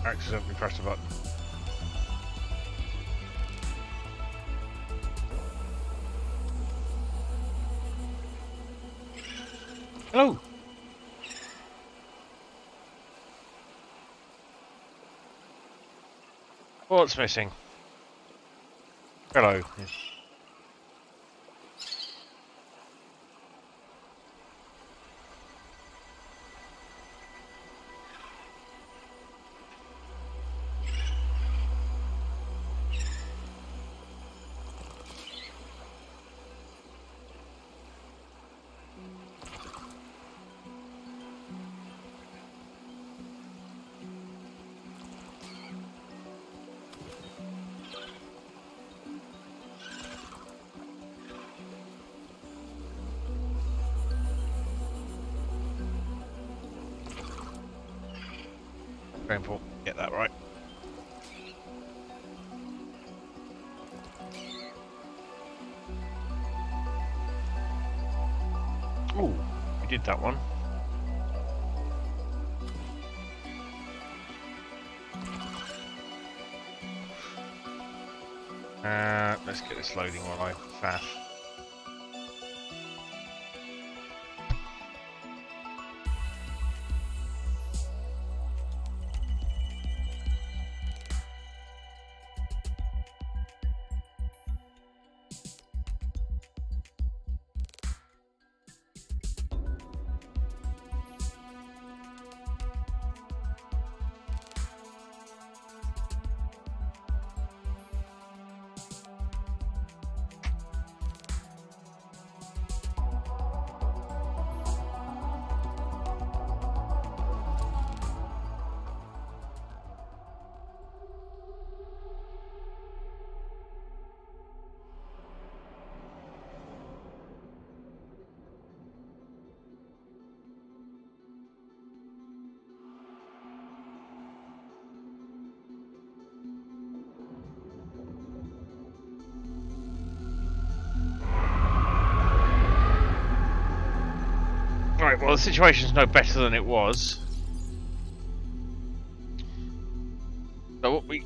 accidentally pressed a button. Hello. What's missing? Hello. Yes. Very important. Get that right. Oh, we did that one. Let's get this loading while I faff. Right, well the situation's no better than it was. So what we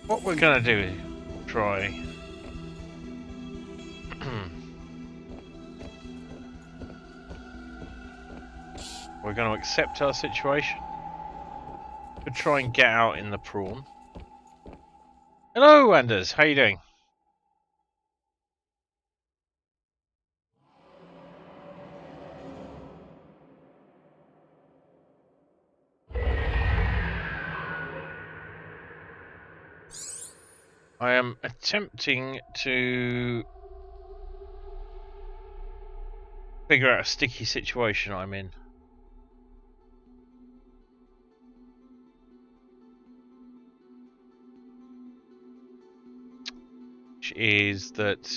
what we're gonna do is try we're gonna accept our situation. We'll try and get out in the prawn. Hello Anders, how you doing? I am attempting to figure out a sticky situation I'm in. Which is that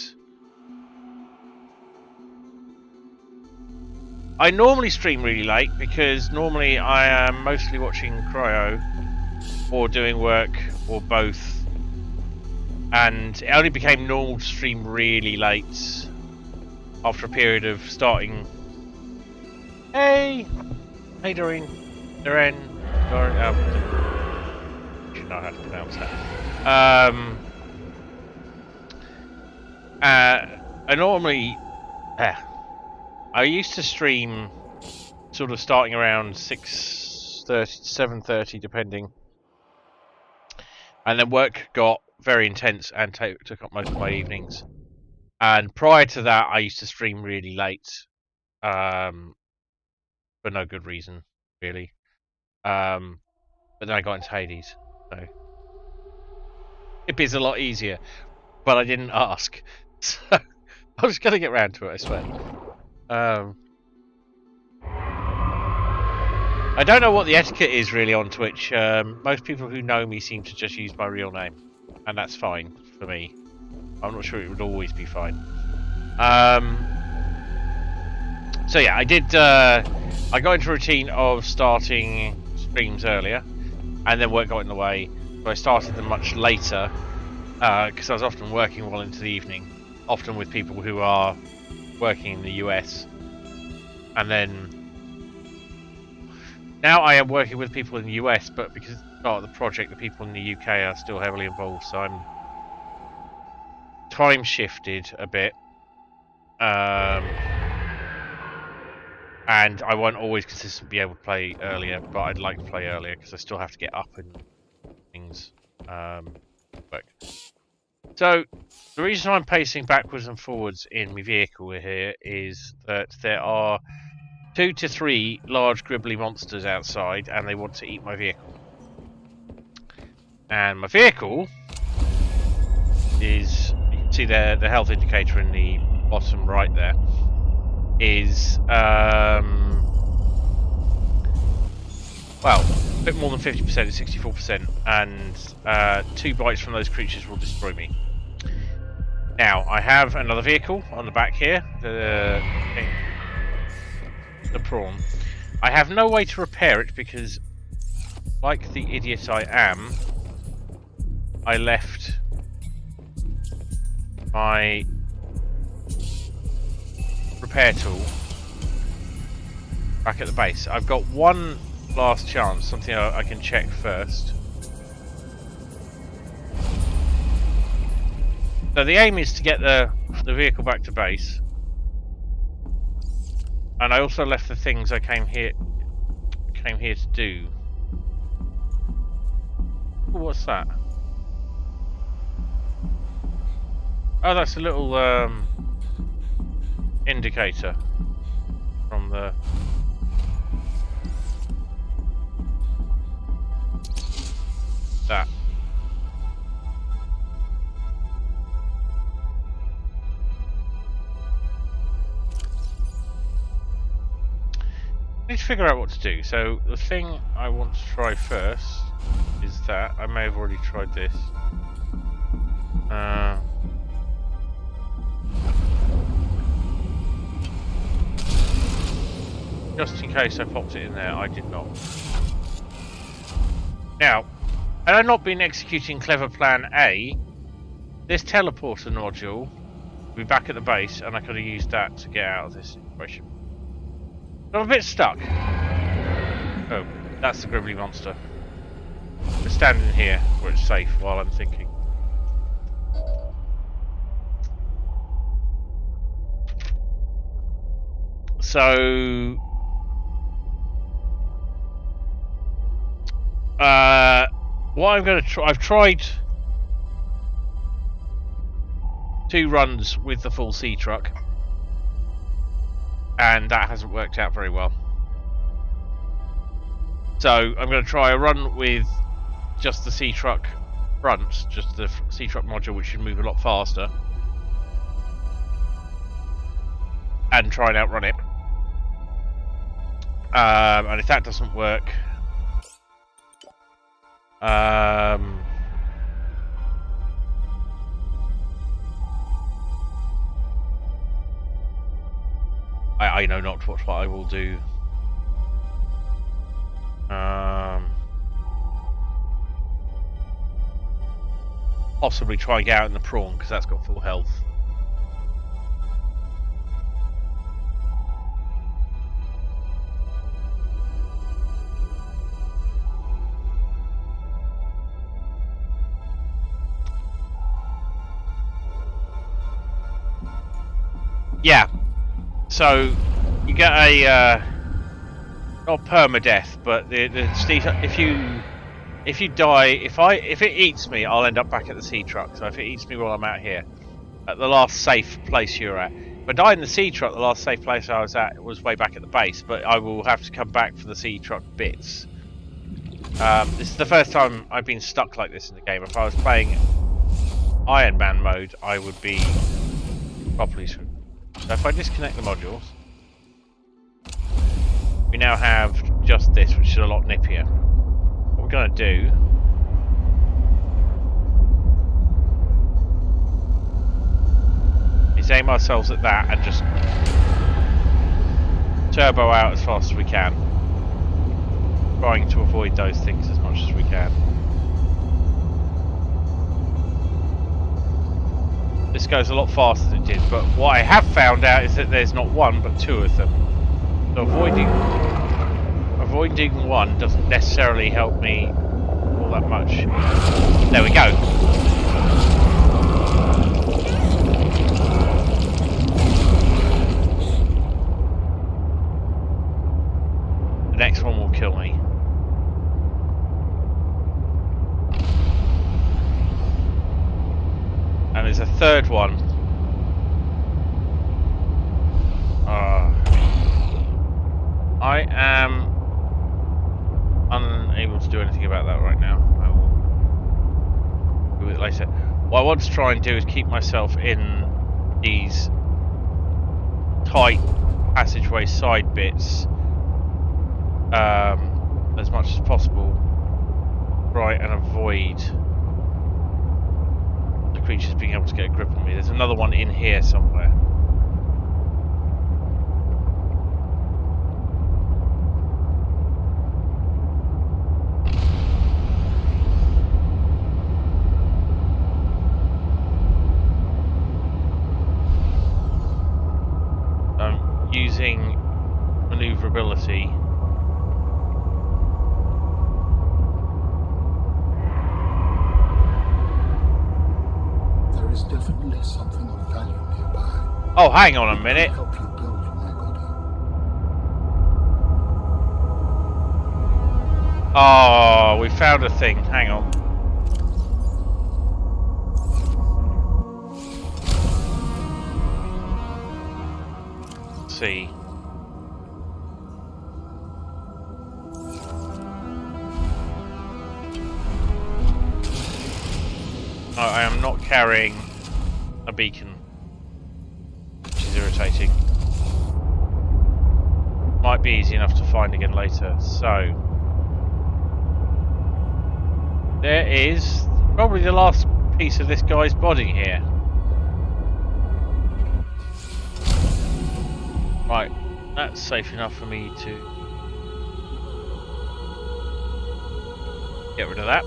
I normally stream really late because normally I am mostly watching cryo or doing work or both. And it only became normal to stream really late after a period of starting. Hey! Hey, Doreen. Doreen. I should know how to pronounce that. I normally. I used to stream sort of starting around 6:30 to 7:30, depending. And then work got very intense and took up most of my evenings. And prior to that, I used to stream really late, for no good reason, really. But then I got into Hades, so it is a lot easier. But I didn't ask, so I was gonna get round to it, I swear. I don't know what the etiquette is really on Twitch. Most people who know me seem to just use my real name, and that's fine for me. I'm not sure it would always be fine. So yeah, I did. I got into a routine of starting streams earlier, and then work got in the way. So I started them much later because I was often working well into the evening, often with people who are working in the US. And then now I am working with people in the US, but because it's part of the project, the people in the UK are still heavily involved, so I'm time shifted a bit. And I won't always consistently be able to play earlier, but I'd like to play earlier because I still have to get up and things work. So the reason I'm pacing backwards and forwards in my vehicle here is that there are 2 to 3 large gribbly monsters outside, and they want to eat my vehicle. And my vehicle is, you can see the health indicator in the bottom right there, is well, a bit more than 50%, it's 64%, and 2 bites from those creatures will destroy me. Now, I have another vehicle on the back here, the prawn. I have no way to repair it because, like the idiot I am, I left my repair tool back at the base. I've got one last chance, something I can check first. So the aim is to get the vehicle back to base, and I also left the things I came here to do. Ooh, what's that? Oh, that's a little indicator from the that. I need to figure out what to do. So the thing I want to try first is that I may have already tried this. Just in case I popped it in there, I did not. Now, had I not been executing clever plan A, this teleporter module would be back at the base, and I could have used that to get out of this situation. But I'm a bit stuck. Oh, that's the gribbly monster. We're standing here where it's safe while I'm thinking. So what I'm going to try, I've tried 2 runs with the full sea truck, and that hasn't worked out very well. So I'm going to try a run with just the sea truck front, just the sea truck module, which should move a lot faster, and try and outrun it. And if that doesn't work, I know not what I will do. Possibly try and get out in the prawn, because that's got full health. Yeah, so you get a not permadeath, but if you die, if it eats me, I'll end up back at the sea truck. So if it eats me while I'm out here, at the last safe place you're at. If I die in the sea truck, the last safe place I was at was way back at the base, but I will have to come back for the sea truck bits. This is the first time I've been stuck like this in the game. If I was playing Iron Man mode, I would be properly screwed. So if I disconnect the modules, we now have just this, which is a lot nippier. What we're going to do is aim ourselves at that and just turbo out as fast as we can, trying to avoid those things as much as we can. This goes a lot faster than it did, but what I have found out is that there's not one but 2 of them. So avoiding one doesn't necessarily help me all that much. There we go. The next one will kill me. And there's a third one. I am unable to do anything about that right now. I will do it later. What I want to try and do is keep myself in these tight passageway side bits as much as possible. Try and avoid the creatures being able to get a grip on me. There's another one in here somewhere. Using maneuverability. There is definitely something of value nearby. Oh, hang on a minute. Help you build my body. Oh, we found a thing. Hang on. See. No, I am not carrying a beacon, which is irritating. Might be easy enough to find again later. So there is probably the last piece of this guy's body here. Right, that's safe enough for me to get rid of that.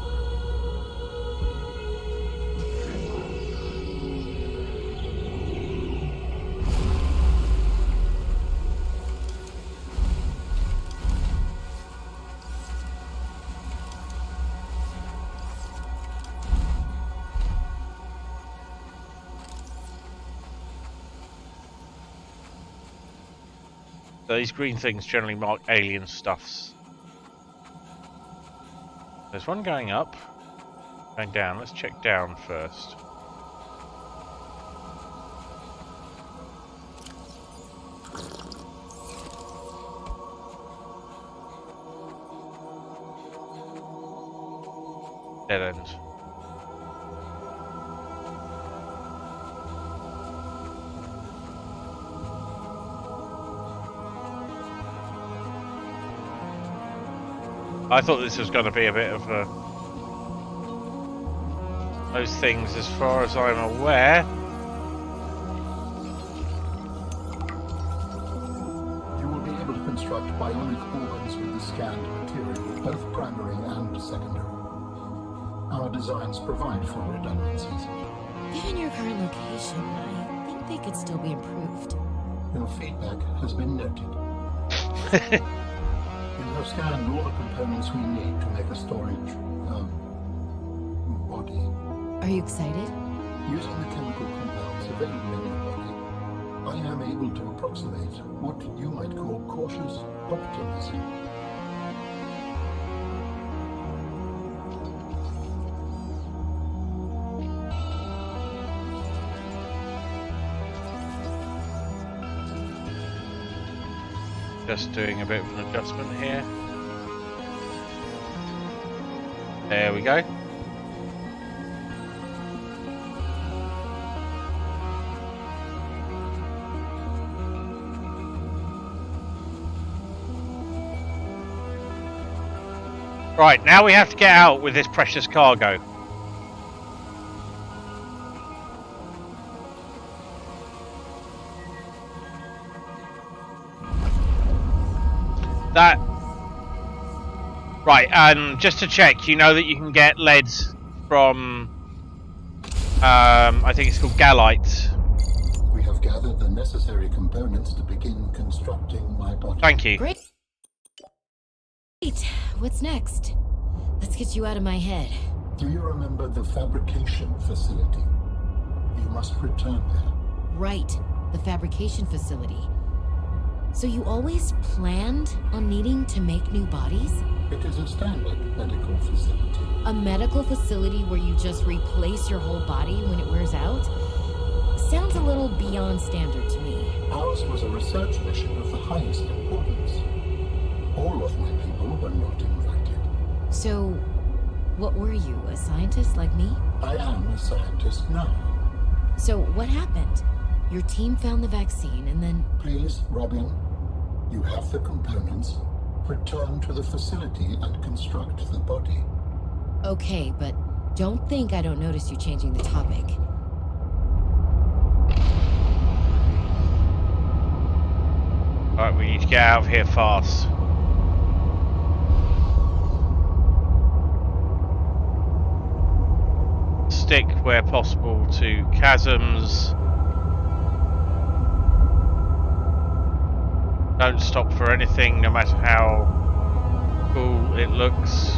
So these green things generally mark alien stuffs. There's one going up, going down. Let's check down first. Dead end. I thought this was going to be a bit of those things, as far as I'm aware. You will be able to construct bionic organs with the scanned material, both primary and secondary. Our designs provide for redundancies. Given your current location, I think they could still be improved. Your feedback has been noted. We have scanned all the components we need to make a storage body. Are you excited? Using the chemical compounds available in your body, I am able to approximate what you might call cautious optimism. Just doing a bit of an adjustment here. There we go. Right, now we have to get out with this precious cargo. That... Right, just to check, you know that you can get leads from... I think it's called Gallites. We have gathered the necessary components to begin construction. constructing my body. Thank you. Great. What's next? Let's get you out of my head. Do you remember the fabrication facility? You must return there. Right, the fabrication facility. So you always planned on needing to make new bodies? It is a standard medical facility. A medical facility where you just replace your whole body when it wears out? Sounds a little beyond standard to me. Ours was a research mission of the highest importance. All of my people were not invited. So, what were you, a scientist like me? I am a scientist now. So, what happened? Your team found the vaccine and then... Please, Robin, you have the components. Return to the facility and construct the body. Okay, but don't think I don't notice you changing the topic. Alright, we need to get out of here fast. Stick where possible to chasms. Don't stop for anything, no matter how cool it looks.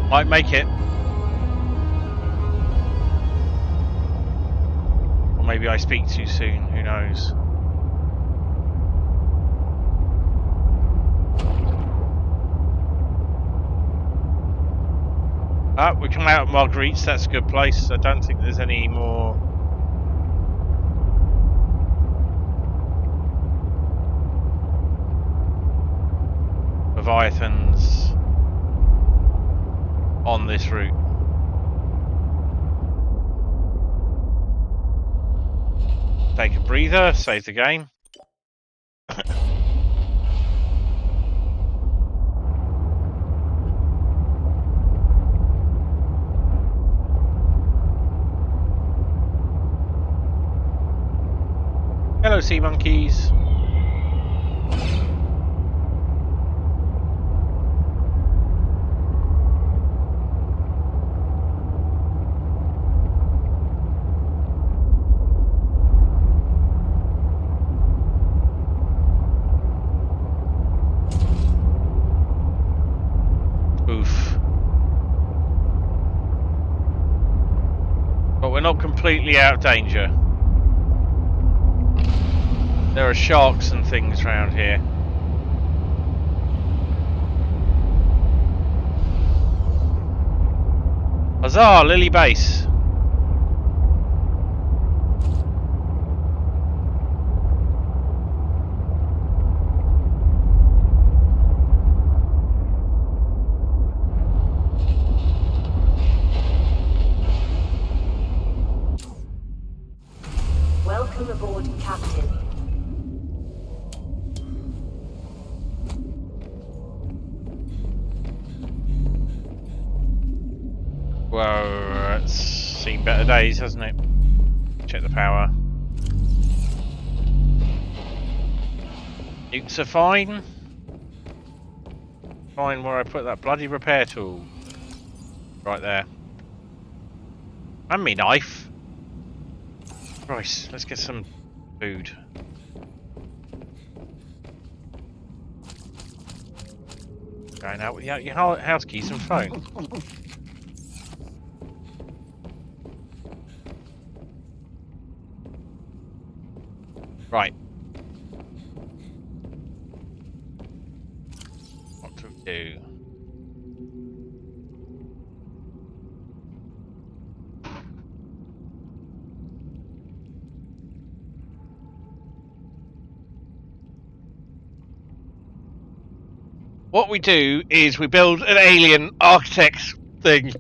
Might make it. Or maybe I speak too soon, who knows. Ah, we come out of Marguerite's, that's a good place. I don't think there's any more Leviathans on this route. Take a breather, save the game. Hello, sea monkeys. We're not completely out of danger. There are sharks and things around here. Huzzah, Lily Base. Welcome aboard, Captain. Whoa, it's seen better days, hasn't it? Check the power. Nukes are fine. Fine where I put that bloody repair tool. Right there. And me knife. Right, let's get some food. Going out without your house keys and phone. Right. do we do? What we do is we build an alien architect thing.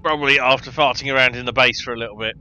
Probably after farting around in the base for a little bit.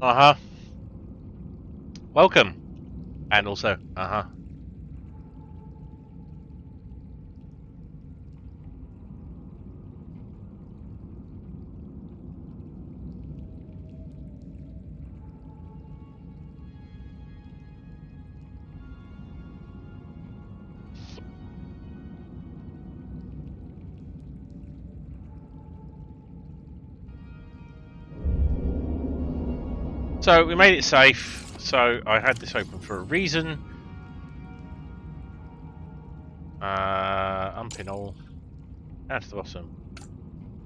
Uh-huh. Welcome. And also, uh-huh. So we made it safe. So I had this open for a reason. Unpin all. Down to the bottom.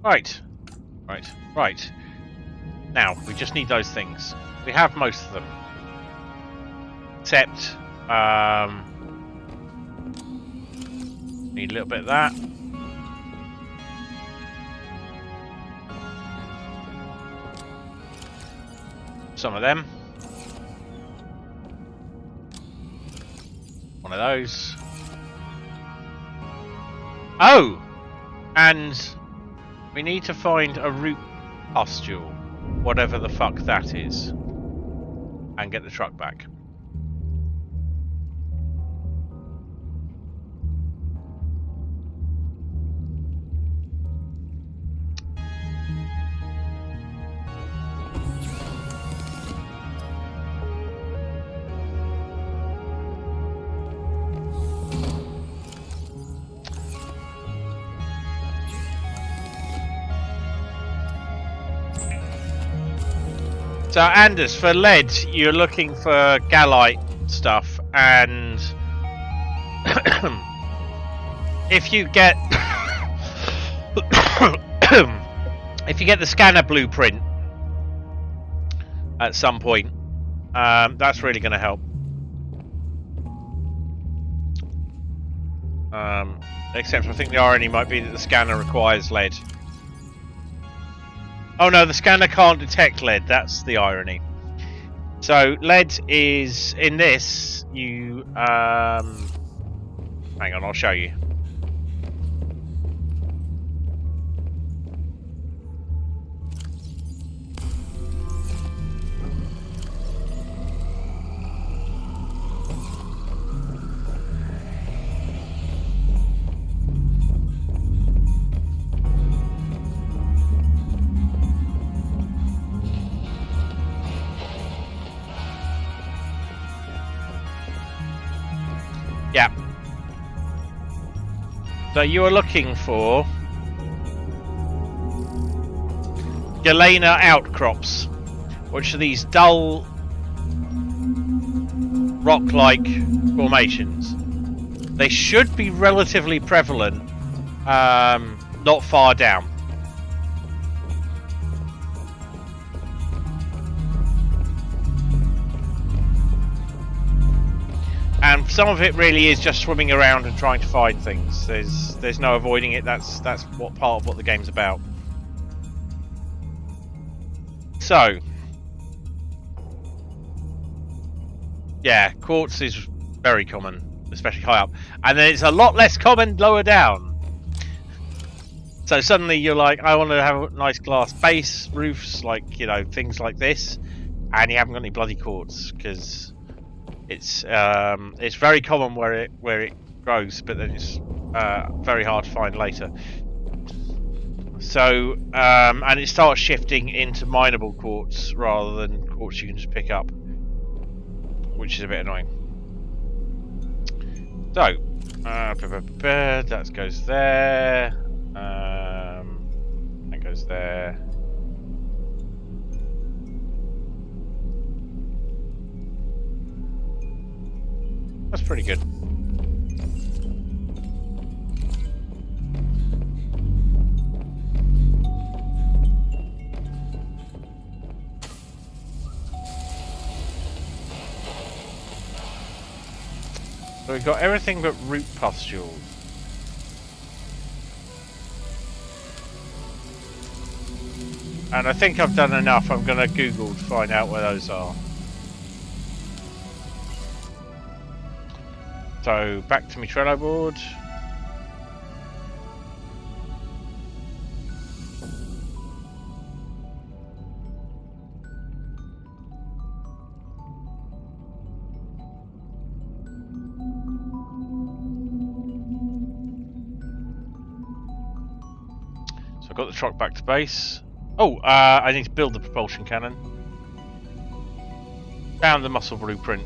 Right. Right. Now, we just need those things. We have most of them. Except, need a little bit of that. Some of them. One of those. Oh! And we need to find a root pustule, whatever the fuck that is, and get the truck back. So Anders, for lead, you're looking for gallite stuff, and if you get the scanner blueprint at some point, that's really going to help. Except I think the irony might be that the scanner requires lead. Oh no, the scanner can't detect lead, that's the irony. So, lead is, in this, you, hang on, I'll show you. Yeah. So you are looking for galena outcrops, which are these dull rock-like formations. They should be relatively prevalent, not far down. some of it really is just swimming around and trying to find things. There's no avoiding it. That's what part of what the game's about. So, yeah, quartz is very common, especially high up, and then it's a lot less common lower down. So suddenly you're like, I want to have a nice glass base, roofs, like, you know, things like this, and you haven't got any bloody quartz because it's very common where it grows, but then it's very hard to find later. So and it starts shifting into mineable quartz rather than quartz you can just pick up, which is a bit annoying. So that goes there. That goes there. That's pretty good. So we've got everything but root pustules. And I think I've done enough. I'm going to Google to find out where those are. So back to my Trello board. So I've got the truck back to base. Oh, I need to build the propulsion cannon. Found the muscle blueprint.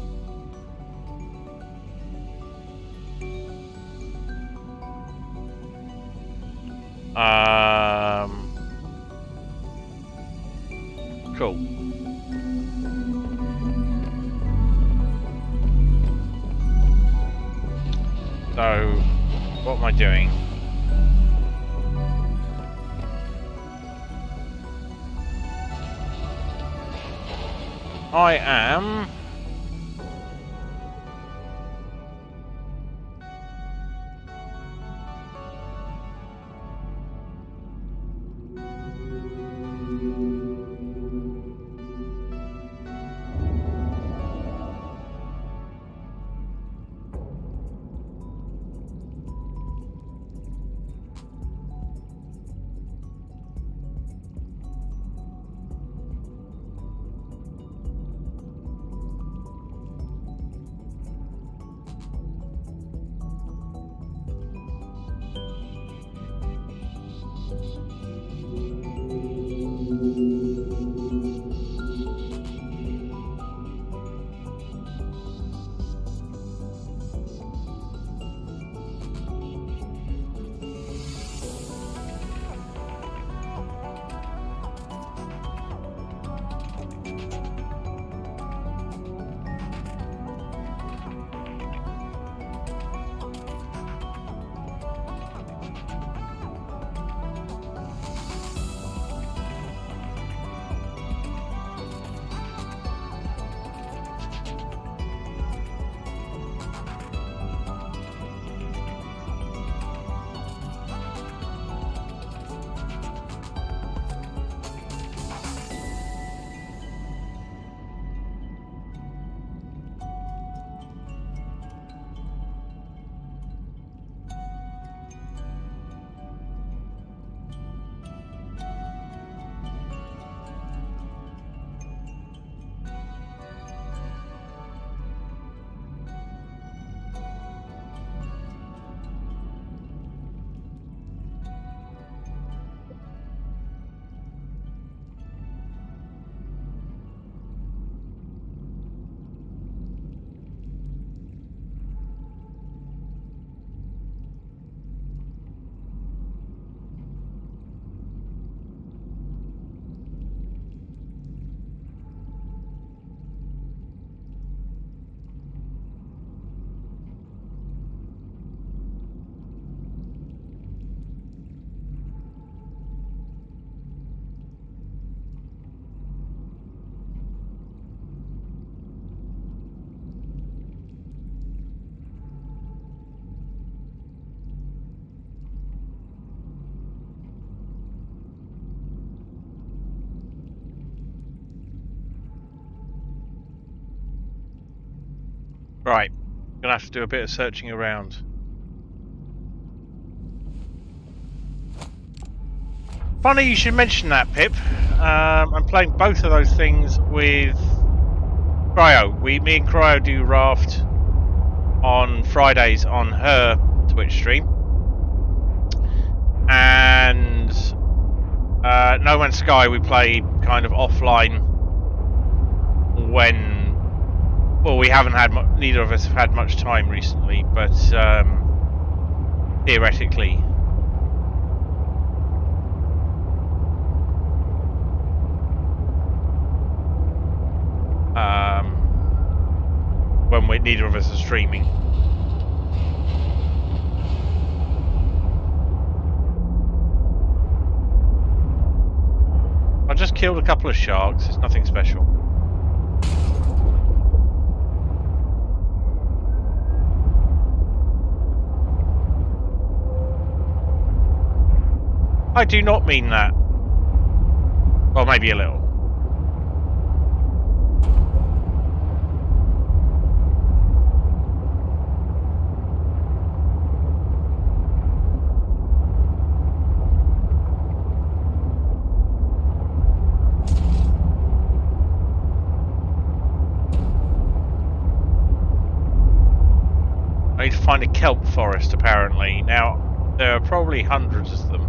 Cool. So, what am I doing? I am Right, gonna have to do a bit of searching around. Funny you should mention that, Pip. I'm playing both of those things with Cryo. Me and Cryo do Raft on Fridays on her Twitch stream, and No Man's Sky we play kind of offline when. Well, we haven't had neither of us have had much time recently, but theoretically. When neither of us are streaming. I just killed a couple of sharks, it's nothing special. I do not mean that. Well, maybe a little. I need to find a kelp forest, apparently. Now, there are probably hundreds of them.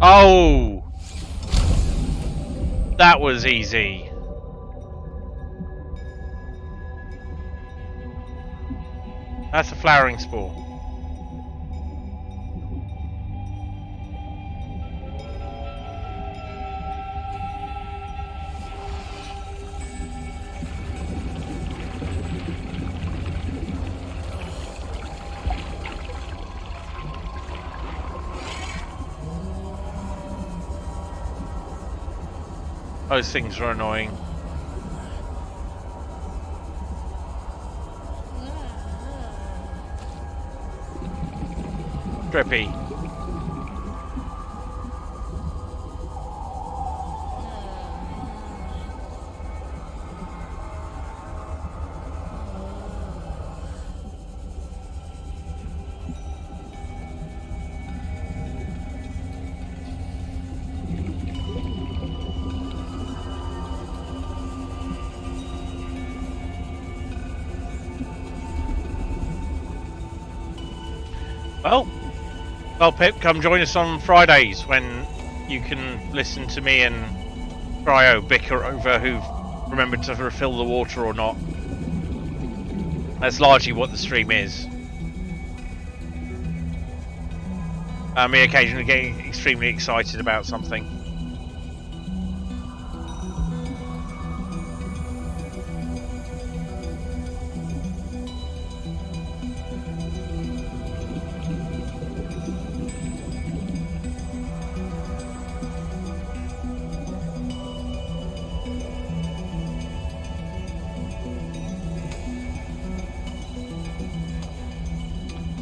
Oh! That was easy. That's a flowering spore. Those things are annoying. Drippy. Well, Pip, come join us on Fridays when you can listen to me and Cryo bicker over who've remembered to refill the water or not. That's largely what the stream is. Me occasionally getting extremely excited about something.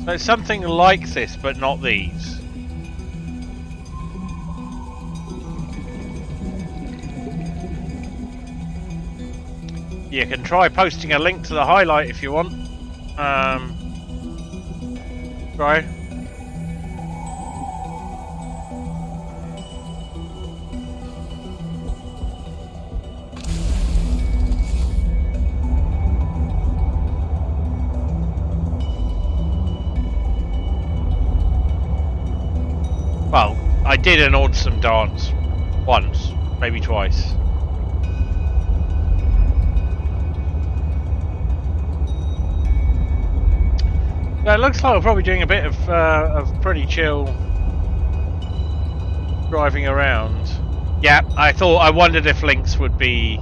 So it's something like this, but not these. You can try posting a link to the highlight if you want. Try. Well, I did an awesome dance once, maybe twice. It looks like we're probably doing a bit of pretty chill driving around. Yeah, I wondered if links would be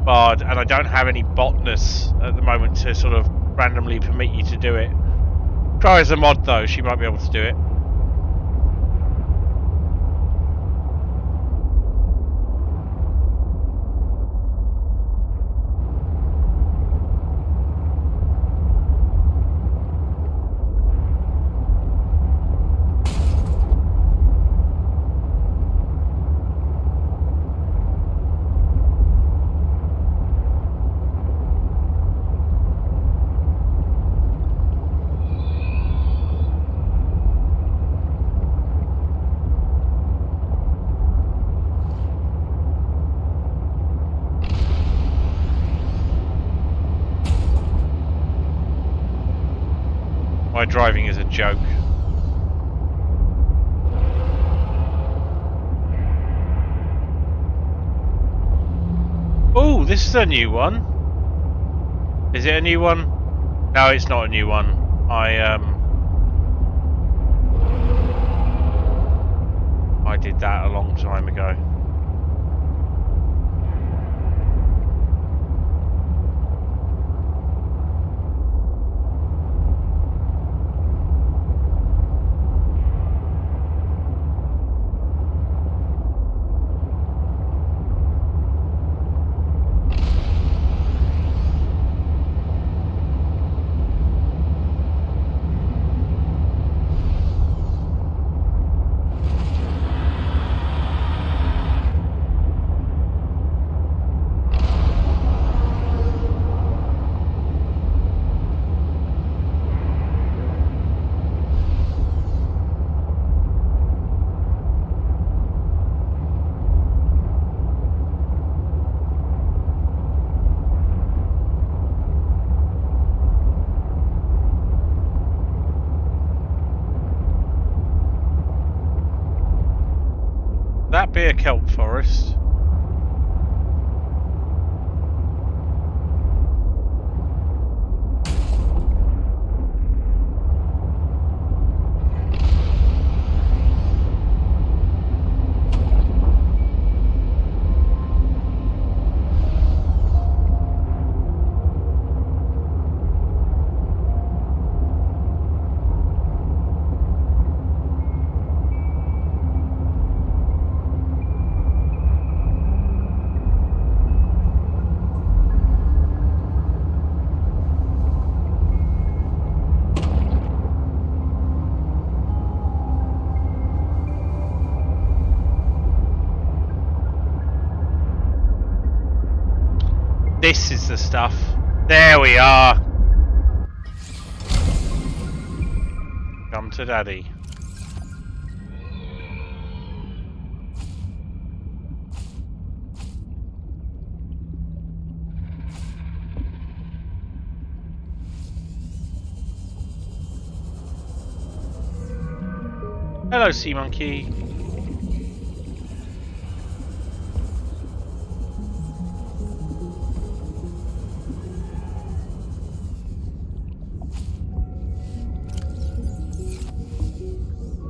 barred, and I don't have any botness at the moment to sort of randomly permit you to do it. Try as a mod though, she might be able to do it. My driving is a joke. Oh, this is a new one. Is it a new one? No, it's not a new one. I did that a long time ago. That be a kelp forest? This is the stuff. There we are. Come to daddy. Hello, sea monkey.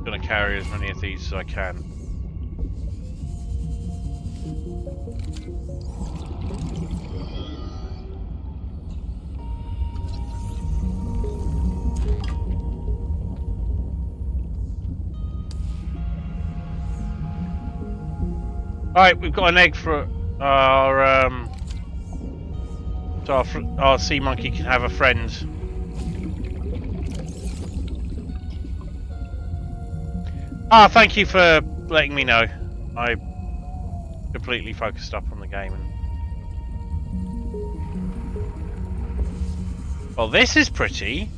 Gonna carry as many of these as I can. Alright, we've got an egg for our so our sea monkey can have a friend. Ah, thank you for letting me know. I completely focused up on the game. Well, this is pretty.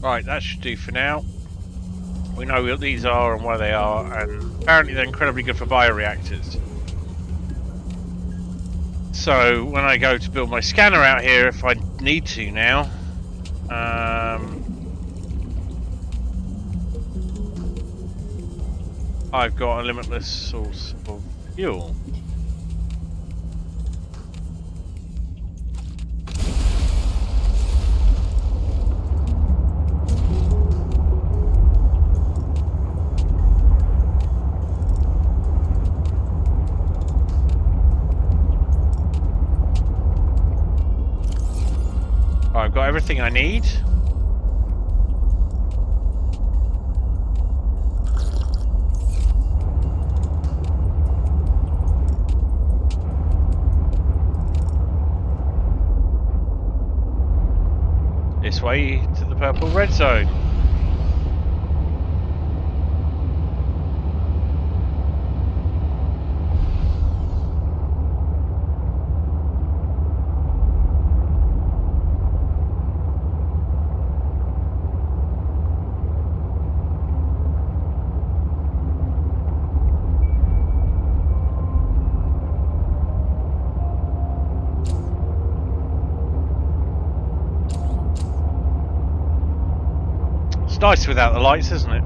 Right, that should do for now. We know what these are and where they are, and apparently they're incredibly good for bioreactors. So when I go to build my scanner out here, if I need to now, I've got a limitless source of fuel. I've got everything I need. This way to the purple red zone. It's nice without the lights, isn't it?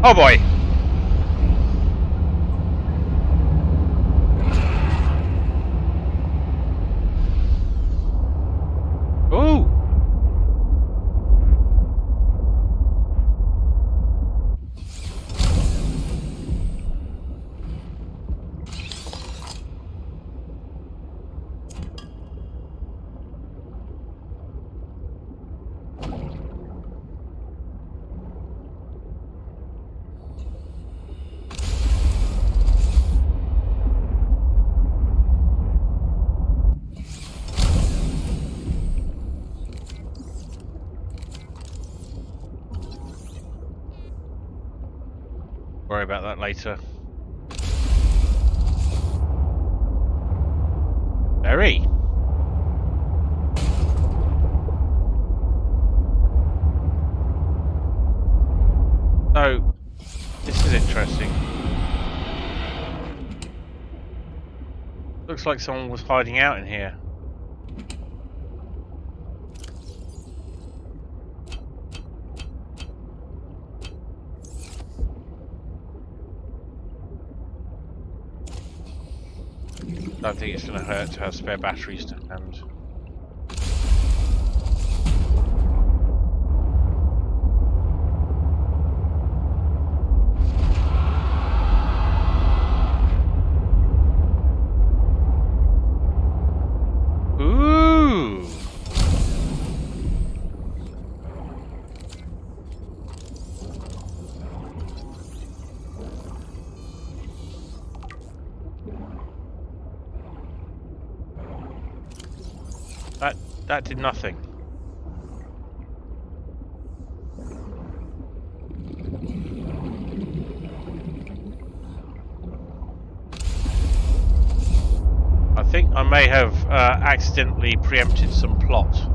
Oh boy! Ooh! Worry about that later. Very. So, this is interesting. Looks like someone was hiding out in here. Don't think it's going to hurt to have spare batteries to hand. Ooh! That did nothing. I think I may have accidentally preempted some plot.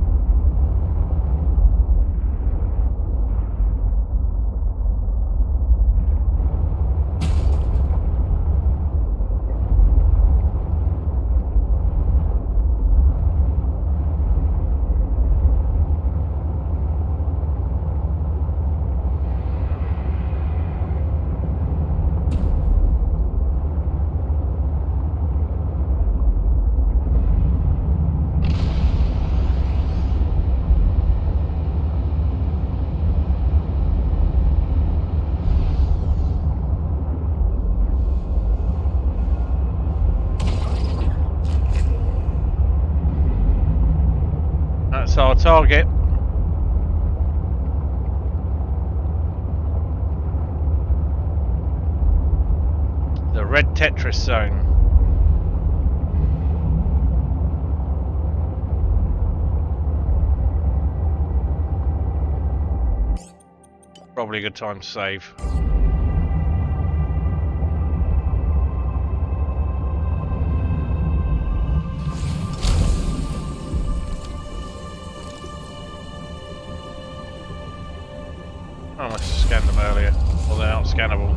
That's our target. The red Tetris zone. Probably a good time to save. Oh, I must have scanned them earlier. Well, they're not scannable.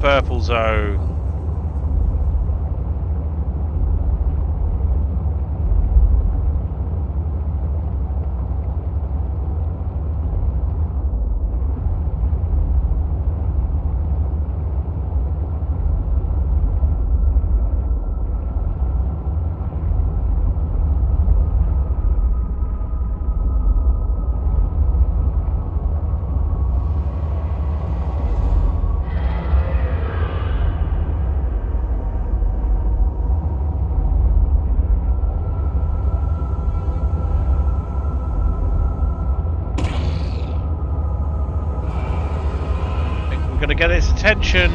purple zone. To get its attention.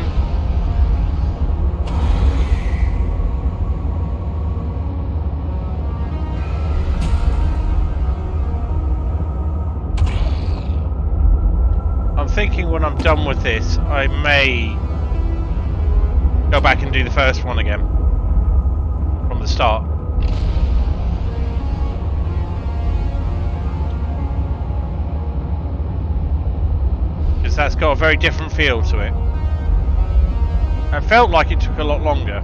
I'm thinking when I'm done with this, I may go back and do the first one again from the start. Because that's got a very different feel to it. It felt like it took a lot longer.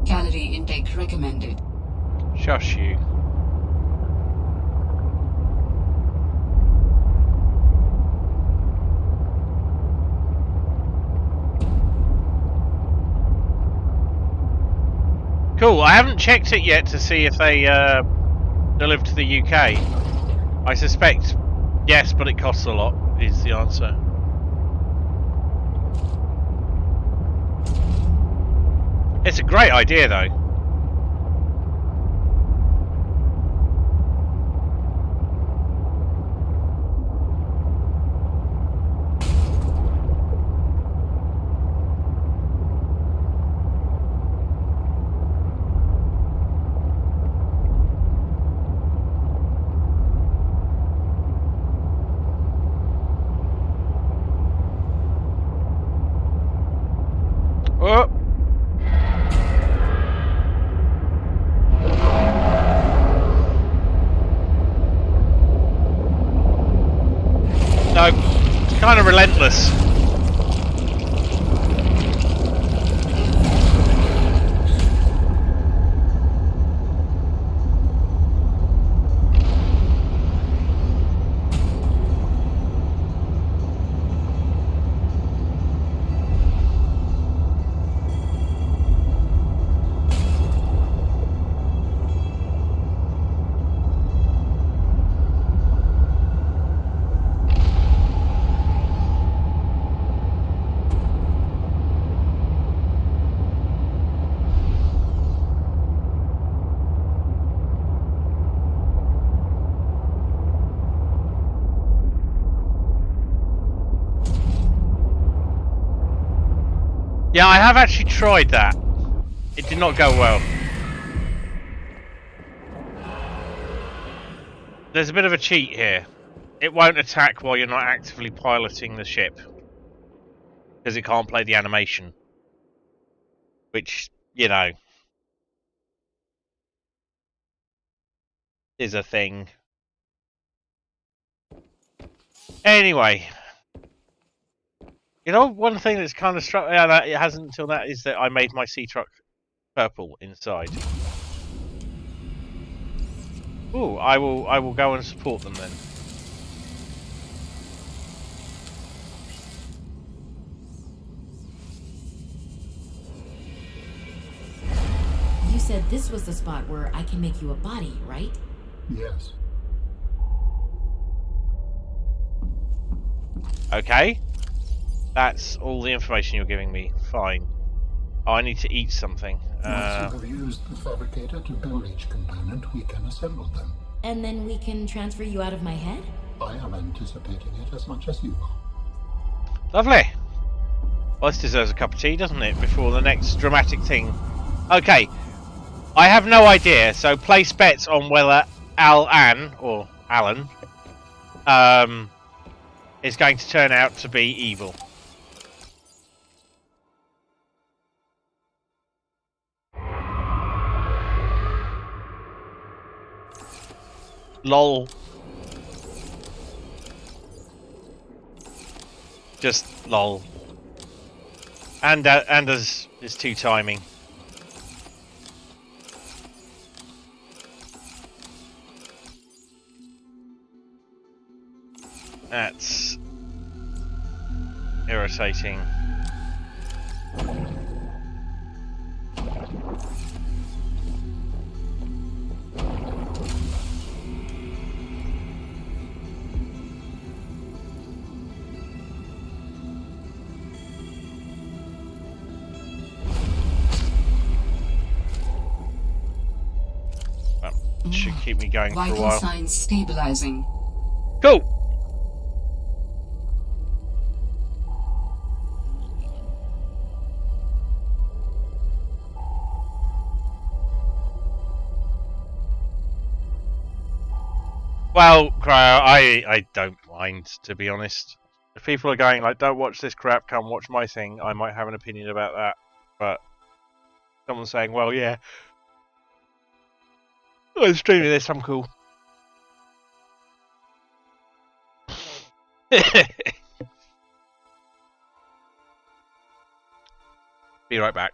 Calorie intake recommended. Shush you. Cool, I haven't checked it yet to see if they deliver to the UK. I suspect yes, but it costs a lot, is the answer. It's a great idea though. Oh! No, it's kind of relentless. Yeah, I have actually tried that. It did not go well. There's a bit of a cheat here. It won't attack while you're not actively piloting the ship. because it can't play the animation, which, you know, is a thing. Anyway, you know, one thing that's kind of struck me, and it hasn't until now, is that I made my sea truck purple inside. Ooh, I will go and support them then. You said this was the spot where I can make you a body, right? Yes. Okay. That's all the information you're giving me. Fine. Oh, I need to eat something. Once you have used the fabricator to build each component, we can assemble them. And then we can transfer you out of my head? I am anticipating it as much as you are. Lovely. Well, this deserves a cup of tea, doesn't it? Before the next dramatic thing. Okay. I have no idea, so place bets on whether Alan is going to turn out to be evil. Lol. Just lol. And as is two timing. That's irritating. Should keep me going for a Vital while. signs stabilizing. Cool. Well, Cryo, I don't mind, to be honest. If people are going like, don't watch this crap, come watch my thing, I might have an opinion about that. But someone's saying, well, yeah, I'm streaming this, I'm cool. Be right back.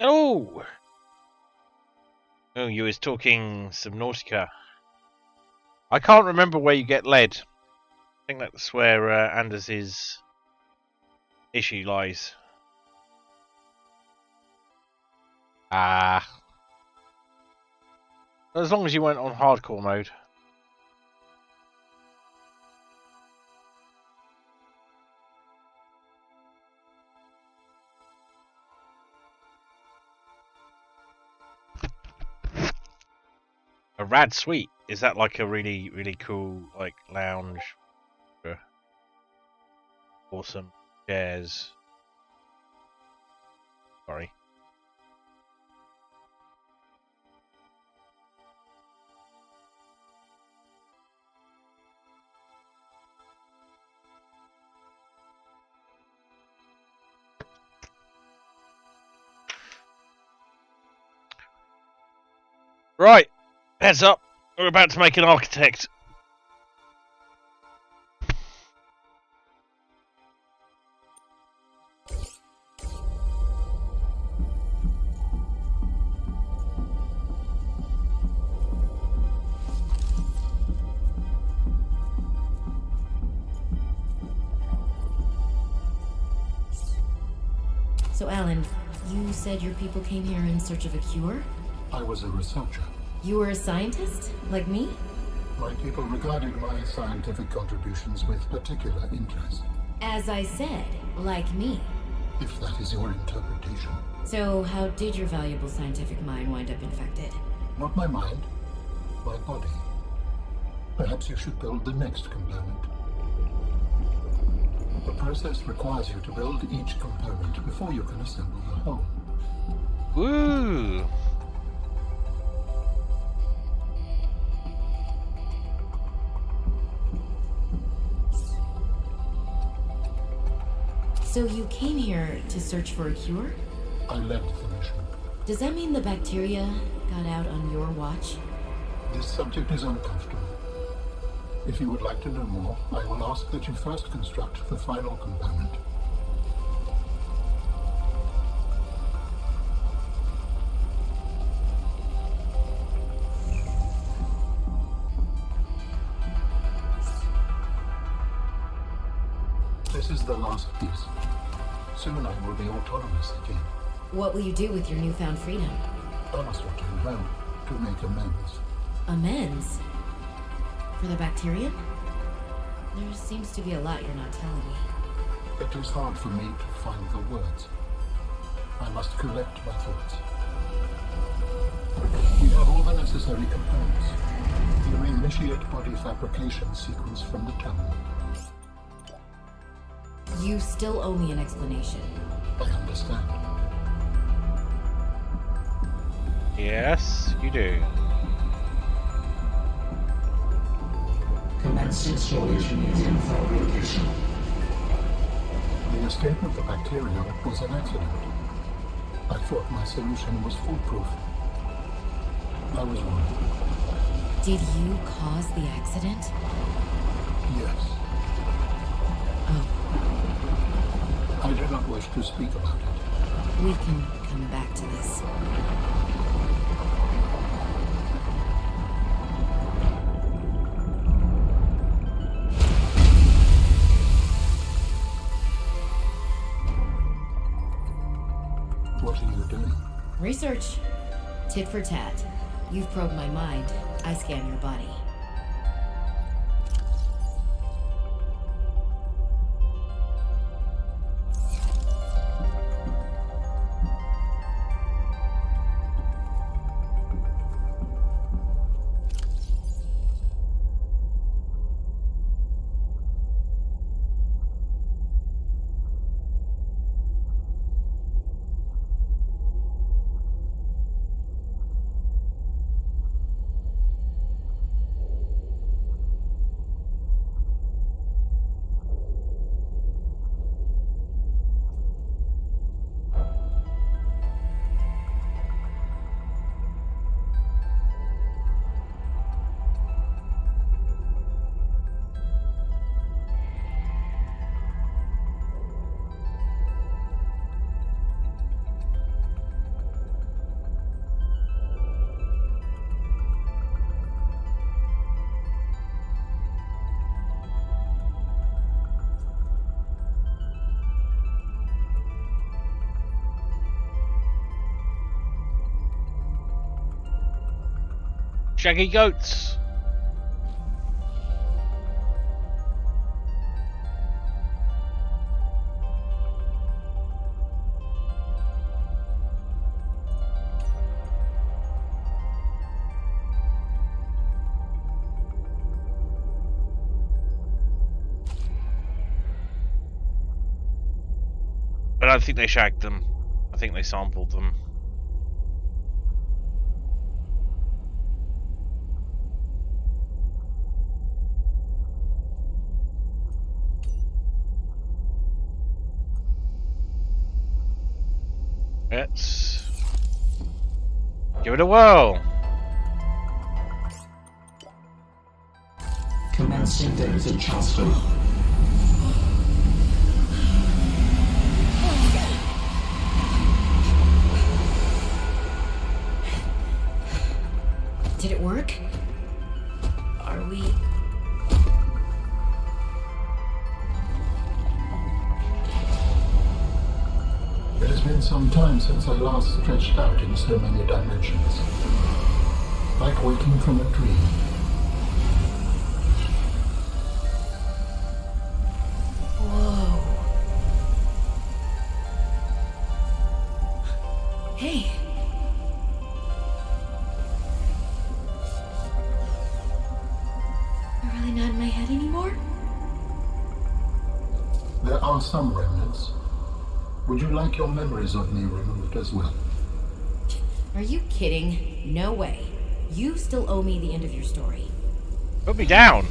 Oh! Oh, you was talking Subnautica. I can't remember where you get led. I think that's where Anders' issue lies. Ah. As long as you weren't on hardcore mode. A rad suite. Is that like a really, really cool like lounge? Awesome chairs. Sorry. Right, heads up. We're about to make an architect. So, Alan, you said your people came here in search of a cure? I was a researcher. You were a scientist? Like me? My people regarded my scientific contributions with particular interest. As I said, like me. If that is your interpretation. So, how did your valuable scientific mind wind up infected? Not my mind, my body. Perhaps you should build the next component. The process requires you to build each component before you can assemble the whole. Woo! So you came here to search for a cure? I led the mission. Does that mean the bacteria got out on your watch? This subject is uncomfortable. If you would like to know more, I will ask that you first construct the final component. This is the last piece. Soon I will be autonomous again. What will you do with your newfound freedom? I must return home to make amends. Amends? For the bacterium? There seems to be a lot you're not telling me. It is hard for me to find the words. I must collect my thoughts. We have all the necessary components. You may initiate body fabrication sequence from the terminal. You still owe me an explanation. I understand. Yes, you do. Commence installation using fabrication. The escape of the bacteria was an accident. I thought my solution was foolproof. I was wrong. Did you cause the accident? Yes. Oh, I do not wish to speak about it. we can come back to this. What are you doing? Research. Tit for tat. You've probed my mind. I scan your body. Shaggy goats. But I don't think they shagged them. I think they sampled them. Let's give it a whirl. Commencing data transfer. Did it work? Are we... It has been some time since I last stretched out in so many dimensions. Like waking from a dream. Whoa. Hey. You're really not in my head anymore? There are some remnants. Would you like your memories of me removed as well? Are you kidding? No way. You still owe me the end of your story. Put me down.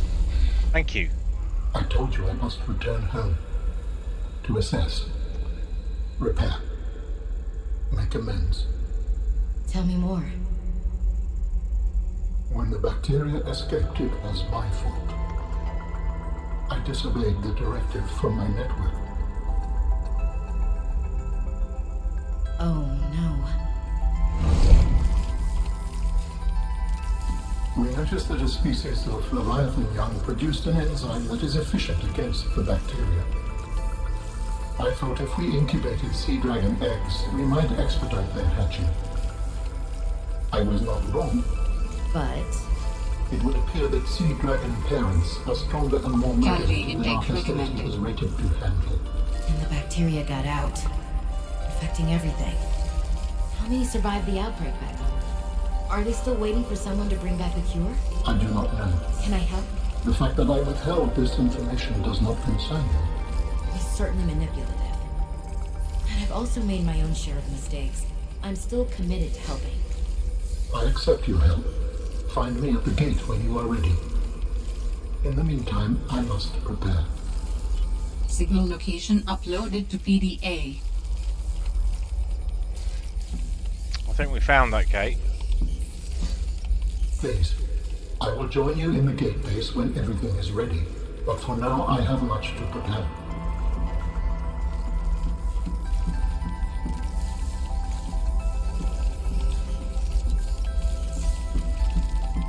Thank you. I told you I must return home. To assess. Repair. Make amends. Tell me more. When the bacteria escaped, it was my fault. I disobeyed the directive from my network. Oh no. We noticed that a species of Leviathan young produced an enzyme that is efficient against the bacteria. I thought if we incubated sea dragon eggs, we might expedite their hatching. I was not wrong. But... It would appear that sea dragon parents are stronger and more Calorie malignant than our intake facility recommended. was rated to handle. And the bacteria got out, affecting everything. How many survived the outbreak back home? Are they still waiting for someone to bring back a cure? I do not know. Can I help? The fact that I withheld this information does not concern you. It's certainly manipulative. And I've also made my own share of mistakes. I'm still committed to helping. I accept your help. Find me at the gate when you are ready. In the meantime, I must prepare. Signal location uploaded to PDA. I think we found that gate. Please, I will join you in the gate base when everything is ready. But for now, I have much to prepare.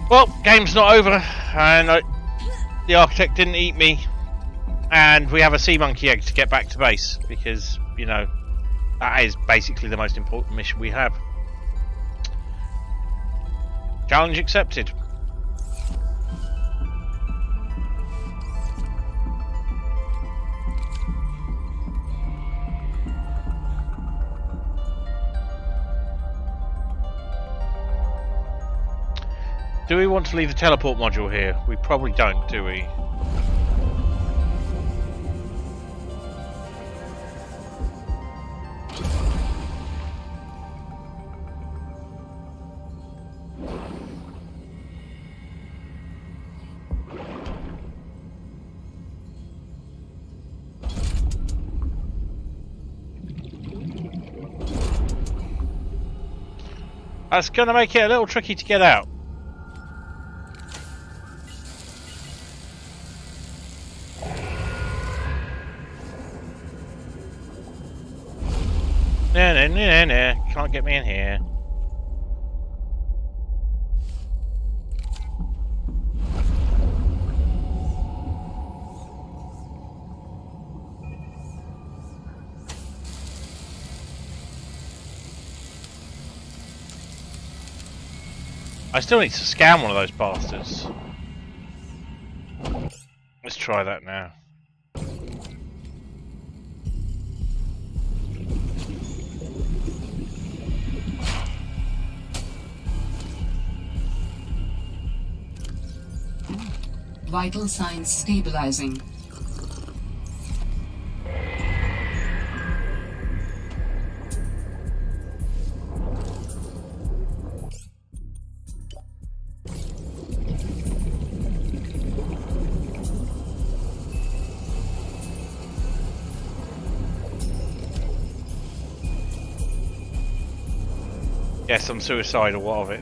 Well, game's not over, and the architect didn't eat me, and we have a sea monkey egg to get back to base, because, you know, that is basically the most important mission we have. Challenge accepted. Do we want to leave the teleport module here? We probably don't, do we? That's going to make it a little tricky to get out. No, can't get me in here. I still need to scan one of those bastards. Let's try that now. Vital signs stabilizing. Yes, I'm suicidal, what of it?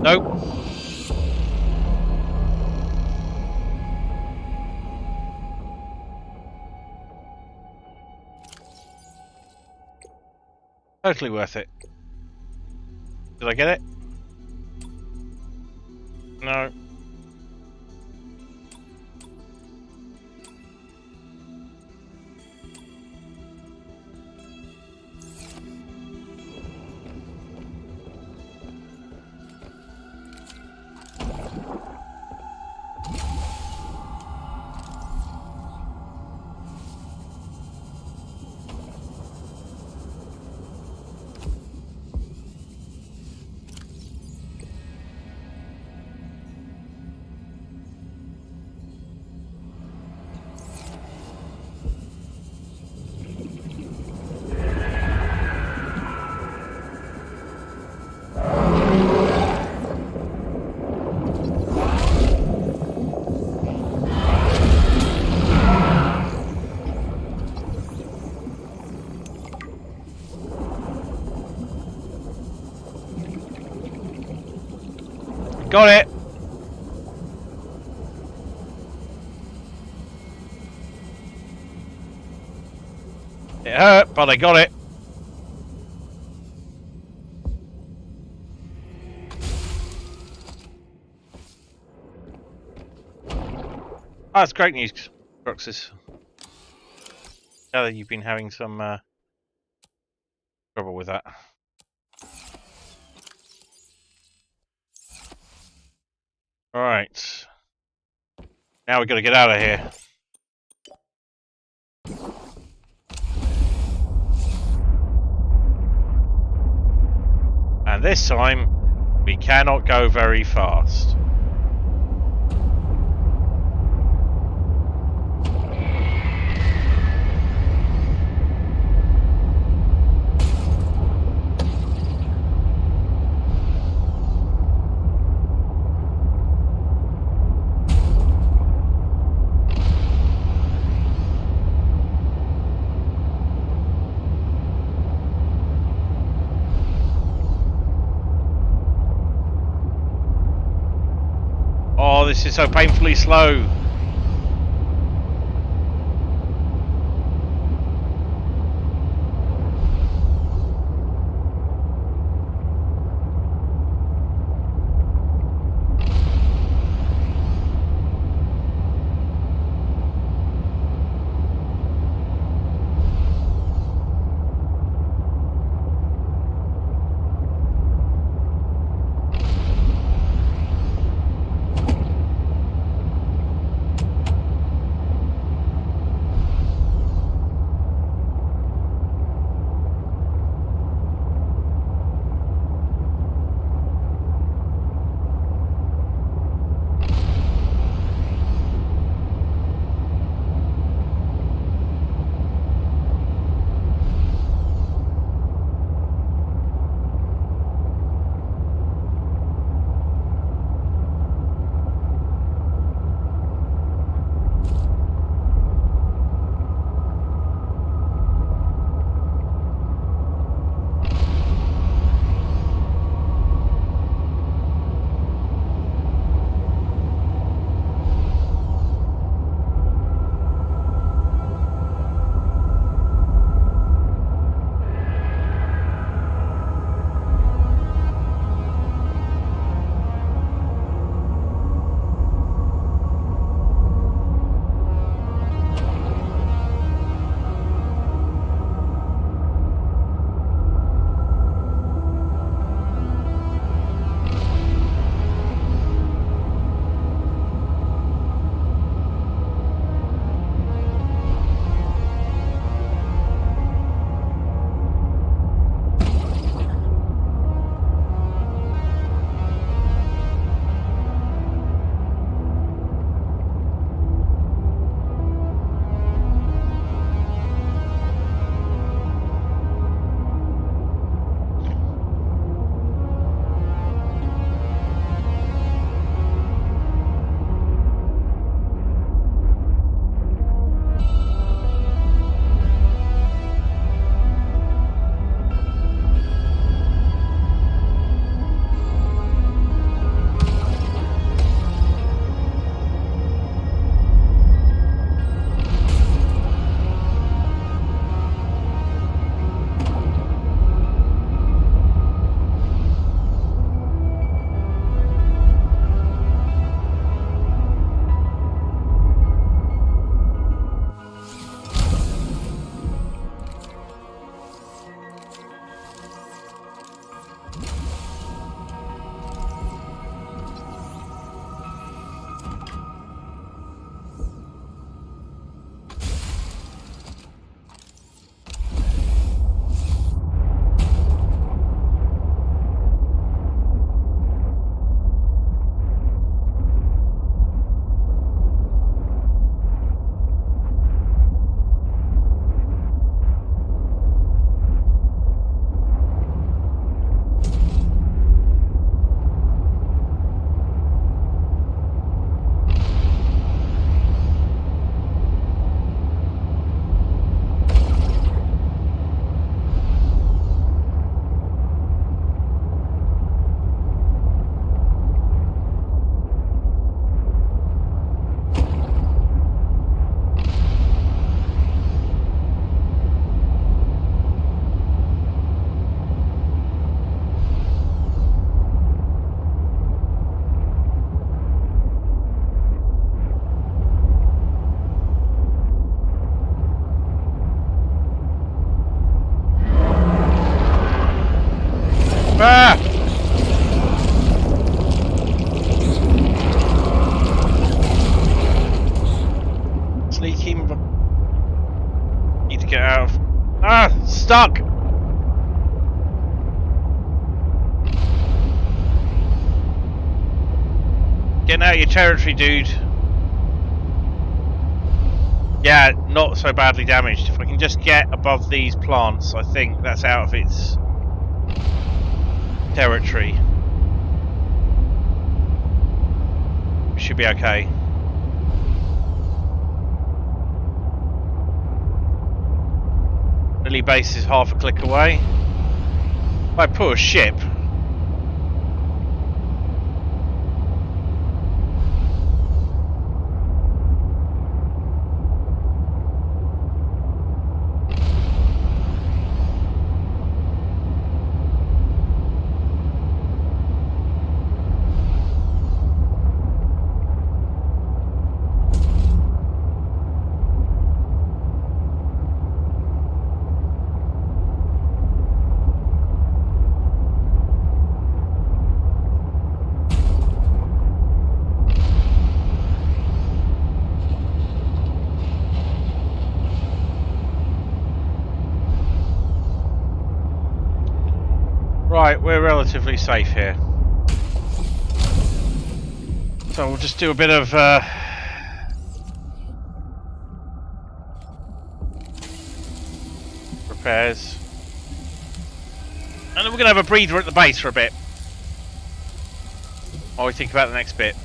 Nope. Totally worth it. Did I get it? No. Got it! It hurt, but I got it. Oh, that's great news, Bruxes. Gather you've been having some trouble with that. Alright. Now we've got to get out of here. And this time, we cannot go very fast. Oh, this is so painfully slow. Ah! It's leaking. Need to get out of. Ah! Stuck! Getting out of your territory, dude. Yeah, not so badly damaged. If I can just get above these plants, I think that's out of its territory. Should be okay. Lily base is half a click away. If I put a ship. Right, we're relatively safe here. So we'll just do a bit of repairs. And then we're going to have a breather at the base for a bit. While we think about the next bit.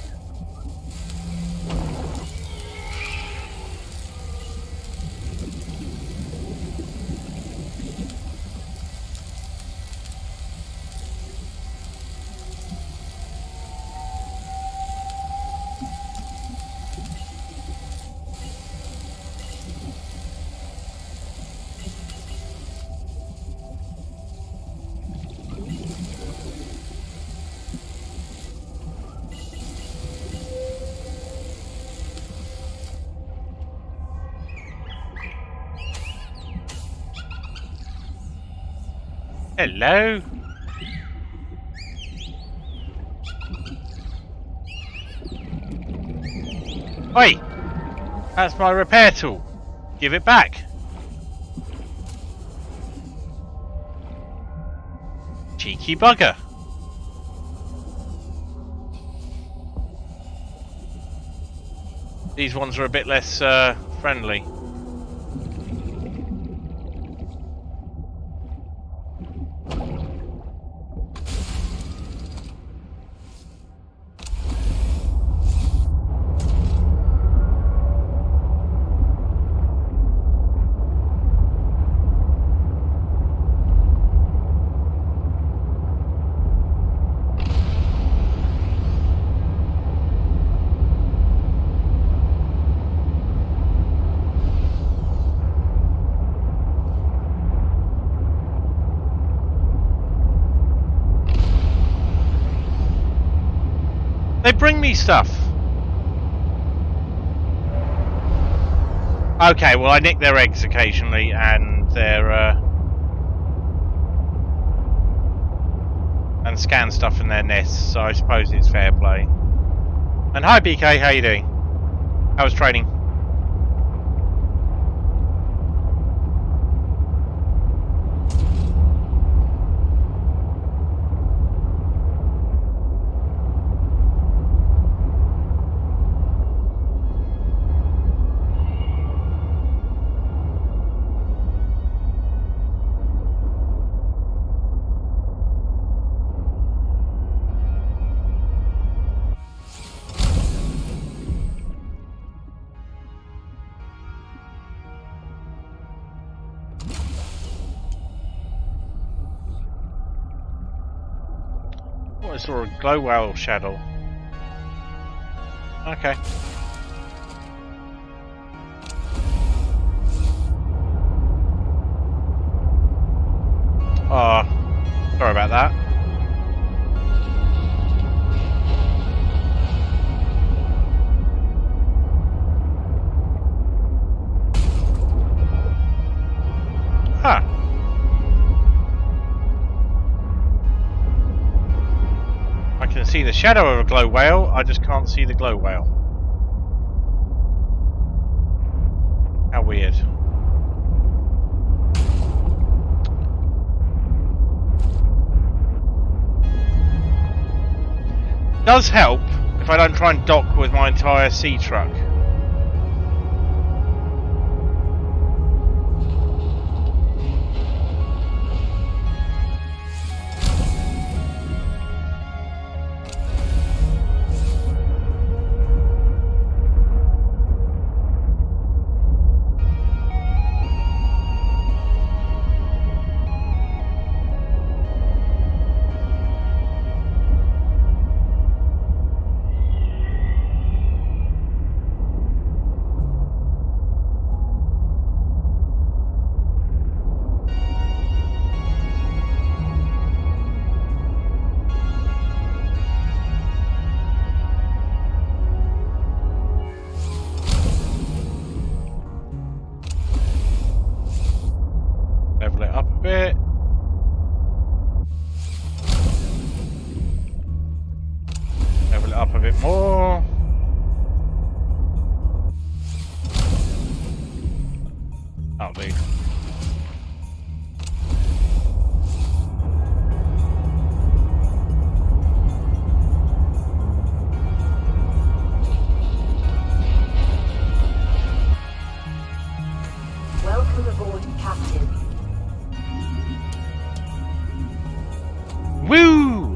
Hello? Oi! That's my repair tool. Give it back. Cheeky bugger. These ones are a bit less friendly. They bring me stuff. Okay, well I nick their eggs occasionally and their and scan stuff in their nests, so I suppose it's fair play. And hi BK, how you doing? How was training? What is sort of glow whale shadow? Okay. Oh, sorry about that. Huh. see the shadow of a glow whale. I just can't see the glow whale. How weird. Does help if I don't try and dock with my entire sea truck. Level it up a bit. Level it up a bit more. That'll do. Welcome aboard, Captain. Woo!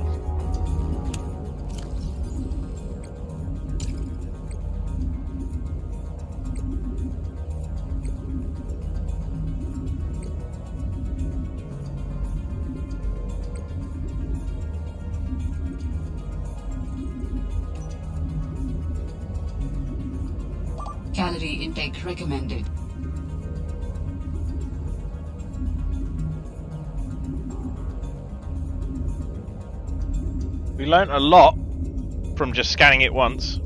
Calorie intake recommended. We learnt a lot from just scanning it once.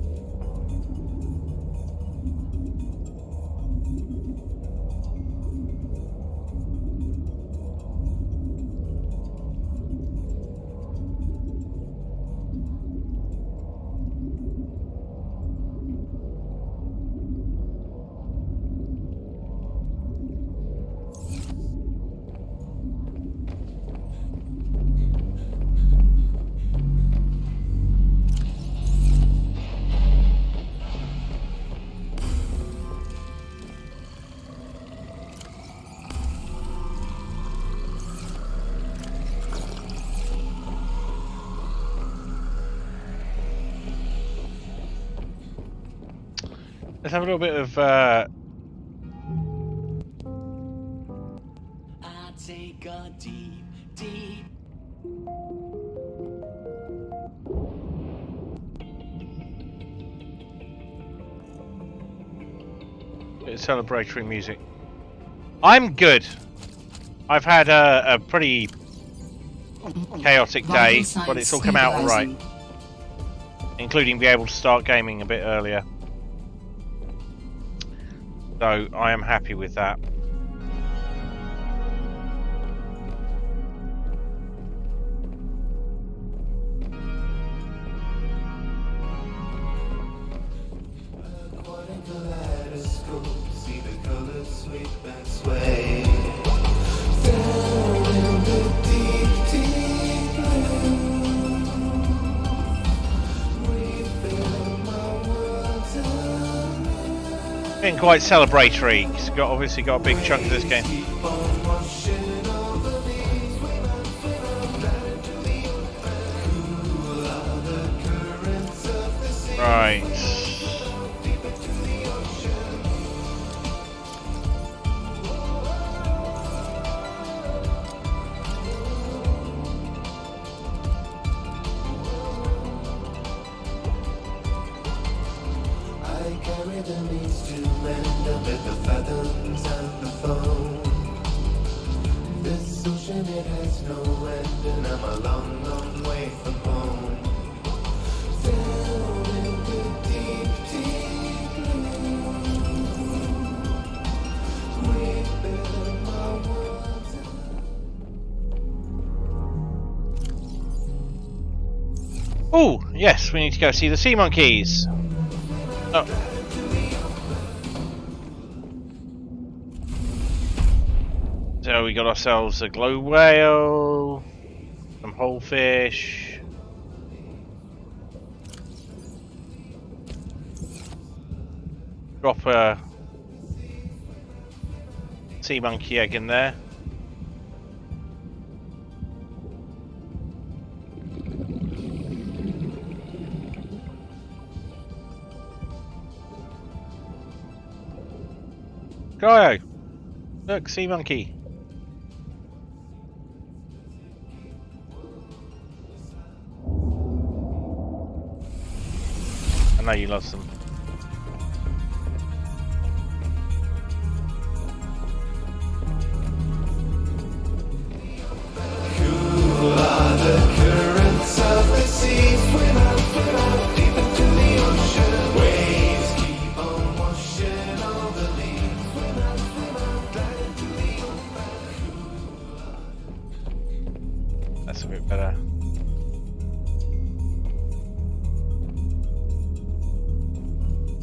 Let's have a little bit of I take a deep, deep. bit of celebratory music. I'm good. I've had a pretty chaotic day, but it's all come out alright. Including be able to start gaming a bit earlier. So I am happy with that. Been quite celebratory. It's obviously got a big chunk of this game. Right. Oh, yes, we need to go see the sea monkeys. Oh. So we got ourselves a glow whale, some whole fish. Drop a sea monkey egg in there. Cryo! Look, sea monkey. I know you lost them. That's a bit better.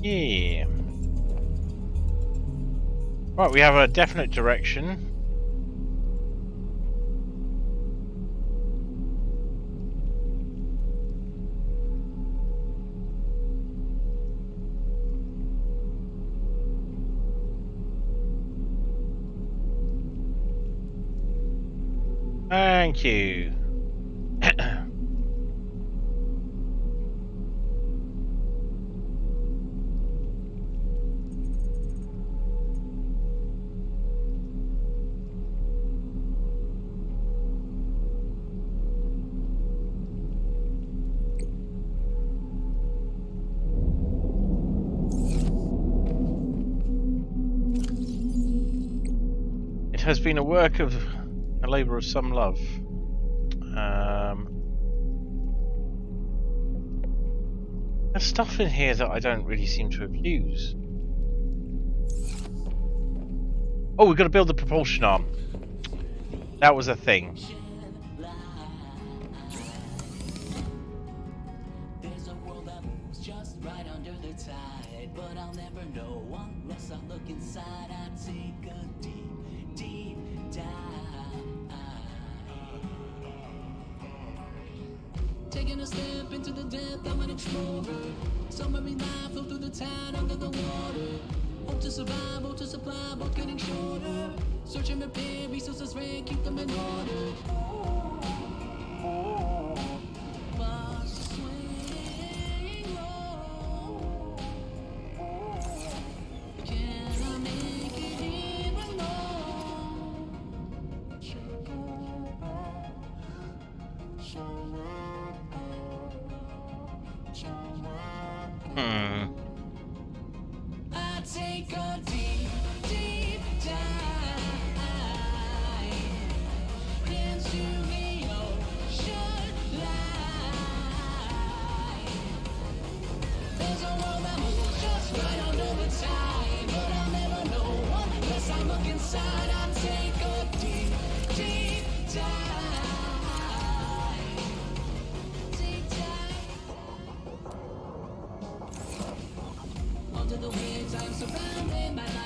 Yeah. Right, we have a definite direction. Thank you. It has been a work of a labour of some love. There's stuff in here that I don't really seem to have used. Oh, we've got to build the propulsion arm. That was a thing. There's a world that moves just right under the tide, but I'll never know unless I look inside. I take a deep, deep dive. Taking a step into the depth, I'm an explorer. Submarine life flow through the tide under the water. Hope to survive, hope to supply, both getting shorter. Search and repair, resources rare, keep them in order. But swing low. Can I make it even more? I take a deep, deep dive into the ocean light. There's a world that moves just right under the tide, but I'll never know unless I look inside. I take a deep, deep dive. Deep dive. Under the waves, I'm surrounded by light.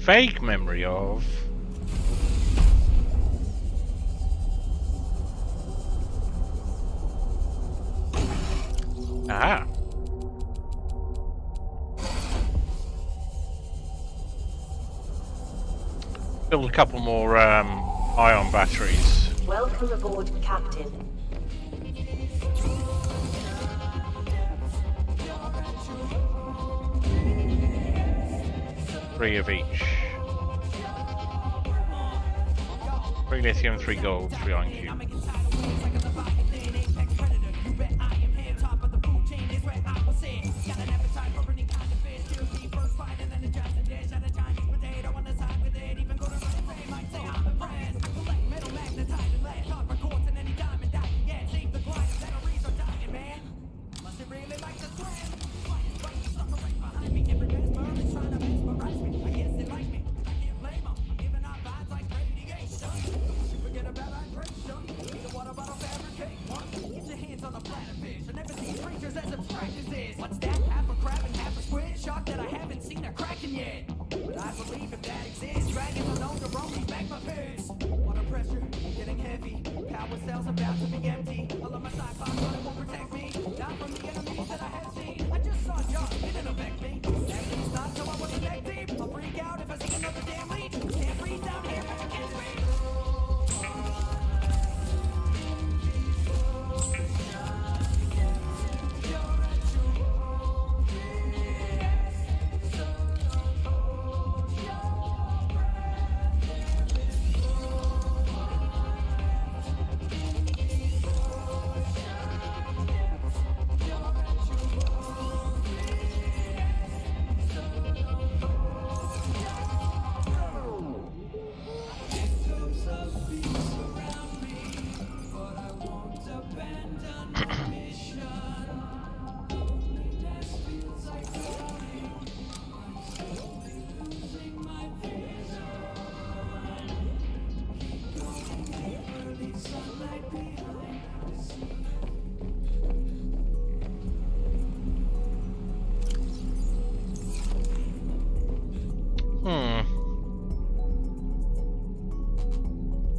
vague memory of. Aha. Build a couple more ion batteries. Welcome aboard, Captain. Three of each. 3 lithium, 3 gold, 3 iron cube.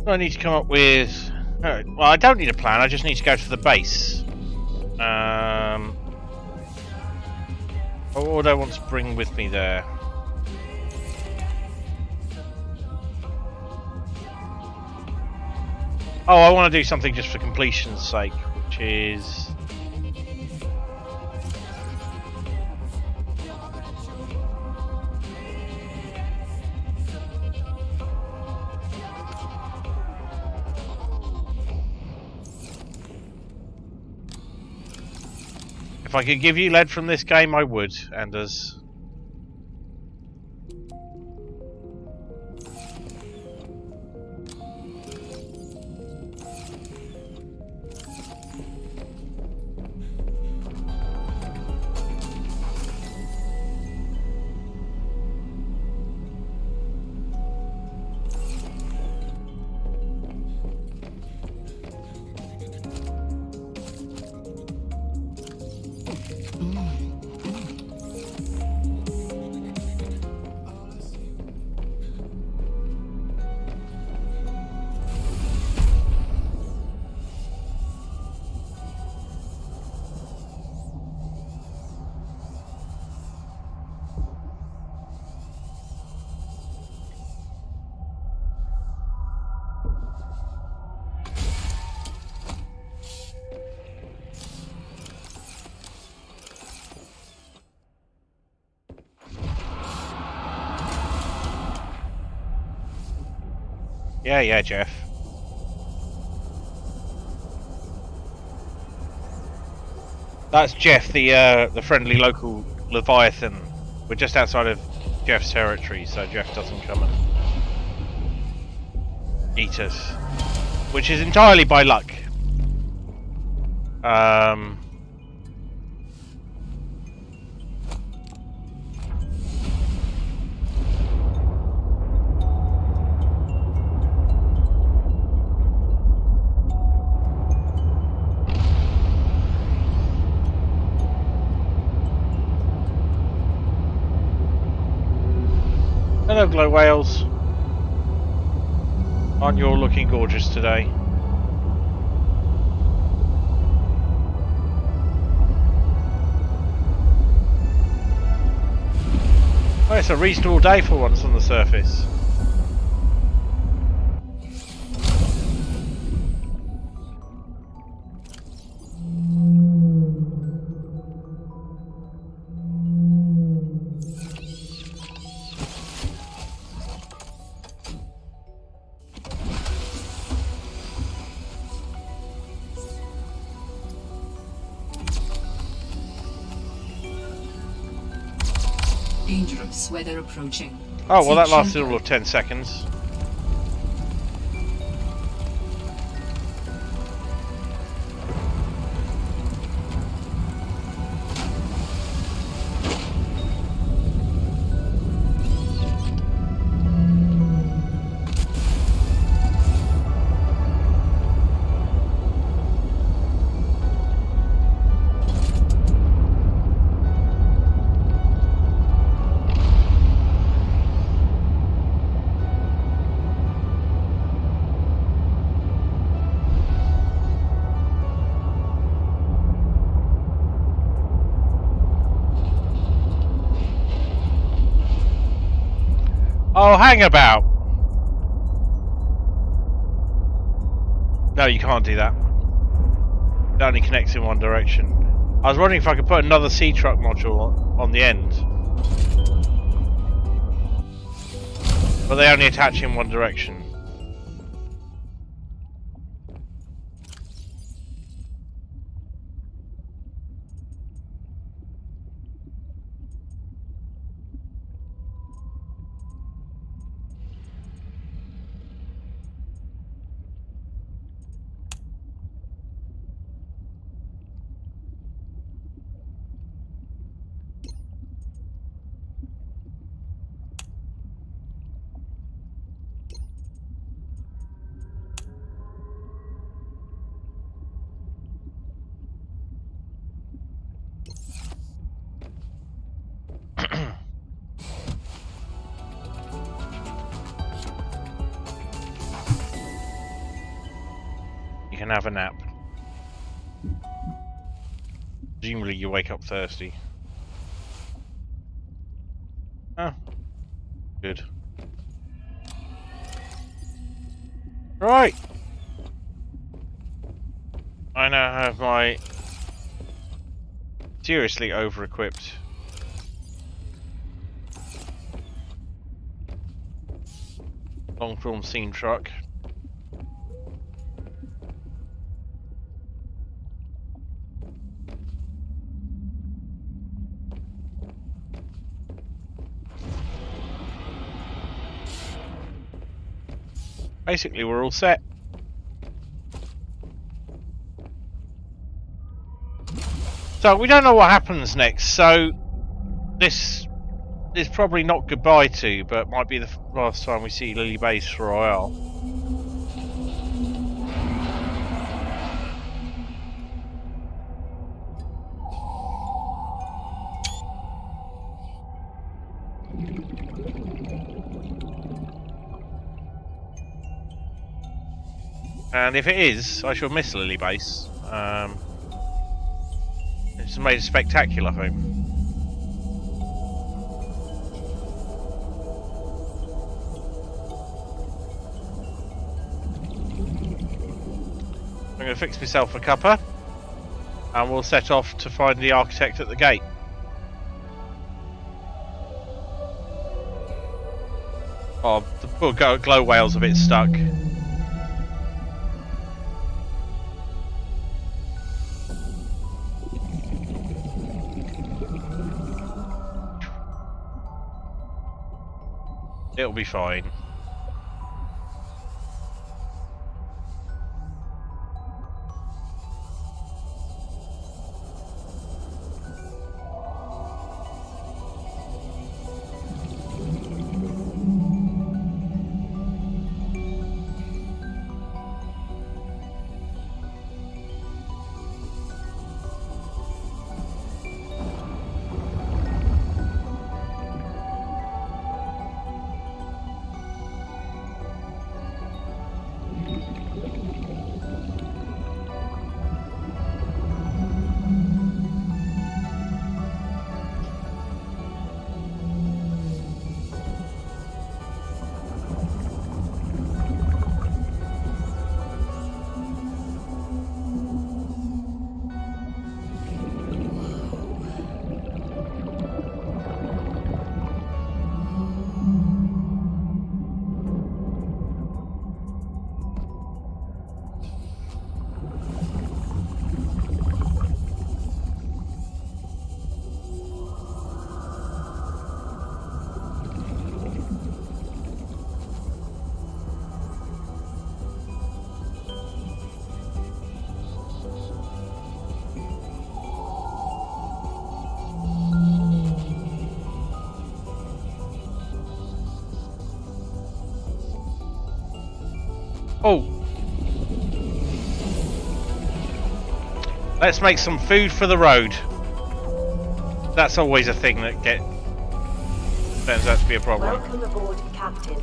I need to come up with... well, I don't need a plan, I just need to go to the base. What would I want to bring with me there? Oh, I want to do something just for completion's sake, which is... If I could give you lead from this game, I would, Anders. Yeah, Jeff. That's Jeff, the friendly local Leviathan. We're just outside of Jeff's territory, so Jeff doesn't come and eat us, which is entirely by luck. Hello, glow whales. Aren't you all looking gorgeous today? Well, it's a reasonable day for once on the surface. Dangerous weather approaching. Oh, well, that See lasted shelter. all of 10 seconds. Oh, hang about! No, you can't do that. It only connects in one direction. I was wondering if I could put another sea truck module on the end. But they only attach in one direction. You can have a nap. Presumably you wake up thirsty. Oh. Good. Right. I now have my seriously over-equipped long-film scene truck. Basically, we're all set. So we don't know what happens next. So this is probably not goodbye to, but might be the last time we see Lily Base Royale. And if it is, I shall miss Lily Base. It's made a spectacular home. I'm going to fix myself a cuppa, and we'll set off to find the architect at the gate. Oh, the poor glow whale's a bit stuck. It'll be fine. Oh, let's make some food for the road. That's always a thing that turns out to be a problem. Welcome aboard, Captain.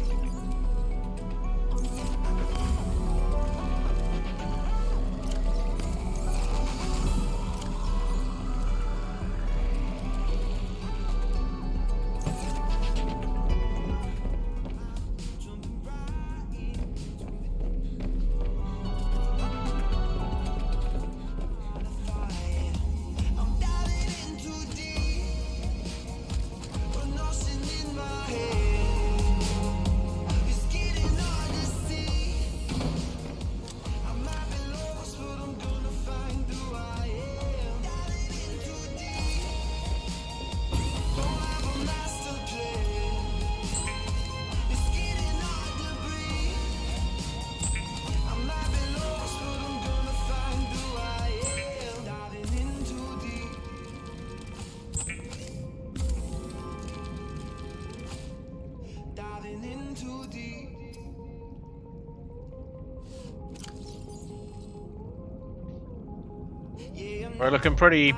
We're looking pretty.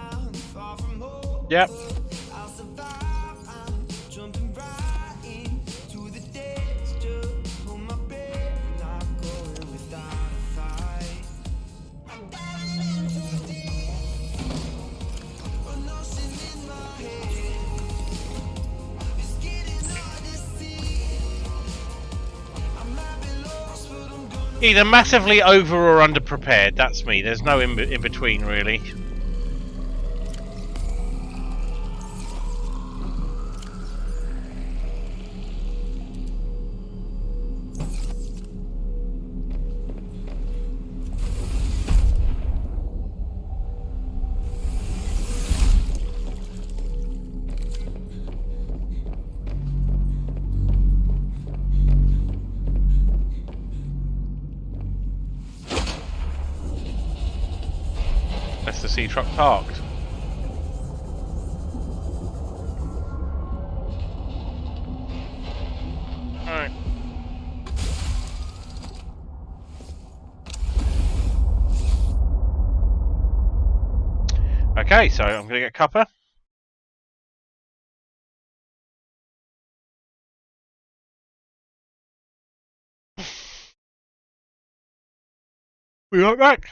Yep. Either massively over or under prepared. That's me. There's no in between, really. That's the sea truck parked. Alright. Okay, so I'm gonna get copper. Be right back.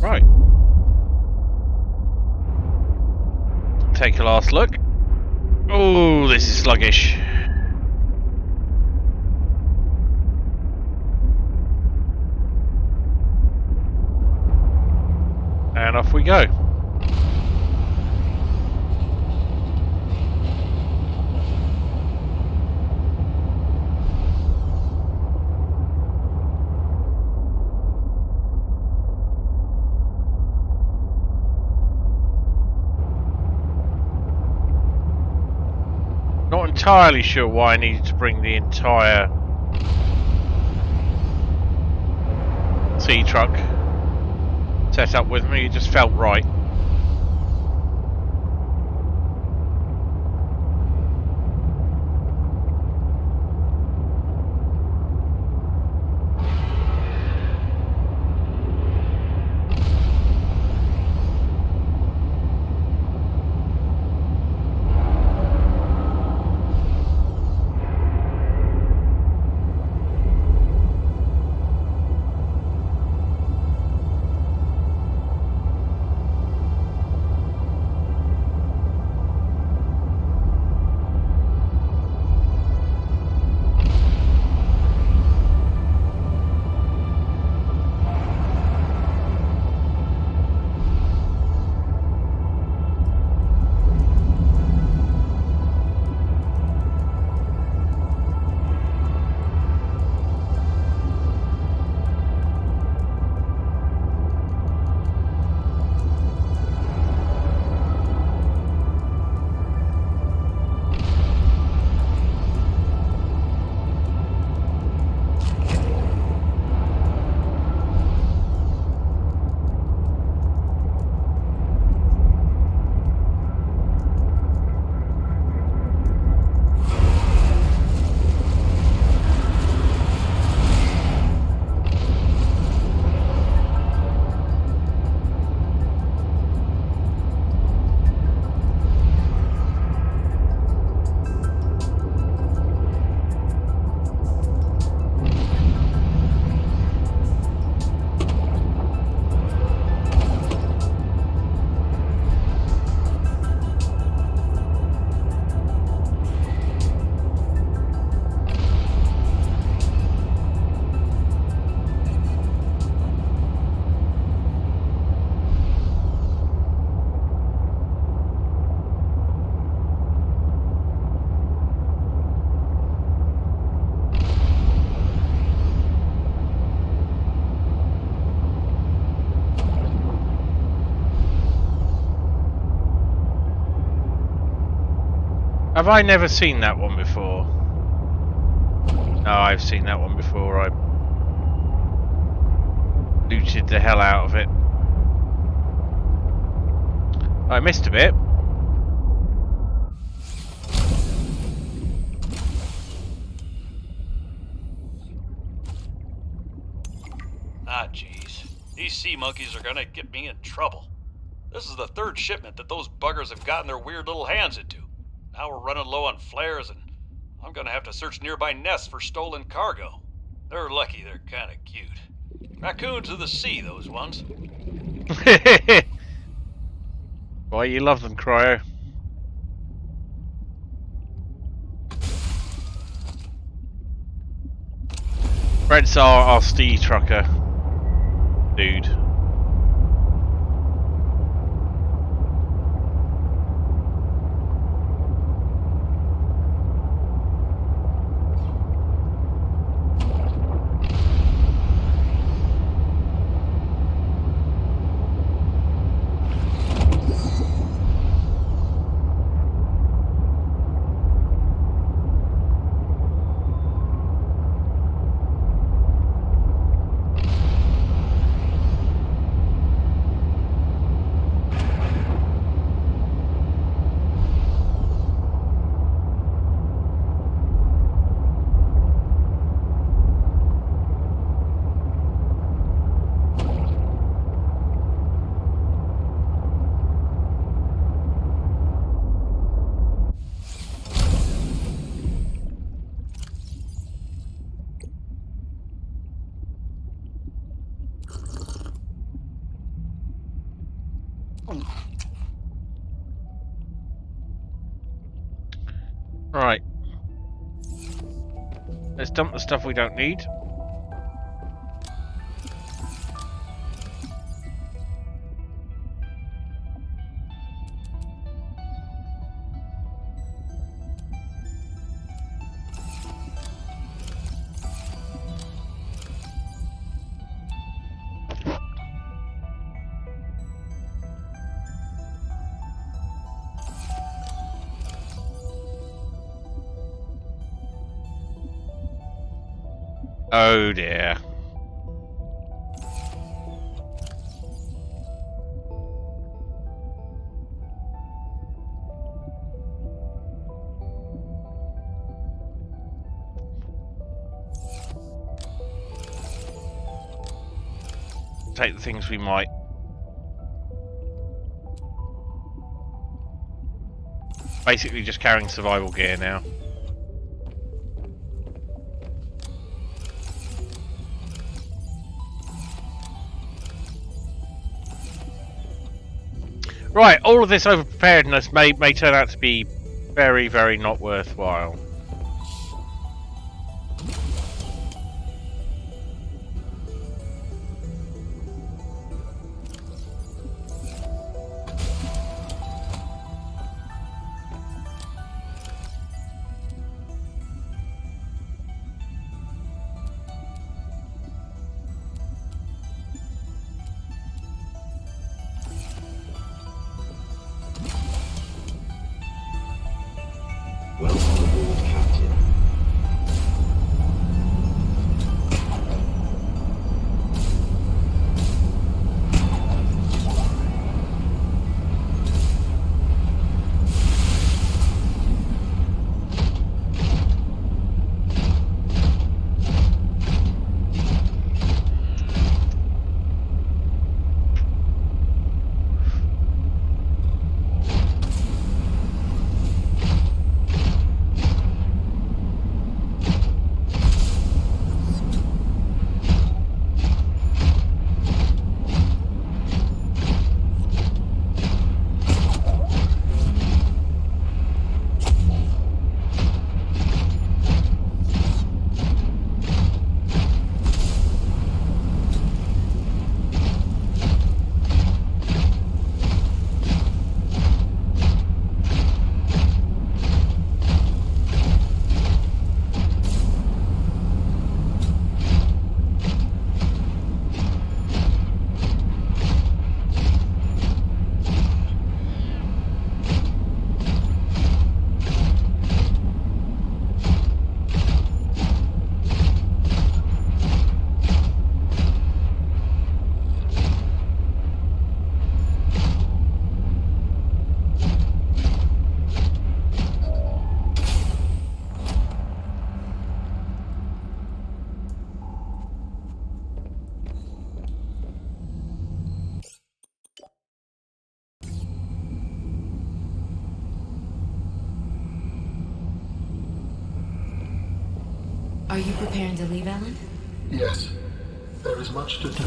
Right. Take a last look. Oh, this is sluggish. And off we go. Not entirely sure why I needed to bring the entire sea truck set up with me. It just felt right. Have I never seen that one before? No, I've seen that one before. I looted the hell out of it. I missed a bit. Ah, jeez. These sea monkeys are gonna get me in trouble. This is the third shipment that those buggers have gotten their weird little hands into. Now we're running low on flares, and I'm gonna have to search nearby nests for stolen cargo. They're lucky they're kinda cute. Raccoons of the sea, those ones. Why you love them, Cryo. Brett's our Steve trucker dude. Right. Let's dump the stuff we don't need. Oh dear. Take the things we might. Basically just carrying survival gear now. Right, all of this over-preparedness may turn out to be very, very not worthwhile. Welcome aboard, Captain. Are you preparing to leave, Alan? Yes, there is much to do.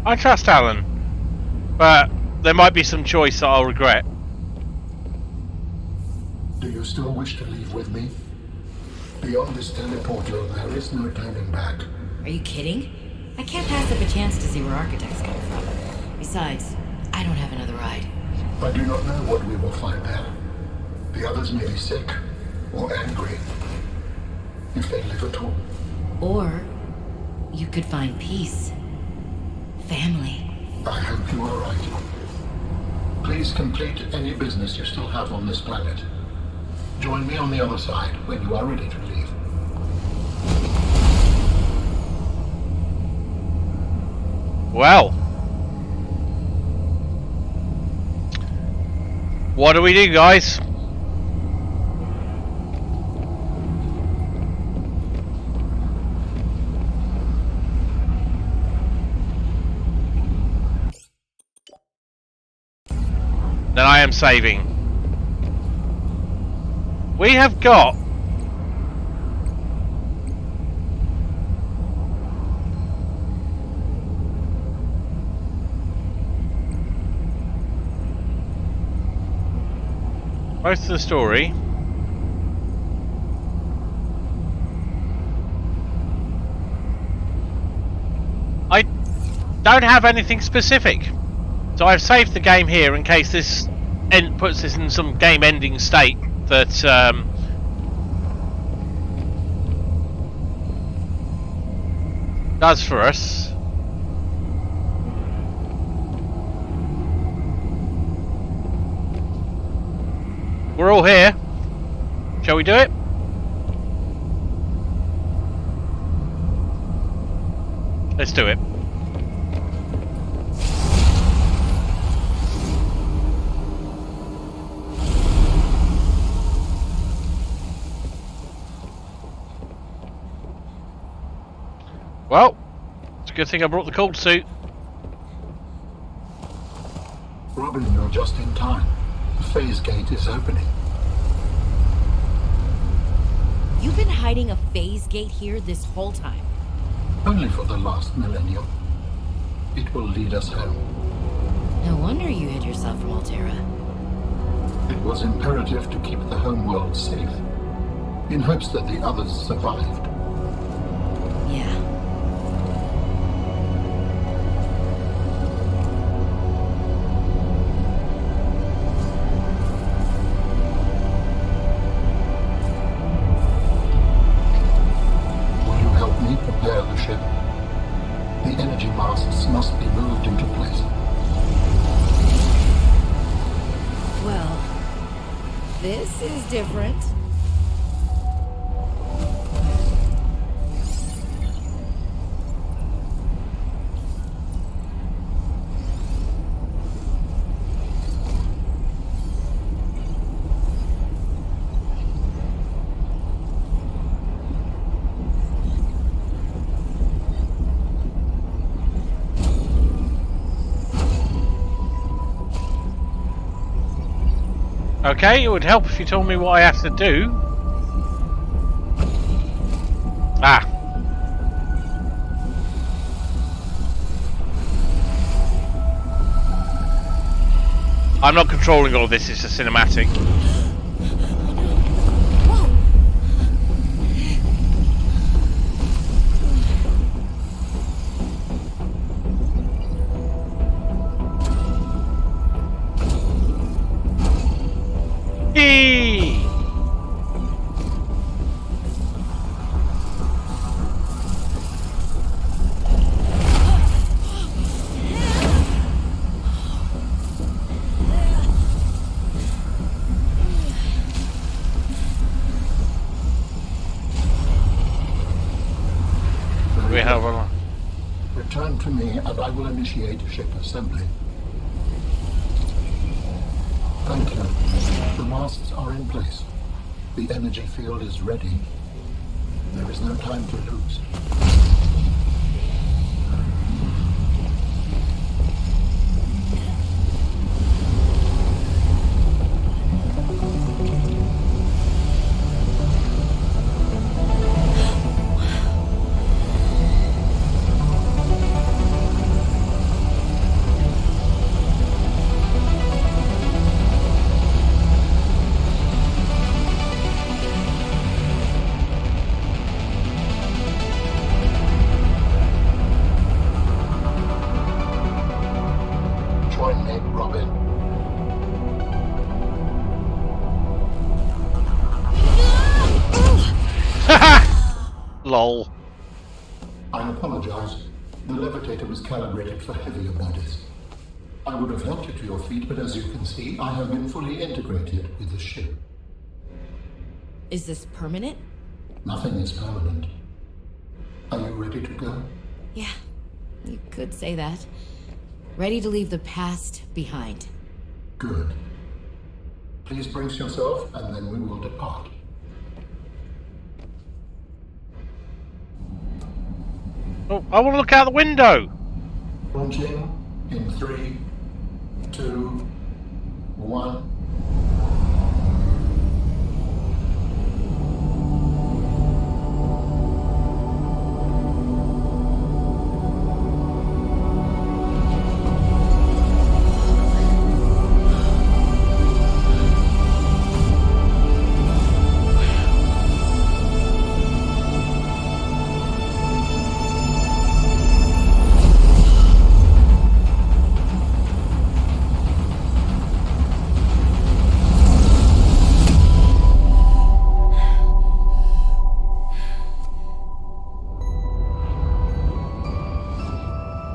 I trust Alan, but there might be some choice that I'll regret. Do you still wish to leave with me? Beyond this teleporter, there is no turning back. Are you kidding? I can't pass up a chance to see where architects come from. Besides, I don't have another ride. I do not know what we will find there. The others may be sick or angry, if they live at all. Or you could find peace. Family. I hope you are right. Please complete any business you still have on this planet. Join me on the other side when you are ready to leave. Well, what do we do, guys? then I am saving. We have got... most of the story. I don't have anything specific. So I've saved the game here in case this puts this in some game ending state that does for us. We're all here. Shall we do it? Let's do it. Well, it's a good thing I brought the cold suit. Robin, you're just in time. The phase gate is opening. You've been hiding a phase gate here this whole time. Only for the last millennium. It will lead us home. No wonder you hid yourself from Altera. It was imperative to keep the homeworld safe, in hopes that the others survived. Yeah. Will you help me prepare the ship? The energy masts must be moved into place. Well, this is different. Okay, it would help if you told me what I have to do. Ah. I'm not controlling all this, it's a cinematic. Eee! We have a... Return to me and I will initiate ship assembly. Thank you. The masts are in place. The energy field is ready. There is no time to lose. Join me, Robin. LOL. I apologize. The levitator was calibrated for heavier bodies. I would have helped you to your feet, but as you can see, I have been fully integrated with the ship. Is this permanent? Nothing is permanent. Are you ready to go? Yeah, you could say that. Ready to leave the past behind. Good. Please brace yourself, and then we will depart. Oh, I want to look out the window. Launching in 3, 2, 1.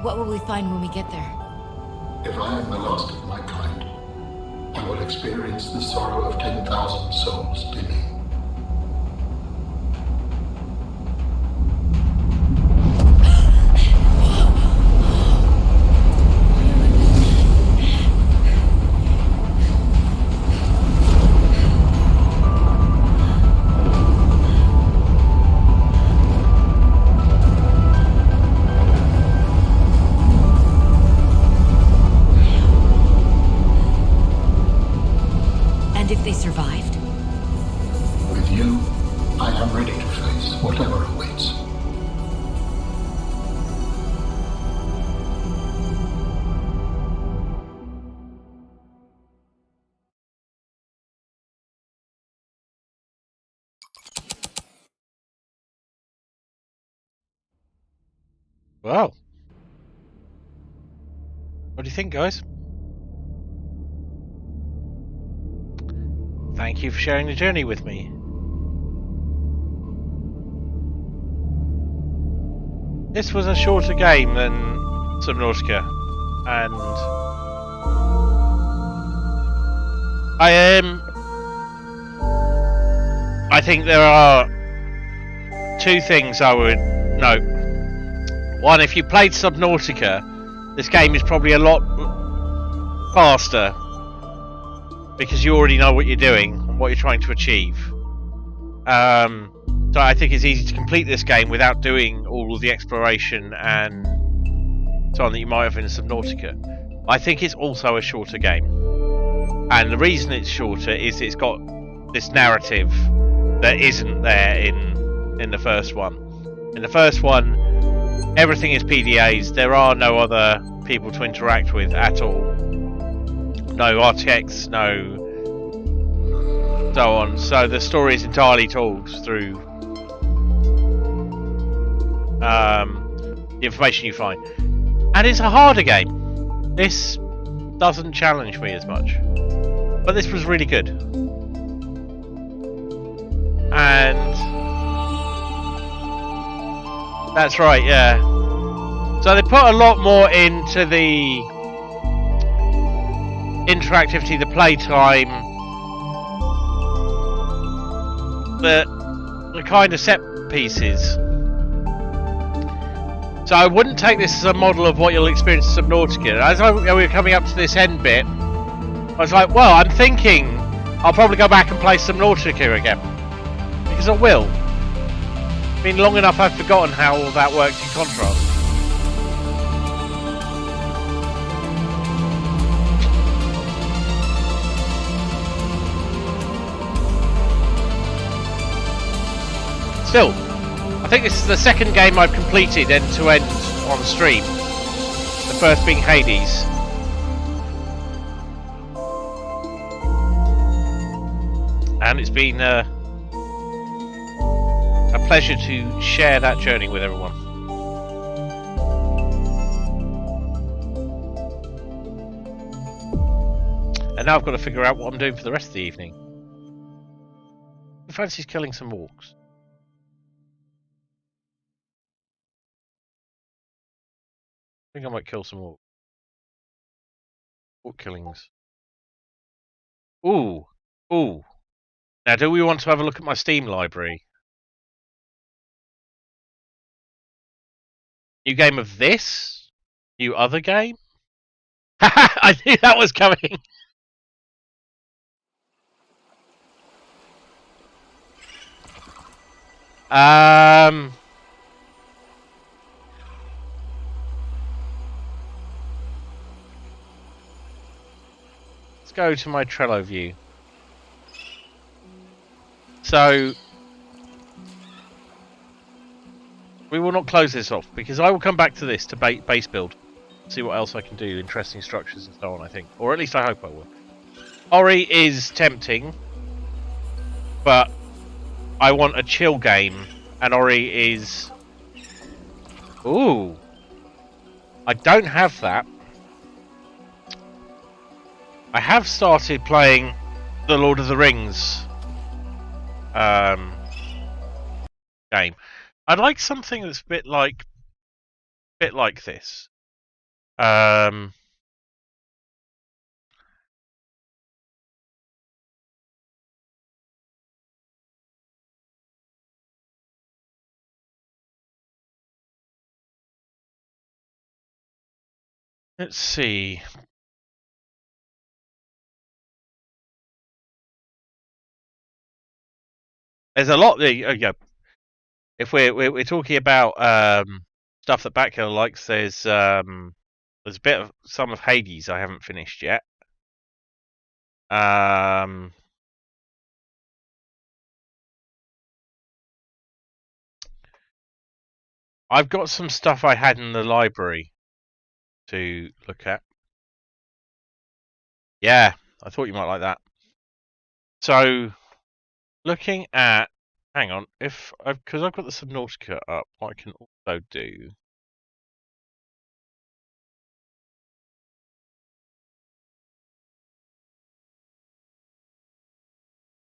What will we find when we get there? If I am the last of my kind, I will experience the sorrow of 10,000 souls dimming. And if they survived? With you, I am ready to face whatever awaits. Wow. What do you think, guys? Thank you for sharing the journey with me. This was a shorter game than Subnautica, and I think there are two things I would note. One, if you played Subnautica, this game is probably a lot faster because you already know what you're doing and what you're trying to achieve. So I think it's easy to complete this game without doing all of the exploration and so on that you might have in Subnautica. I think it's also a shorter game, and the reason it's shorter is it's got this narrative that isn't there in the first one. In the first one, everything is PDAs. There are no other people to interact with at all. No architects, no so on. So the story is entirely told through the information you find. And it's a harder game. This doesn't challenge me as much. But this was really good. And that's right, yeah. So they put a lot more into the interactivity, the playtime, the kind of set pieces. So I wouldn't take this as a model of what you'll experience in Subnautica. As we were coming up to this end bit, I was like, well, I'm thinking I'll probably go back and play Subnautica again. Because I will. It's been long enough I've forgotten how all that works in contrast. Still, I think this is the second game I've completed end to end on stream. The first being Hades. And it's been a pleasure to share that journey with everyone. And now I've got to figure out what I'm doing for the rest of the evening. Who fancies killing some orcs? I think I might kill some orcs. Orc killings. Ooh. Ooh. Now, do we want to have a look at my Steam library? New game of this? New other game? Haha! I knew that was coming! go to my Trello view. So we will not close this off because I will come back to this to base build, see what else I can do, interesting structures and so on. I think, or at least I hope I will. Ori is tempting, but I want a chill game, and Ori is. Ooh, I don't have that. I have started playing the Lord of the Rings game. I'd like something that's a bit like this. Let's see. There's a lot. Yeah. If we're talking about stuff that Batkiller likes, there's a bit of some of Hades I haven't finished yet. I've got some stuff I had in the library to look at. Yeah, I thought you might like that. So, looking at, hang on, because I've got the Subnautica up, what I can also do.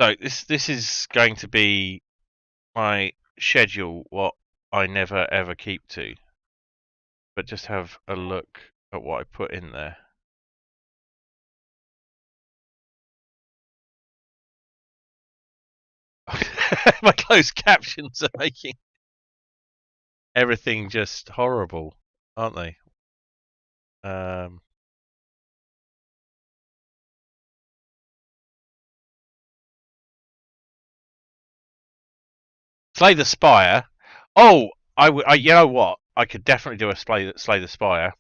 So this is going to be my schedule, what I never ever keep to, but just have a look at what I put in there. My closed captions are making everything just horrible, aren't they? Slay the Spire. Oh, you know what? I could definitely do a Slay the Spire.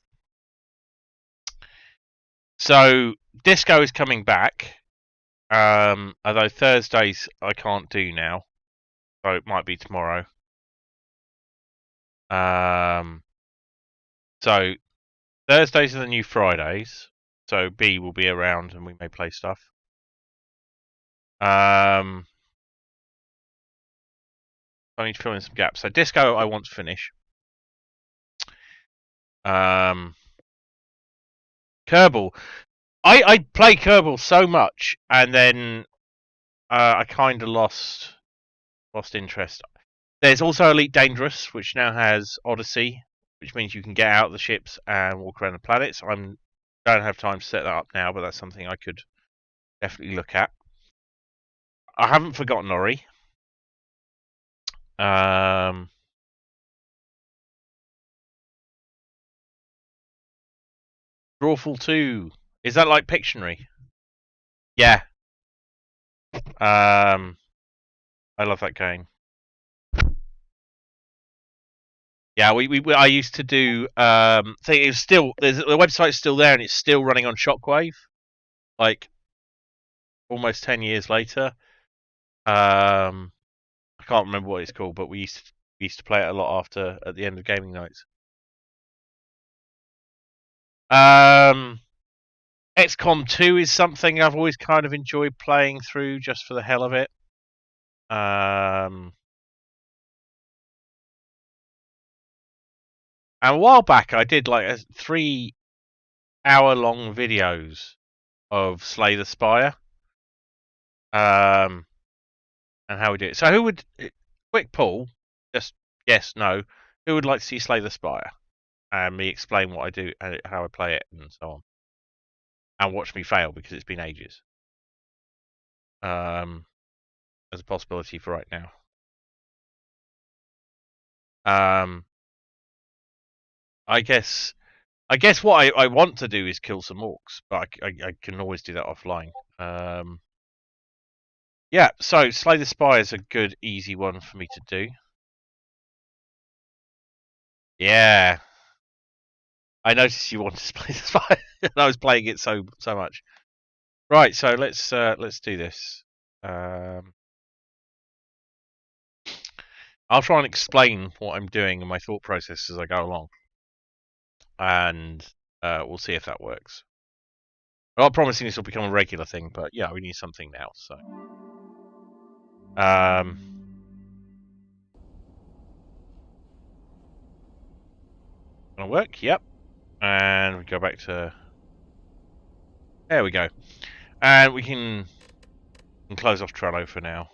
So Disco is coming back. Although Thursdays I can't do now, so it might be tomorrow. So Thursdays are the new Fridays. So B will be around and we may play stuff. I need to fill in some gaps. So Disco I want to finish. Kerbal. I play Kerbal so much and then I kind of lost interest. There's also Elite Dangerous, which now has Odyssey, which means you can get out of the ships and walk around the planets. I don't have time to set that up now, but that's something I could definitely look at. I haven't forgotten Ori. Drawful 2. Is that like Pictionary? Yeah. I love that game. Yeah, I used to do thing. It's still the website's still there and it's still running on Shockwave, like almost 10 years later. I can't remember what it's called, but we used to play it a lot at the end of gaming nights. XCOM 2 is something I've always kind of enjoyed playing through just for the hell of it. And a while back, I did like 3-hour-long videos of Slay the Spire. And how we do it. So, who would quick poll? Just yes, no. Who would like to see Slay the Spire? And me explain what I do and how I play it and so on, and watch me fail because it's been ages. As a possibility for right now. I guess what I want to do is kill some orcs, but I can always do that offline. Yeah, so Slay the Spire is a good, easy one for me to do. Yeah. I noticed you wanted to play the Spire, and I was playing it so much. Right, so let's do this. I'll try and explain what I'm doing and my thought process as I go along, and we'll see if that works. I'm not promising this will become a regular thing, but yeah, we need something now. So, gonna work. Yep, and we go back to. There we go, and we can close off Trello for now.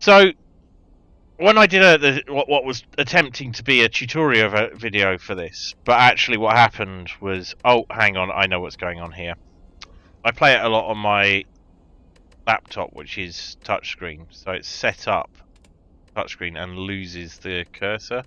So, when I did what was attempting to be a tutorial video for this, but actually what happened was, oh, hang on, I know what's going on here. I play it a lot on my laptop, which is touchscreen, so it's set up touchscreen and loses the cursor.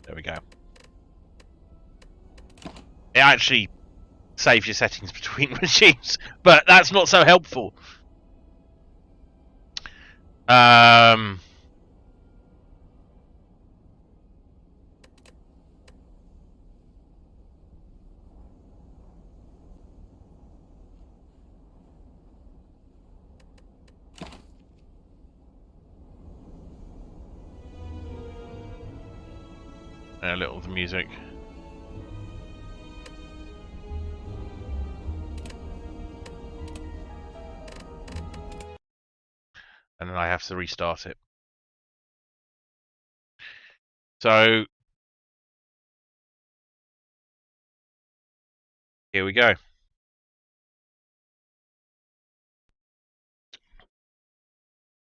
There we go. It actually saves your settings between machines, but that's not so helpful. A little of the music. And then I have to restart it. So here we go.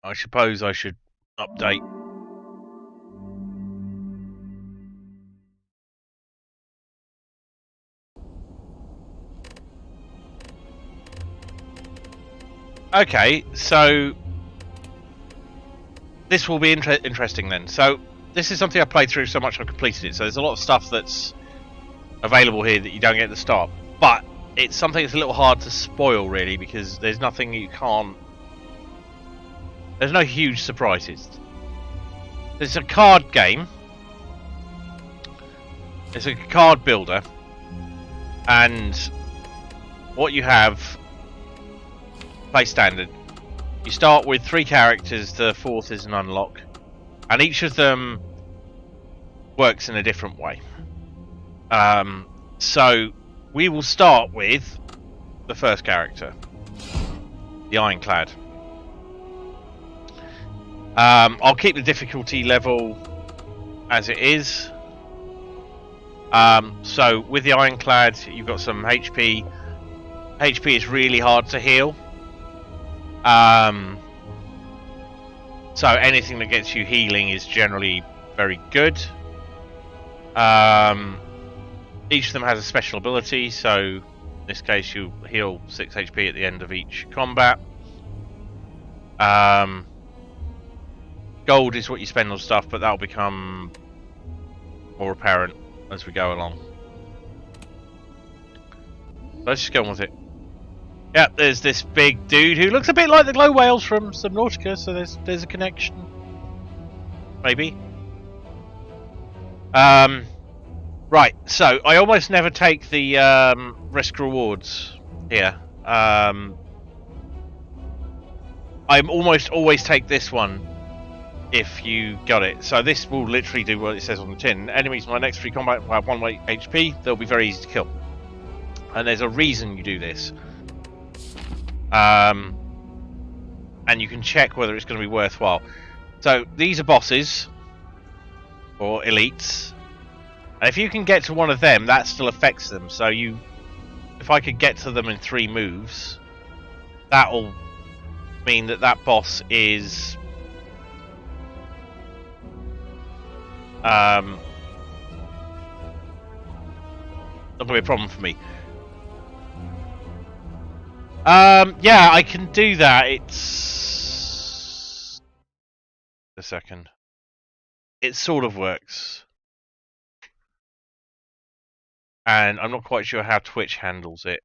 I suppose I should update. Okay, so this will be interesting then. So this is something I played through so much I've completed it. So there's a lot of stuff that's available here that you don't get at the start. But it's something that's a little hard to spoil, really, because there's nothing you can't... There's no huge surprises. It's a card game. It's a card builder. And what you have... Play standard. You start with 3 characters, the 4th is an unlock. And each of them works in a different way. So we will start with the first character, the Ironclad. I'll keep the difficulty level as it is. So with the Ironclad, you've got some HP. HP is really hard to heal. So anything that gets you healing is generally very good. Each of them has a special ability, so in this case you heal 6 HP at the end of each combat. Gold is what you spend on stuff, but that'll become more apparent as we go along. Let's just go on with it. Yep, there's this big dude who looks a bit like the glow whales from Subnautica, so there's a connection. Maybe. Right, so I almost never take the risk rewards here. I almost always take this one if you got it. So this will literally do what it says on the tin. Enemies in my next 3 combat will have 1 HP. They'll be very easy to kill. And there's a reason you do this. And you can check whether it's going to be worthwhile. So these are bosses or elites, and if you can get to one of them, that still affects them. So if I could get to them in 3 moves, that'll mean that boss is not going to be a problem for me. Yeah, I can do that. It's second. It sort of works. And I'm not quite sure how Twitch handles it.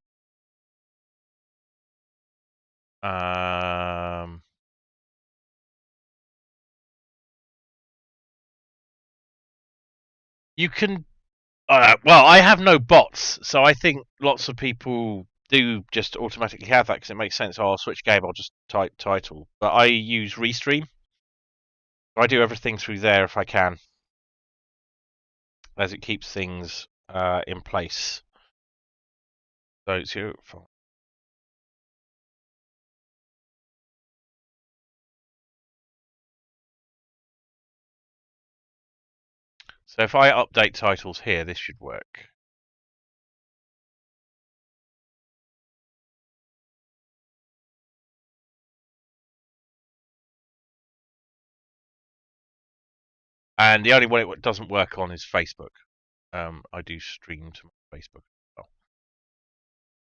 You can... well, I have no bots, so I think lots of people do just automatically have that because it makes sense. Oh, I'll switch game, I'll just type title. But I use Restream. I do everything through there if I can, as it keeps things in place. So it's your fault. So if I update titles here, this should work. And the only one it doesn't work on is Facebook. I do stream to Facebook as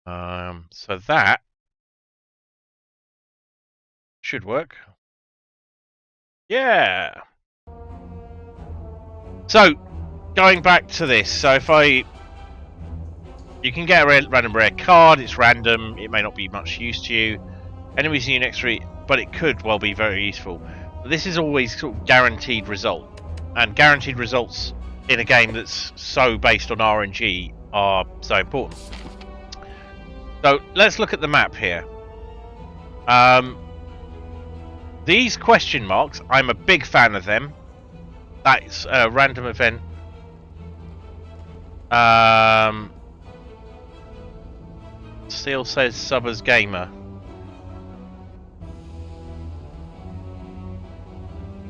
well. So that should work. Yeah. So, going back to this. So if you can get a random rare card. It's random. It may not be much use to you. Enemies in your next three, but it could well be very useful. But this is always sort of guaranteed result. And guaranteed results in a game that's so based on RNG are so important. So let's look at the map here. These question marks, I'm a big fan of them. That's a random event. Still says Subbers Gamer.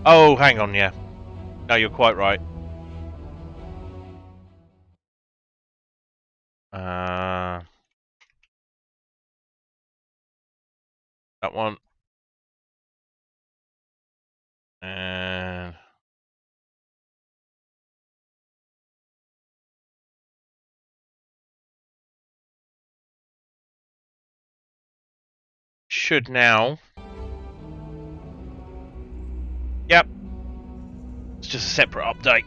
Oh, hang on, yeah. No, you're quite right. That one. And should now. Yep. It's just a separate update.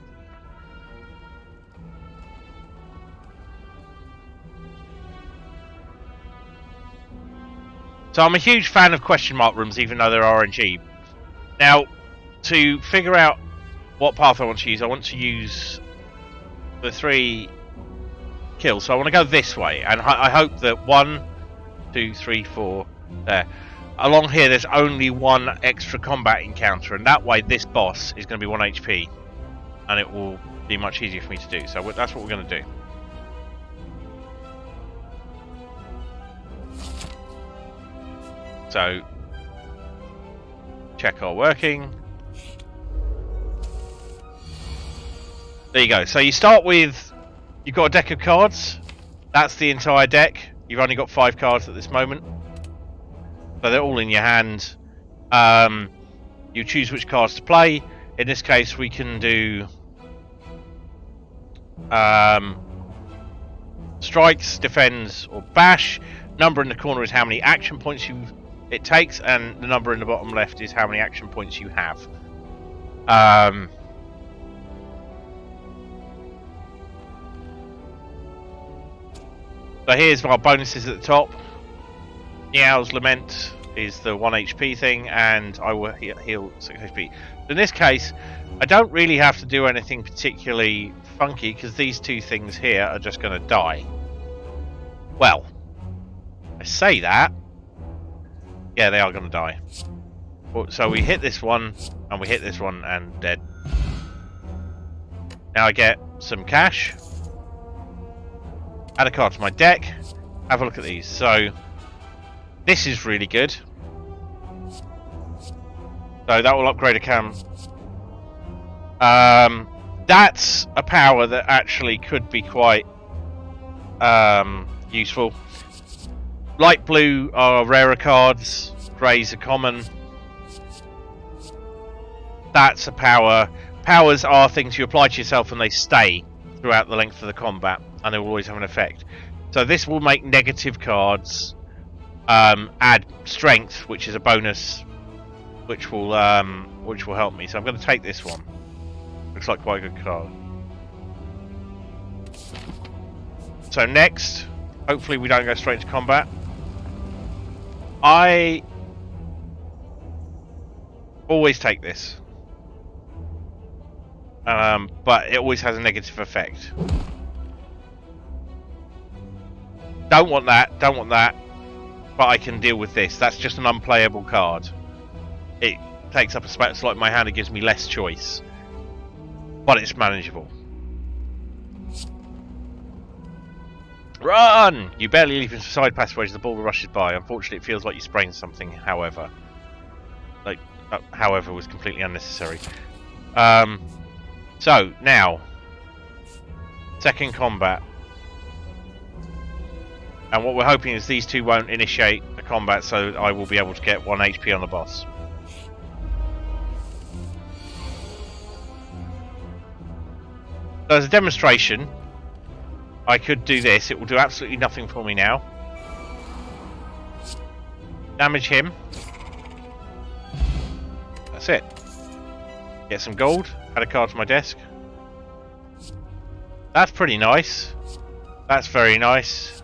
So I'm a huge fan of question mark rooms, even though they're RNG. Now, to figure out what path I want to use the 3 kills. So I want to go this way, and I hope that 1, 2, 3, 4 there. Along here, there's only 1 extra combat encounter, and that way this boss is going to be 1 HP, and it will be much easier for me to do. So that's what we're going to do. So, check our working. There you go. So you start with, you've got a deck of cards. That's the entire deck. You've only got 5 cards at this moment. So they're all in your hand. You choose which cards to play. In this case, we can do strikes, defends, or bash. Number in the corner is how many action points it takes, and the number in the bottom left is how many action points you have. So here's our bonuses at the top. Meow's Lament is the 1 HP thing, and I will heal 6 HP. In this case, I don't really have to do anything particularly funky, because these 2 things here are just going to die. Well, I say that. Yeah, they are going to die. So we hit this one, and we hit this one, and dead. Now I get some cash. Add a card to my deck. Have a look at these. So this is really good. So that will upgrade a cam. That's a power that actually could be quite useful. Light blue are rarer cards. Greys are common. That's a power. Powers are things you apply to yourself and they stay throughout the length of the combat, and they will always have an effect. So this will make negative cards add strength, which is a bonus which will help me. So I'm going to take this one. Looks like quite a good card. So next, hopefully we don't go straight into combat. I always take this, but it always has a negative effect. Don't want that, don't want that, but I can deal with this. That's just an unplayable card. It takes up a slot in my hand, it gives me less choice, but it's manageable. Run! You barely leave into side passage as the ball rushes by. Unfortunately, it feels like you sprained something, however. However was completely unnecessary. So, now. Second combat. And what we're hoping is these two won't initiate a combat, so I will be able to get 1 HP on the boss. So as a demonstration, I could do this. It will do absolutely nothing for me now. Damage him. That's it. Get some gold. Add a card to my desk. That's pretty nice. That's very nice.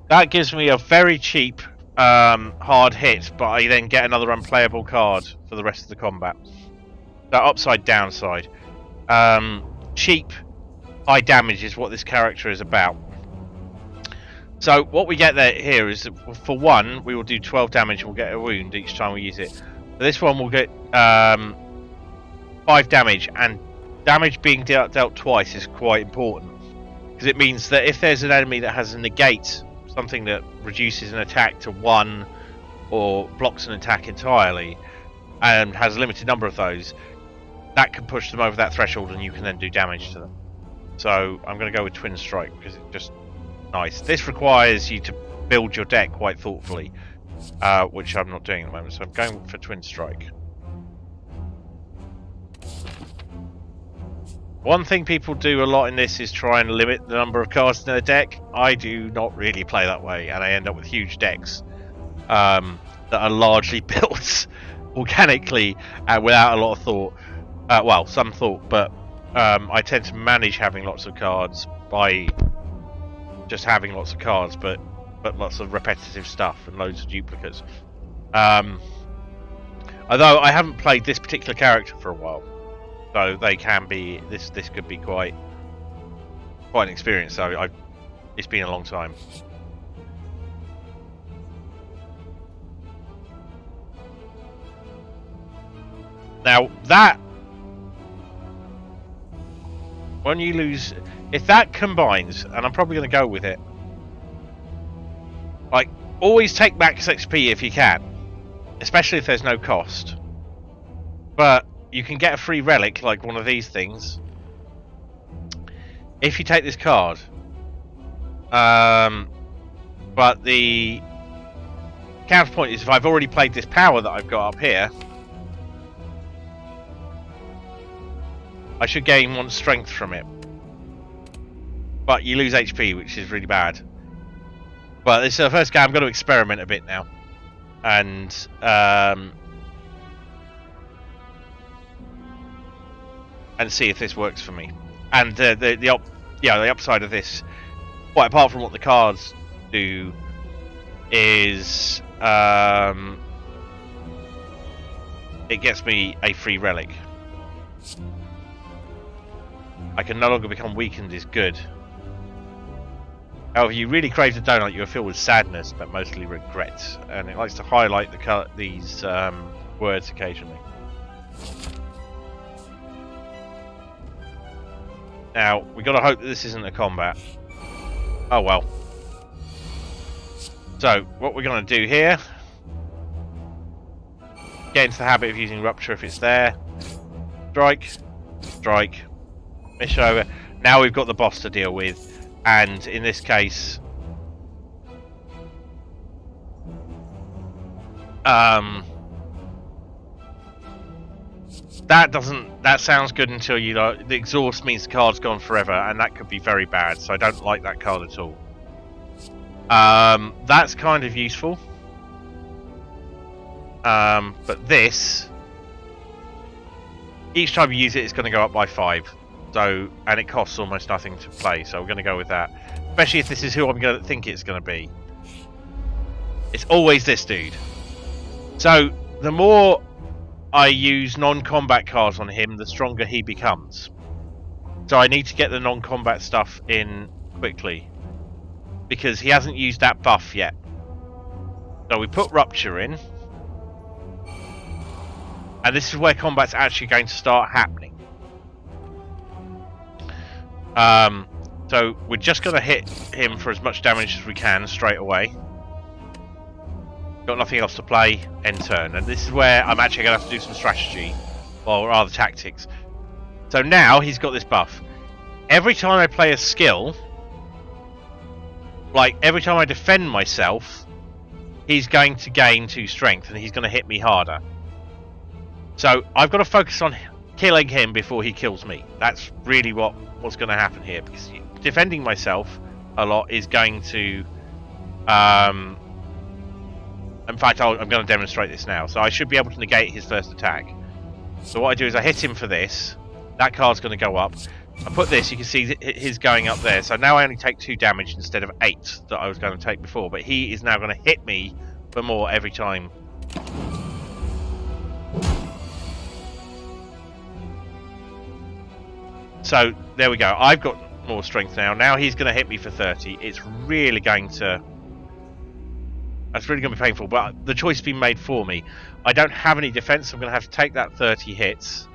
That gives me a very cheap hard hit, but I then get another unplayable card for the rest of the combat. So upside downside. Cheap high damage is what this character is about. So what we get here is that for 1 we will do 12 damage and we'll get a wound each time we use it. For this one we'll get 5 damage, and damage being dealt twice is quite important, because it means that if there's an enemy that has a negate, something that reduces an attack to 1 or blocks an attack entirely and has a limited number of those, that can push them over that threshold and you can then do damage to them. So I'm going to go with Twin Strike because it's just nice. This requires you to build your deck quite thoughtfully, which I'm not doing at the moment, so I'm going for Twin Strike. One thing people do a lot in this is try and limit the number of cards in their deck. I do not really play that way, and I end up with huge decks that are largely built organically without a lot of thought. Well, some thought, but I tend to manage having lots of cards by just having lots of cards, but lots of repetitive stuff and loads of duplicates. Although I haven't played this particular character for a while, so they can be this could be quite an experience. So it's been a long time. Now that when you lose, if that combines, and I'm probably going to go with it, like, always take max XP if you can, especially if there's no cost. But you can get a free relic, like one of these things, if you take this card. But the counterpoint is if I've already played this power that I've got up here, I should gain 1 strength from it. But you lose HP, which is really bad. But this is the first game. I'm going to experiment a bit now, and see if this works for me. And the upside of this, quite apart from what the cards do, is it gets me a free relic. I can no longer become weakened is good. However, you really crave the donut, you are filled with sadness, but mostly regret. And it likes to highlight these words occasionally. Now, we got to hope that this isn't a combat. Oh well. So, what we're going to do here, get into the habit of using Rupture if it's there. Strike. Strike. Mission over. Now we've got the boss to deal with, and in this case, that sounds good until you know the exhaust means the card's gone forever, and that could be very bad. So I don't like that card at all. That's kind of useful. But this, each time you use it, it's going to go up by 5. So, and it costs almost nothing to play. So we're going to go with that. Especially if this is who I'm going to think it's going to be. It's always this dude. So the more I use non-combat cards on him, the stronger he becomes. So I need to get the non-combat stuff in quickly, because he hasn't used that buff yet. So we put Rupture in, and this is where combat's actually going to start happening. So we're just going to hit him for as much damage as we can straight away. Got nothing else to play, end turn. And this is where I'm actually going to have to do some strategy, or rather tactics. So now he's got this buff. Every time I play a skill, like every time I defend myself, he's going to gain 2 strength and he's going to hit me harder. So I've got to focus on killing him before he kills me. That's really what's going to happen here, because defending myself a lot is going to... in fact, I'm going to demonstrate this now. So I should be able to negate his first attack. So what I do is I hit him for this. That card's going to go up. I put this, you can see his going up there. So now I only take 2 damage instead of 8 that I was going to take before. But he is now going to hit me for more every time. So there we go. I've got more strength now. Now he's going to hit me for 30. It's really going to... That's really going to be painful, but the choice has been made for me. I don't have any defense. I'm going to have to take that 30 hits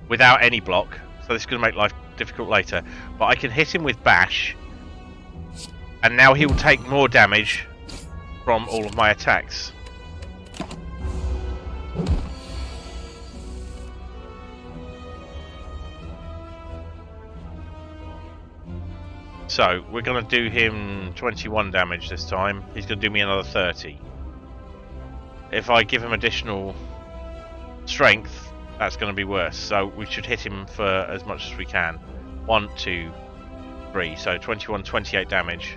without any block. So this is going to make life difficult later. But I can hit him with Bash, and now he will take more damage from all of my attacks. So, we're going to do him 21 damage this time. He's going to do me another 30. If I give him additional strength, that's going to be worse. So, we should hit him for as much as we can. 1, 2, 3. So, 21, 28 damage.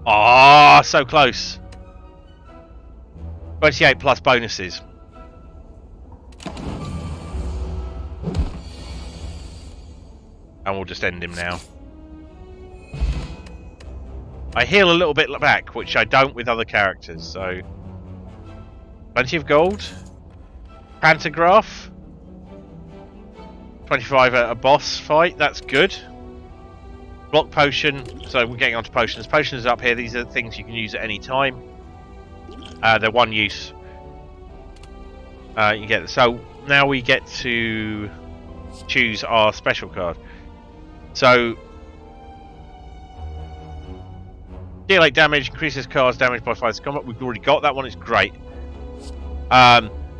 Ah, so close. 28 plus bonuses. And we'll just end him now. I heal a little bit back, which I don't with other characters, so... Plenty of gold. Pantograph. 25 at a boss fight, that's good. Block potion, so we're getting onto potions. Potions up here, these are things you can use at any time. They're one use. You get so now we get to choose our special card. So, deal 8 damage, increases cards damage by 5 combat. We've already got that one, it's great.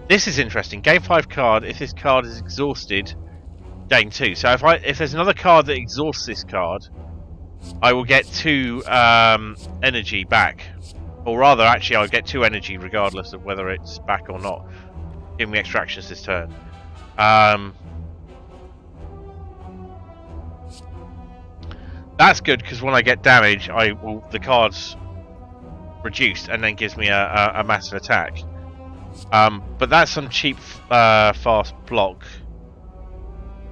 This is interesting. Gain 5 card, if this card is exhausted, gain 2. So if there's another card that exhausts this card, I will get 2 energy back. Or rather, actually, I'll get 2 energy regardless of whether it's back or not. Give me extra actions this turn. That's good because when I get damage, the card's reduced and then gives me a massive attack. But that's some cheap fast block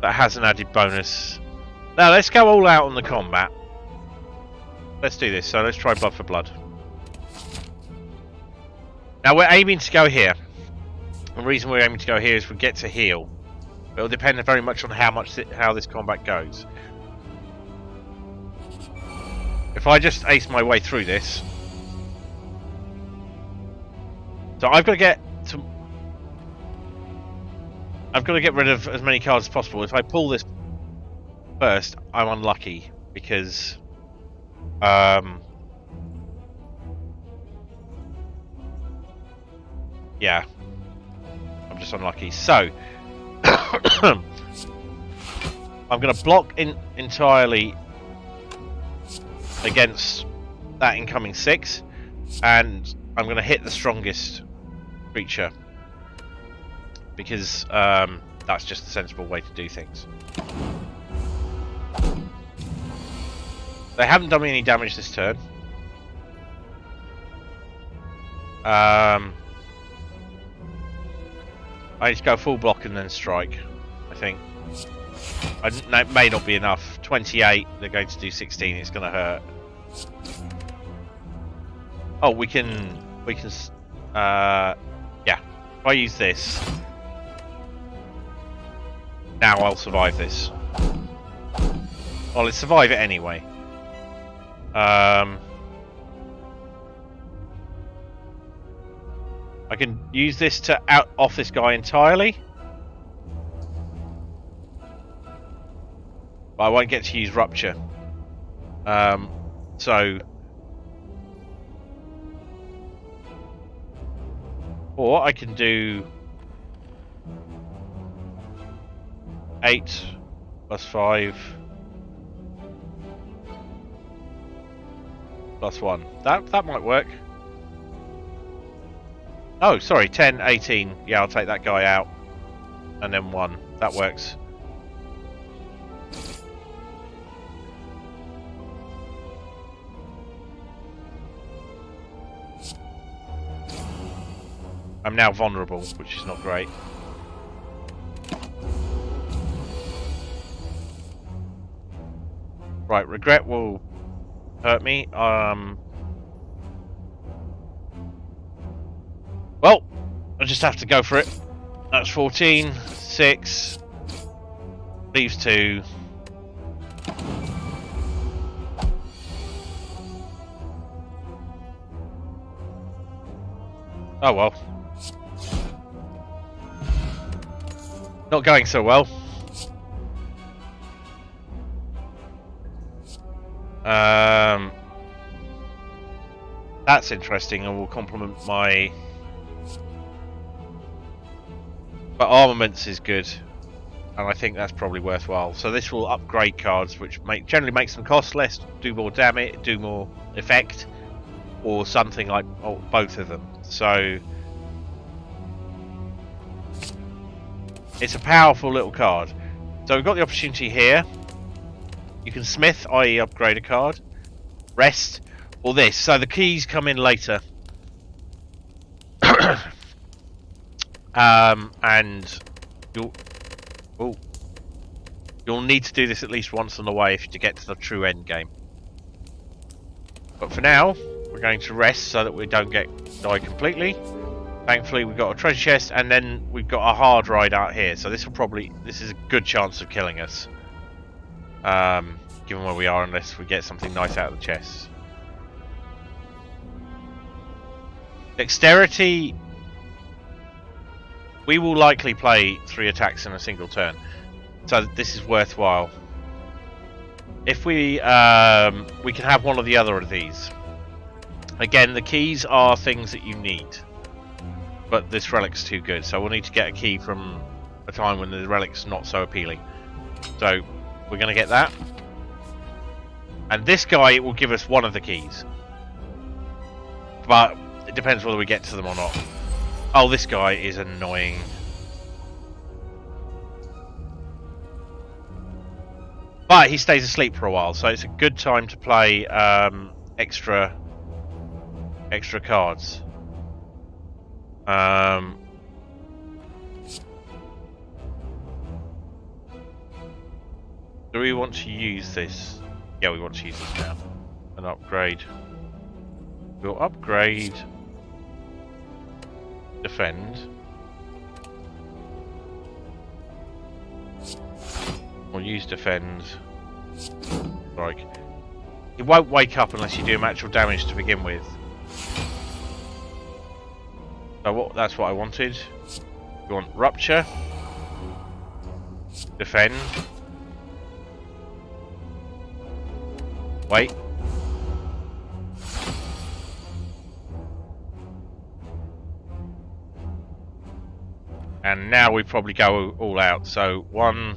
that has an added bonus. Now let's go all out on the combat. Let's do this. So let's try Blood for Blood. Now we're aiming to go here. The reason we're aiming to go here is we get to heal. It'll depend very much on how this combat goes. If I just ace my way through this, so I've got to get rid of as many cards as possible. If I pull this first, I'm unlucky because yeah, I'm just unlucky. So I'm going to block entirely against that incoming 6, and I'm going to hit the strongest creature because that's just the sensible way to do things. They haven't done me any damage this turn. I need to go full block and then strike, I think. That may not be enough. 28, they're going to do 16, it's going to hurt. Oh, we can, yeah. If I use this, now I'll survive this. Well, let's survive it anyway. I can use this to off this guy entirely. But I won't get to use Rupture. So... Or I can do... 8 plus 5 plus 1. That might work. Oh, sorry, 10, 18. Yeah, I'll take that guy out. And then 1. That works. I'm now vulnerable, which is not great. Right, regret will hurt me. Well, I just have to go for it. That's 14, 6, leaves 2. Oh well. Not going so well. That's interesting and will complement my... But armaments is good. And I think that's probably worthwhile. So this will upgrade cards, which generally makes them cost less, do more damage, do more effect. Or something like both of them. So... It's a powerful little card. So we've got the opportunity here. You can smith, i.e. upgrade a card. Rest, or this. So the keys come in later. And you'll need to do this at least once on the way to get to the true end game. But for now, we're going to rest so that we don't die completely. Thankfully, we've got a treasure chest, and then we've got a hard ride out here. So this is a good chance of killing us. Given where we are, unless we get something nice out of the chest. Dexterity, we will likely play 3 attacks in a single turn, so this is worthwhile. If we can have one or the other of these. Again, the keys are things that you need, but this relic's too good, so we'll need to get a key from a time when the relic's not so appealing. So we're going to get that. And this guy will give us one of the keys. But it depends whether we get to them or not. Oh, this guy is annoying. But he stays asleep for a while, so it's a good time to play extra cards. Do we want to use this? Yeah, we want to use this now. An upgrade. We'll upgrade defend. We'll use defend. Strike. He won't wake up unless you do him actual damage to begin with. So that's what I wanted. We want rupture. Defend. Wait. And now we probably go all out. So 1.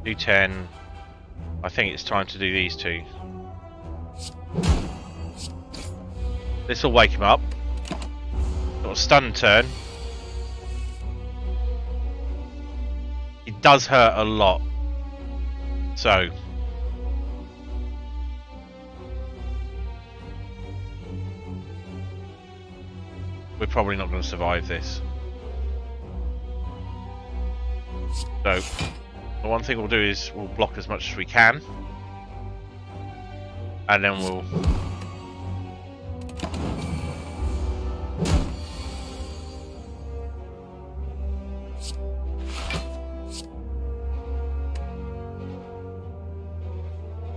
Do 10. I think it's time to do these 2. This will wake him up. Got a stun turn. It does hurt a lot. So we're probably not going to survive this. So, the one thing we'll do is we'll block as much as we can. And then we'll...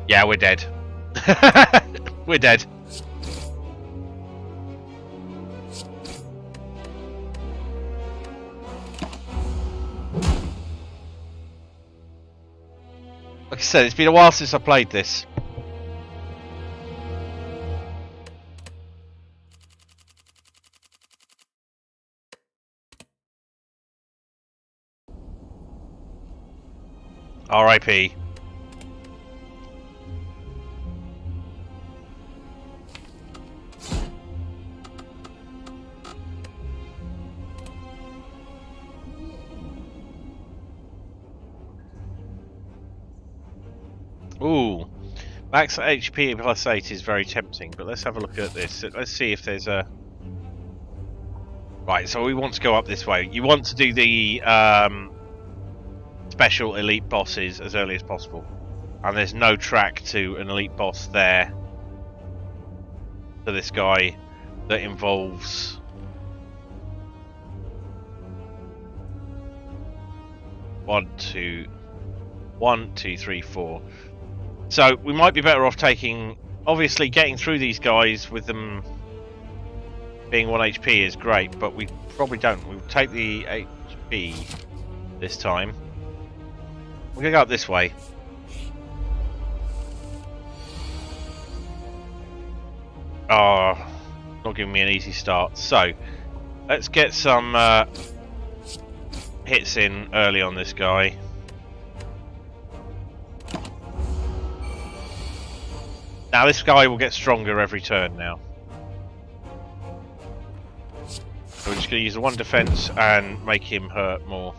Yeah, we're dead. We're dead. Like I said, it's been a while since I played this. R.I.P. Ooh, max HP plus 8 is very tempting, but let's have a look at this. Let's see if there's a... Right, so we want to go up this way. You want to do the special elite bosses as early as possible. And there's no track to an elite boss there. For this guy that involves... One, two, three, four. So we might be better off taking, obviously getting through these guys with them being 1 HP is great, but we probably don't. We'll take the HP this time. We're going to go up this way. Oh, not giving me an easy start. So, let's get some hits in early on this guy. Now this guy will get stronger every turn now. So we're just going to use the 1 defense and make him hurt more.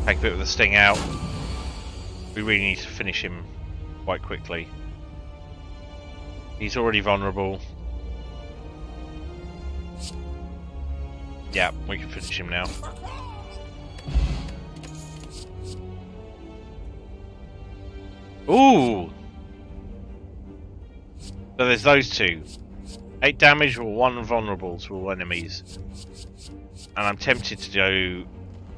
Take a bit of the sting out. We really need to finish him quite quickly. He's already vulnerable. Yeah, we can finish him now. Ooh! So there's those two. 8 damage or 1 vulnerable to all enemies. And I'm tempted to do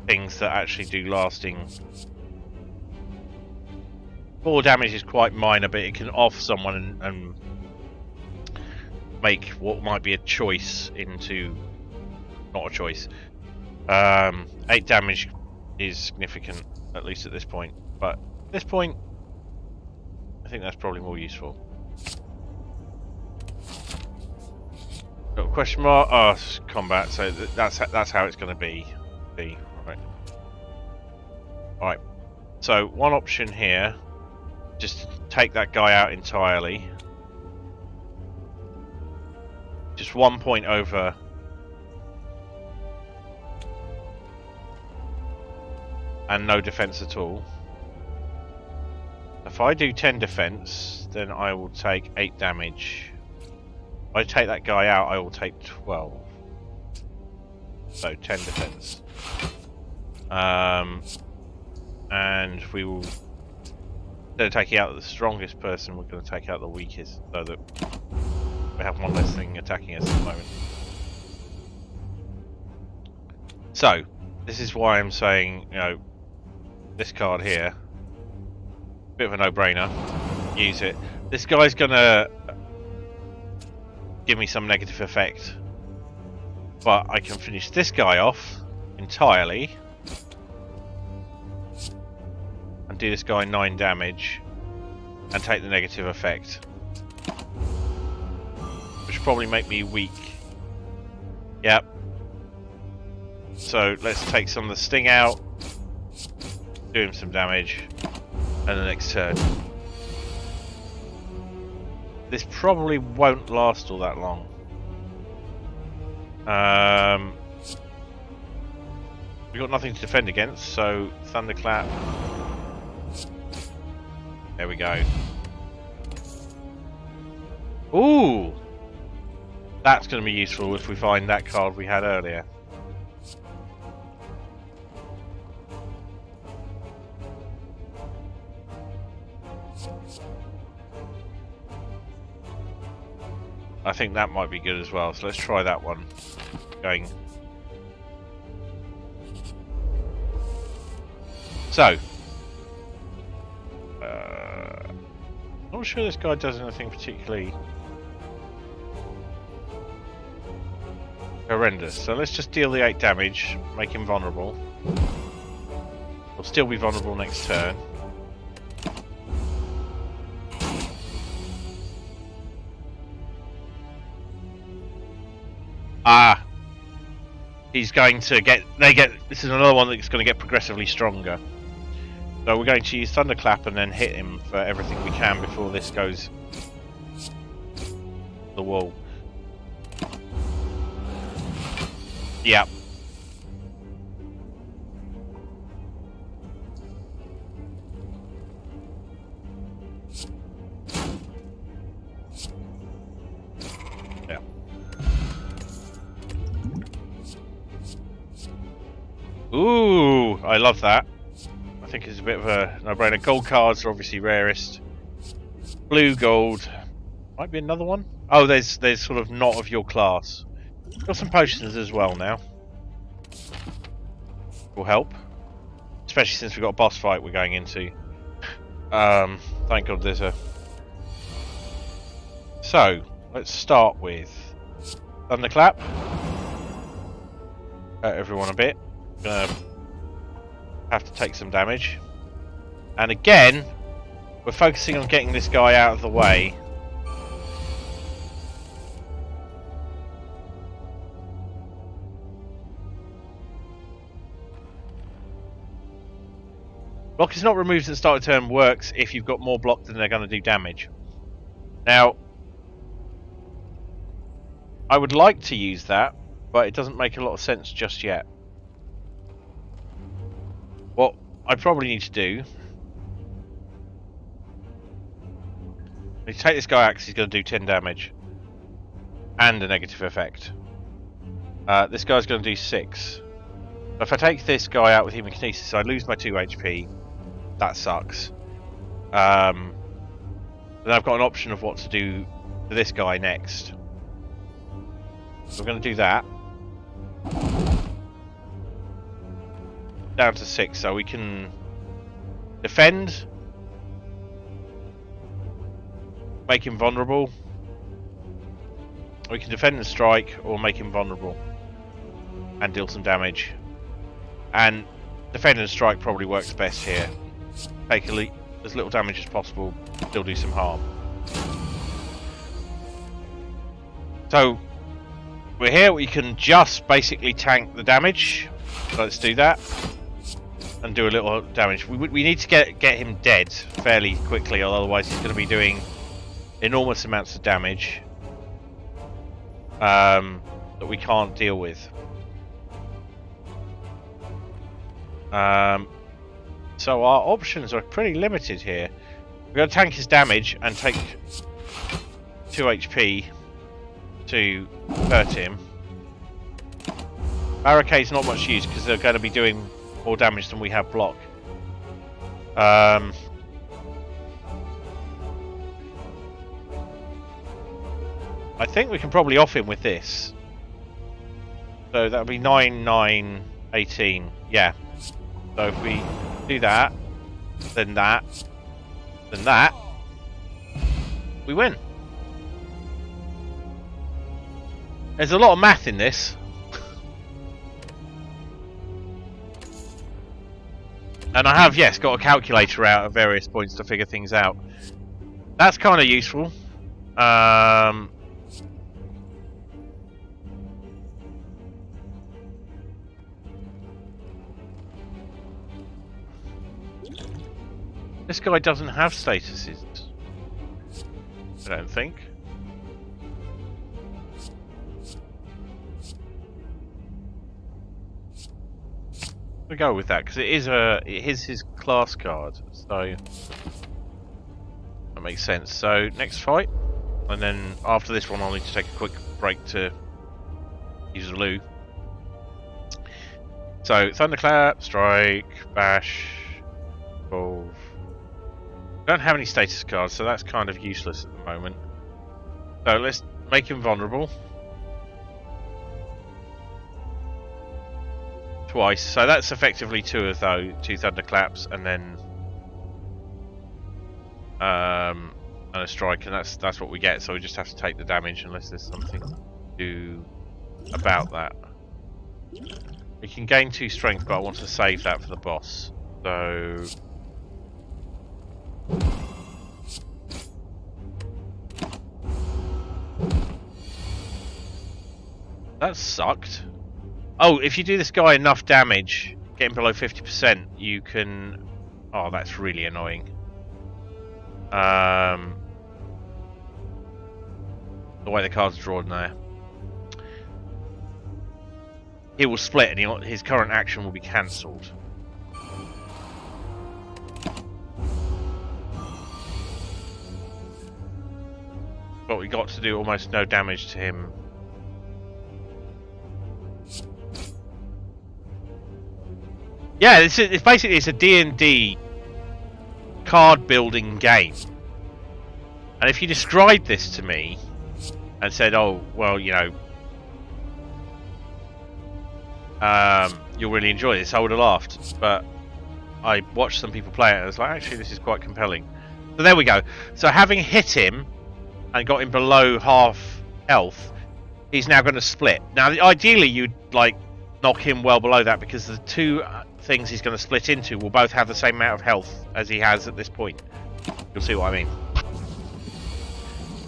things that actually do lasting. 4 damage is quite minor, but it can off someone and make what might be a choice into not a choice. 8 damage is significant, at least at this point. But at this point, I think that's probably more useful. Got a question mark? Oh, it's combat. So that's how it's going to be. Alright, so one option here, just take that guy out entirely. Just 1 point over. And no defense at all. If I do 10 defense, then I will take 8 damage. If I take that guy out, I will take 12. So 10 defense. And we will, instead of taking out the strongest person, we're going to take out the weakest, so that we have one less thing attacking us at the moment. So, this is why I'm saying, you know, this card here, bit of a no-brainer, use it. This guy's going to give me some negative effect, but I can finish this guy off entirely. And do this guy 9 damage and take the negative effect, which will probably make me weak. Yep. So let's take some of the sting out, do him some damage, and the next turn. This probably won't last all that long. We've got nothing to defend against, so Thunderclap. There we go. Ooh! That's going to be useful if we find that card we had earlier. I think that might be good as well, so let's try that one. Going. So. Not sure this guy does anything particularly horrendous, so let's just deal the 8 damage, make him vulnerable. He'll still be vulnerable next turn. Ah! He's going to get... This is another one that's going to get progressively stronger. So we're going to use Thunderclap and then hit him for everything we can before this goes the wall. Yep. Yeah. Ooh, I love that. I think it's a bit of a no-brainer. Gold cards are obviously rarest. Blue, gold. Might be another one. Oh, there's sort of not of your class. Got some potions as well now. Will help. Especially since we've got a boss fight we're going into. Thank God there's a... So, let's start with Thunderclap. Hurt everyone a bit. Gonna have to take some damage. And again, we're focusing on getting this guy out of the way. Block is not removed at the start of turn works if you've got more block than they're going to do damage. Now, I would like to use that, but it doesn't make a lot of sense just yet. What I probably need to do is take this guy out because he's going to do 10 damage and a negative effect. This guy's going to do 6. If I take this guy out with Hemokinesis, I lose my 2 HP. That sucks. Then I've got an option of what to do to this guy next. So we're going to do that. Down to 6, so we can defend, make him vulnerable. We can defend and strike, or make him vulnerable and deal some damage. And defend and strike probably works best here. Take as little damage as possible, still do some harm. So we're here. We can just basically tank the damage. So let's do that. And do a little damage. We need to get him dead fairly quickly, otherwise he's going to be doing enormous amounts of damage that we can't deal with. So our options are pretty limited here. We're going to tank his damage and take 2 HP to hurt him. Barricade's not much use because they're going to be doing more damage than we have block. I think we can probably off him with this. So that would be 9, 9, 18. Yeah. So if we do that, then that, then that, we win. There's a lot of math in this. And I have, yes, got a calculator out at various points to figure things out. That's kind of useful. This guy doesn't have statuses. I don't think. We'll go with that because it is his class card, so that makes sense. So next fight, and then after this one, I'll need to take a quick break to use the loo. So thunderclap, strike, bash, evolve. Don't have any status cards, so that's kind of useless at the moment. So let's make him vulnerable. Twice, so that's effectively two of those, two thunderclaps, and then and a strike, and that's what we get. So we just have to take the damage unless there's something to do about that. We can gain 2 strength, but I want to save that for the boss. So that sucked. Oh, if you do this guy enough damage, getting below 50%, you can... Oh, that's really annoying. The way the cards are drawn there. He will split and his current action will be cancelled. But we got to do almost no damage to him. Yeah, it's basically a D&D card building game. And if you described this to me and said, "Oh, well, you know, you'll really enjoy this," I would have laughed. But I watched some people play it and I was like, actually, this is quite compelling. So there we go. So having hit him and got him below half health, he's now going to split. Now, ideally, you'd like knock him well below that because the two things he's going to split into will both have the same amount of health as he has at this point. You'll see what I mean.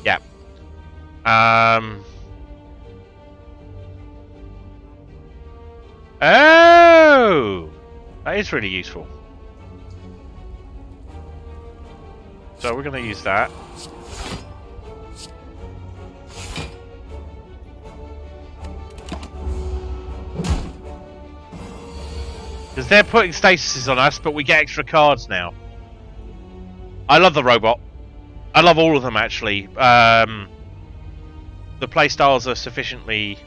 Yeah. Oh! That is really useful. So we're going to use that. Because they're putting statuses on us, but we get extra cards now. I love the robot. I love all of them, actually. The playstyles are sufficiently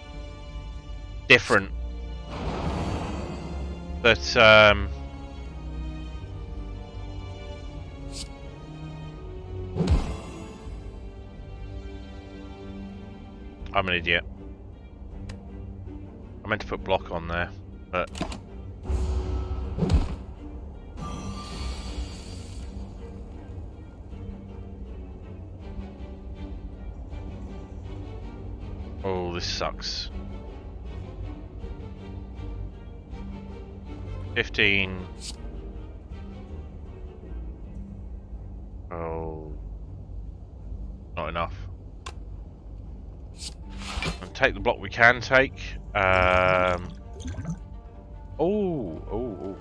different that I'm an idiot. I meant to put block on there, but oh, this sucks. 15. Oh, not enough. And take the block we can take. Oh.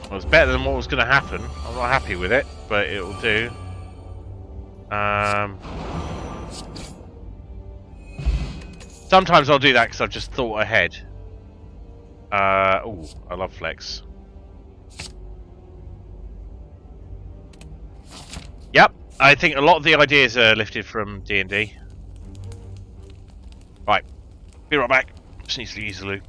Well, it's better than what was going to happen. I'm not happy with it, but it'll do. Sometimes I'll do that because I've just thought ahead. Oh, I love flex. Yep, I think a lot of the ideas are lifted from D&D. Right, be right back. Just needs to use the loo.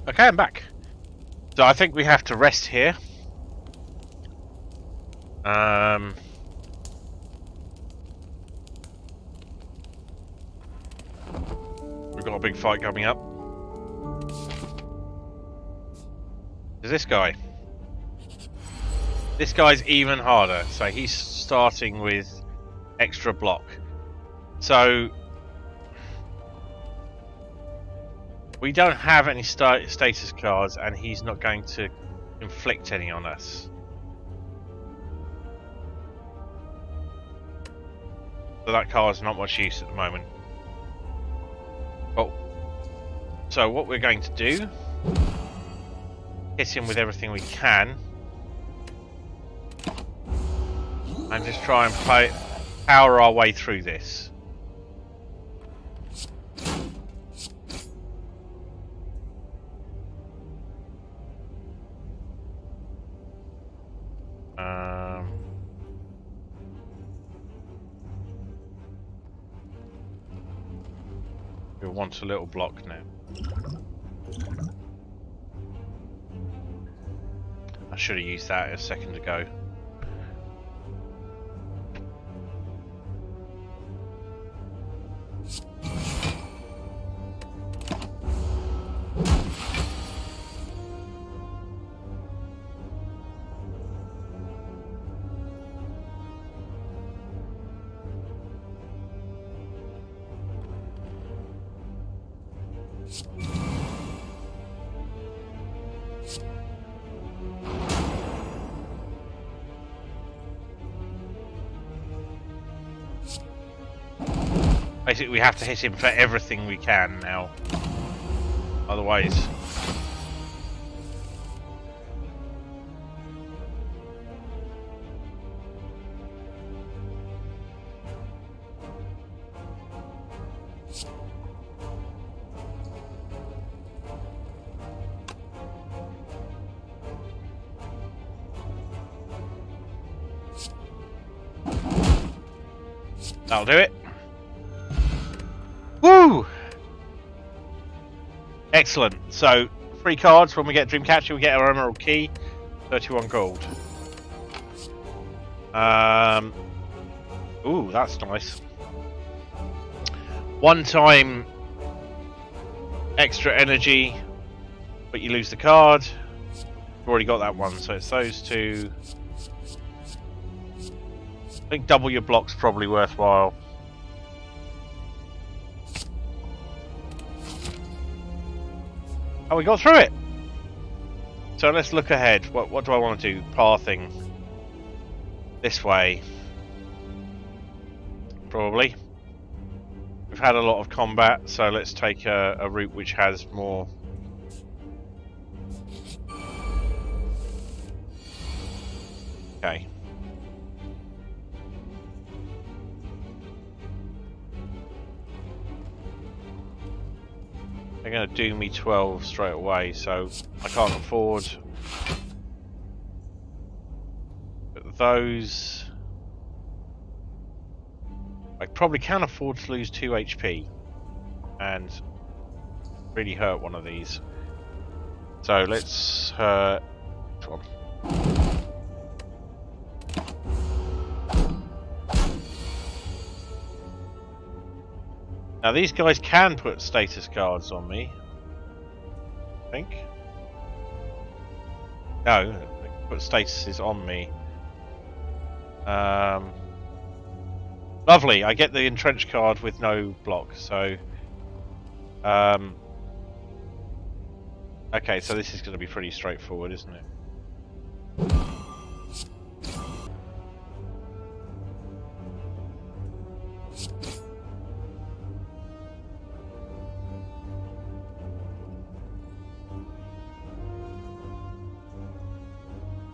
Okay, I'm back. So I think we have to rest here. We've got a big fight coming up. There's this guy. This guy's even harder. So he's starting with extra block. So we don't have any status cards, and he's not going to inflict any on us. So that card's not much use at the moment. Oh. So what we're going to do, hit him with everything we can, and just try and power our way through this. We'll want a little block now. I should have used that a second ago. Basically, we have to hit him for everything we can now. Otherwise... That'll do it. Woo! Excellent. So, 3 cards. When we get Dreamcatcher, we get our Emerald Key. 31 gold. Ooh, that's nice. 1 time extra energy, but you lose the card. We've already got that one, so it's those 2. I think double your block's probably worthwhile. Oh, we got through it! So let's look ahead. What do I want to do? Pathing. This way. Probably. We've had a lot of combat, so let's take a route which has more... Okay. They're going to do me 12 straight away, so I can't afford those. I probably can afford to lose 2 HP and really hurt one of these. So let's hurt one. Now these guys can put status cards on me, I think. No, they can put statuses on me. Lovely, I get the entrench card with no block, so... okay, so this is going to be pretty straightforward, isn't it?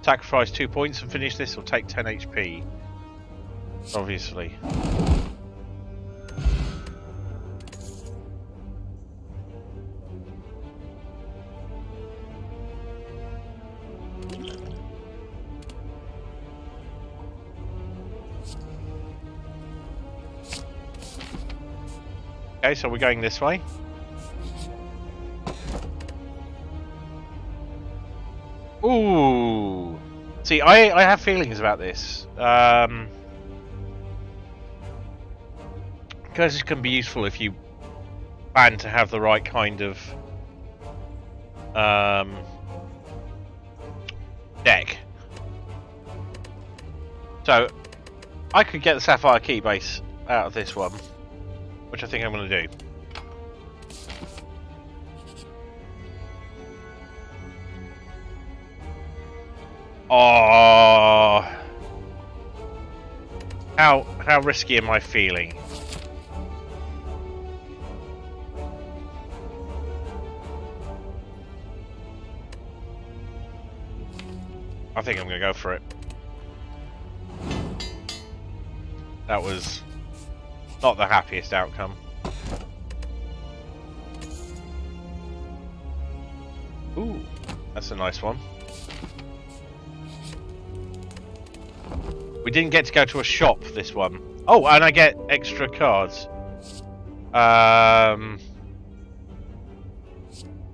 Sacrifice 2 points and finish this, or take 10 HP. Obviously. Okay, so we're going this way. Ooh. See, I have feelings about this. Because this can be useful if you plan to have the right kind of deck. So I could get the Sapphire Key base out of this one, which I think I'm going to do. Oh, how risky am I feeling? I think I'm going to go for it. That was not the happiest outcome. Ooh, that's a nice one. We didn't get to go to a shop this one. Oh, and I get extra cards.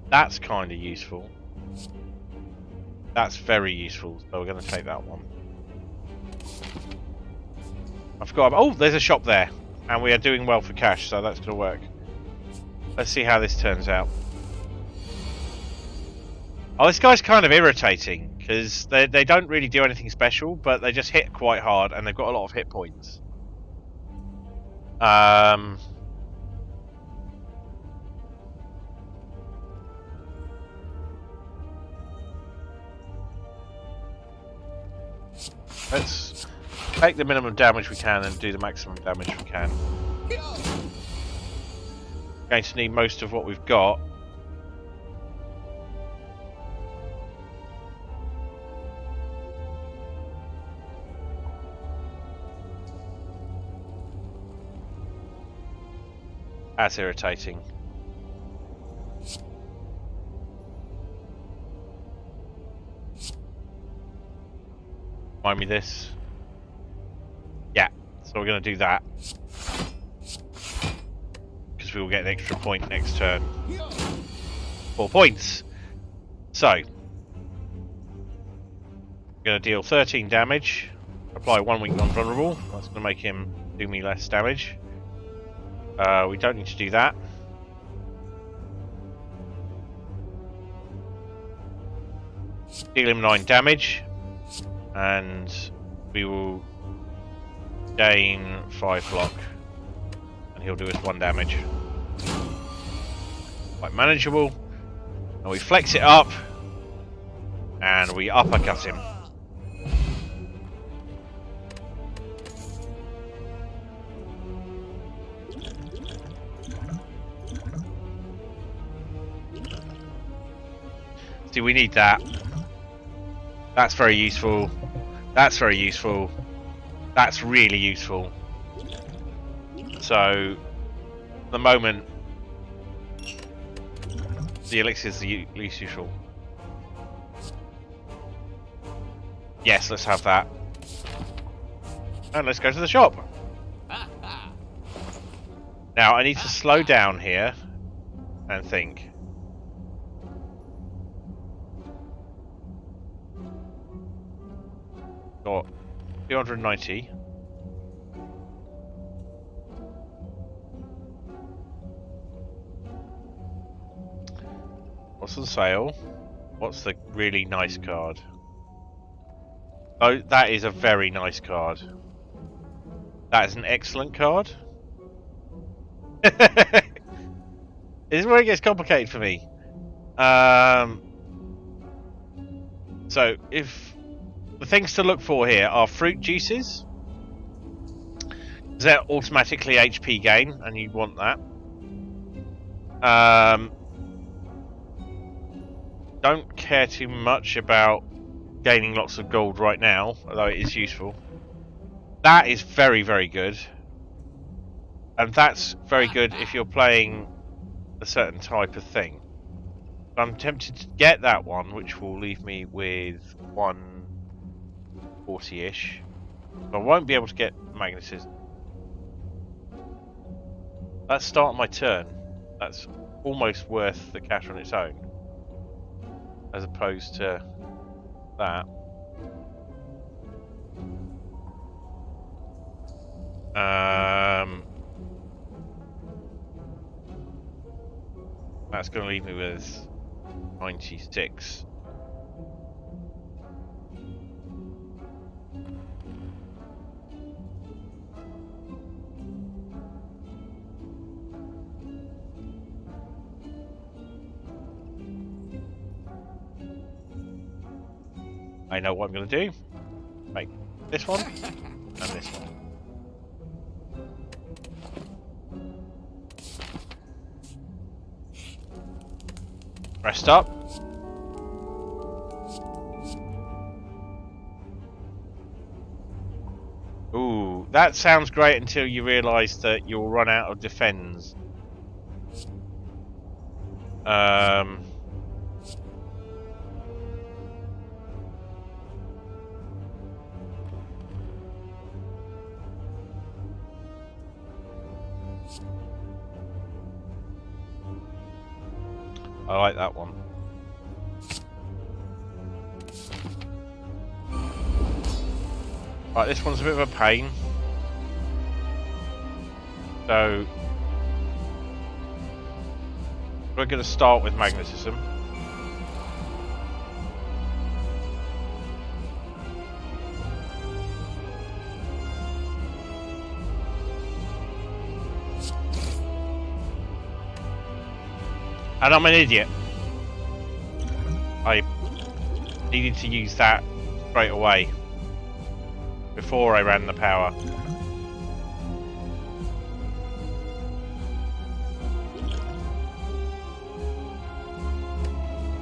That's kind of useful. That's very useful, so we're going to take that one. I forgot. Oh, there's a shop there, and we are doing well for cash, so that's going to work. Let's see how this turns out. Oh, this guy's kind of irritating, because they don't really do anything special, but they just hit quite hard, and they've got a lot of hit points. Let's take the minimum damage we can and do the maximum damage we can. Going to need most of what we've got. That's irritating. Remind me this. Yeah, so we're going to do that. Because we will get an extra point next turn. 4 points. So, we're going to deal 13 damage. Apply 1 weak non-vulnerable. That's going to make him do me less damage. We don't need to do that. Deal him 9 damage. And we will gain 5 block. And he'll do us 1 damage. Quite manageable. And we flex it up. And we uppercut him. See, we need that. That's very useful. That's very useful. That's really useful. So, at the moment, the elixir is the least useful. Yes, let's have that. And let's go to the shop. Now, I need to slow down here and think. Got 290. What's on sale? What's the really nice card? Oh, that is a very nice card. That is an excellent card. This is where it gets complicated for me. So, if the things to look for here are fruit juices, they're automatically HP gain, and you want that. Don't care too much about gaining lots of gold right now, although it is useful. That is very, very good. And that's very good if you're playing a certain type of thing. I'm tempted to get that one, which will leave me with 140-ish. I won't be able to get magnetism. Let's start my turn. That's almost worth the cash on its own. As opposed to that. That's going to leave me with 96. I know what I'm going to do. Make this one and this one. Rest up. Ooh, that sounds great until you realise that you'll run out of defense. I like that one. Right, this one's a bit of a pain. So we're going to start with magnetism. And I'm an idiot. I needed to use that straight away before I ran the power.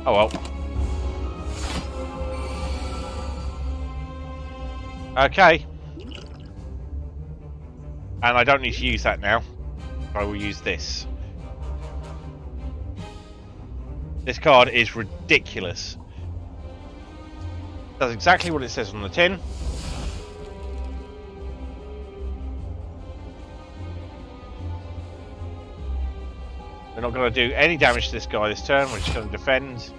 Oh well. Okay. And I don't need to use that now. I will use this. This card is ridiculous. Does exactly what it says on the tin. We're not going to do any damage to this guy this turn. We're just going to defend.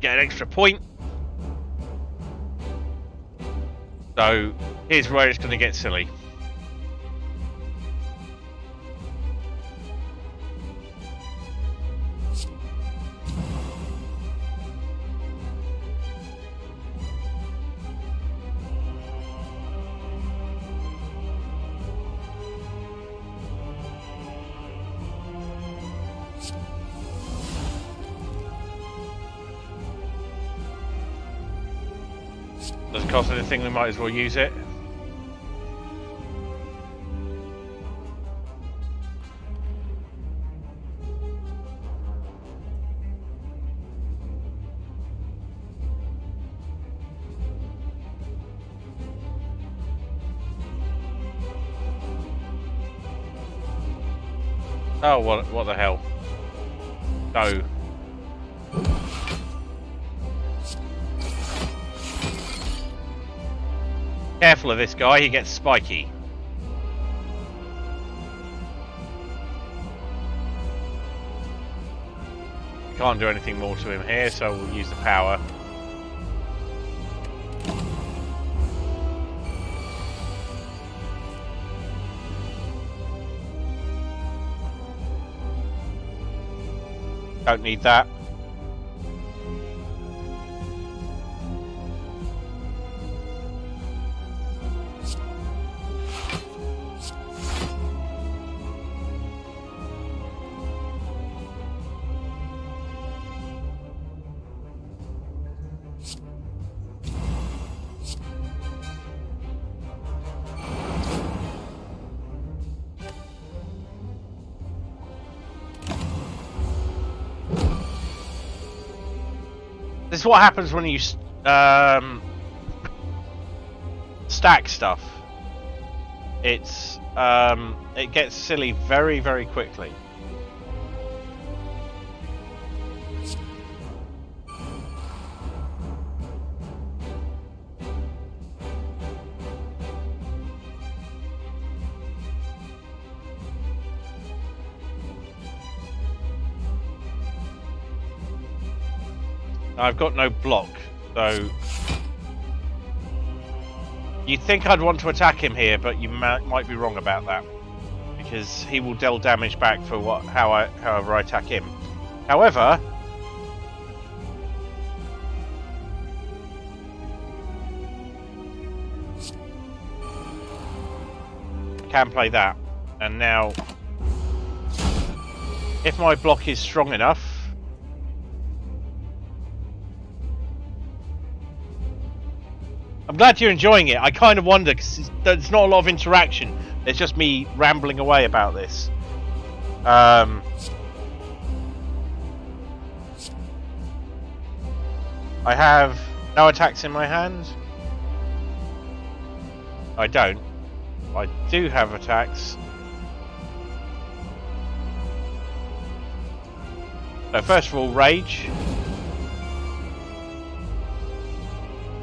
Get an extra point. So here's where it's going to get silly. Doesn't cost anything, we might as well use it. Oh, what the hell? No. Careful of this guy, he gets spiky. Can't do anything more to him here, so we'll use the power. Don't need that. This is what happens when you stack stuff. It gets silly very, very quickly. I've got no block, so you'd think I'd want to attack him here, but you might be wrong about that, because he will deal damage back for however I attack him. However, I can play that, and now if my block is strong enough, I'm glad you're enjoying it. I kind of wonder, because there's not a lot of interaction. It's just me rambling away about this. I have no attacks in my hand. I don't. I do have attacks. So first of all, rage.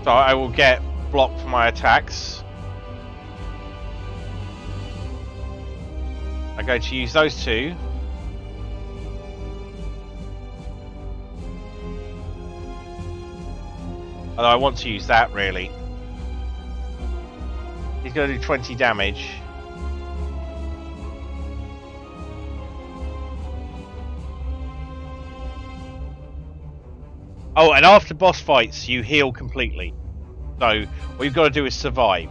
So I will get blocked for my attacks. I'm going to use those two. Although I want to use that, really. He's going to do 20 damage. Oh, and after boss fights, you heal completely. So, what you've got to do is survive.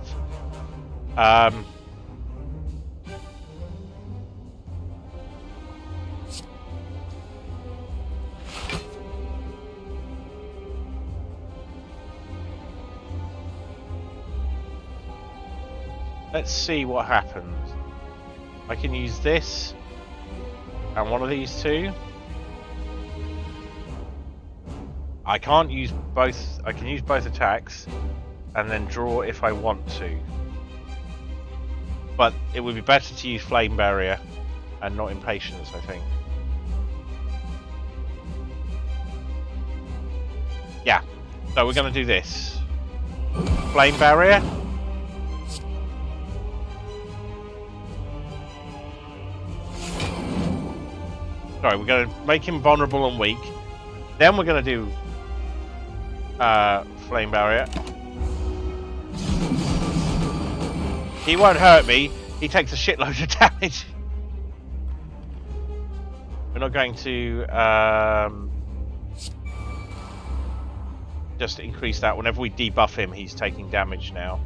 Let's see what happens. I can use this and one of these two. I can't use both. I can use both attacks and then draw if I want to. But it would be better to use Flame Barrier and not Impatience, I think. Yeah. So we're going to do this. Flame Barrier. Sorry, we're going to make him vulnerable and weak. Then we're going to do Flame Barrier. He won't hurt me. He takes a shitload of damage. We're not going to just increase that. Whenever we debuff him, he's taking damage now.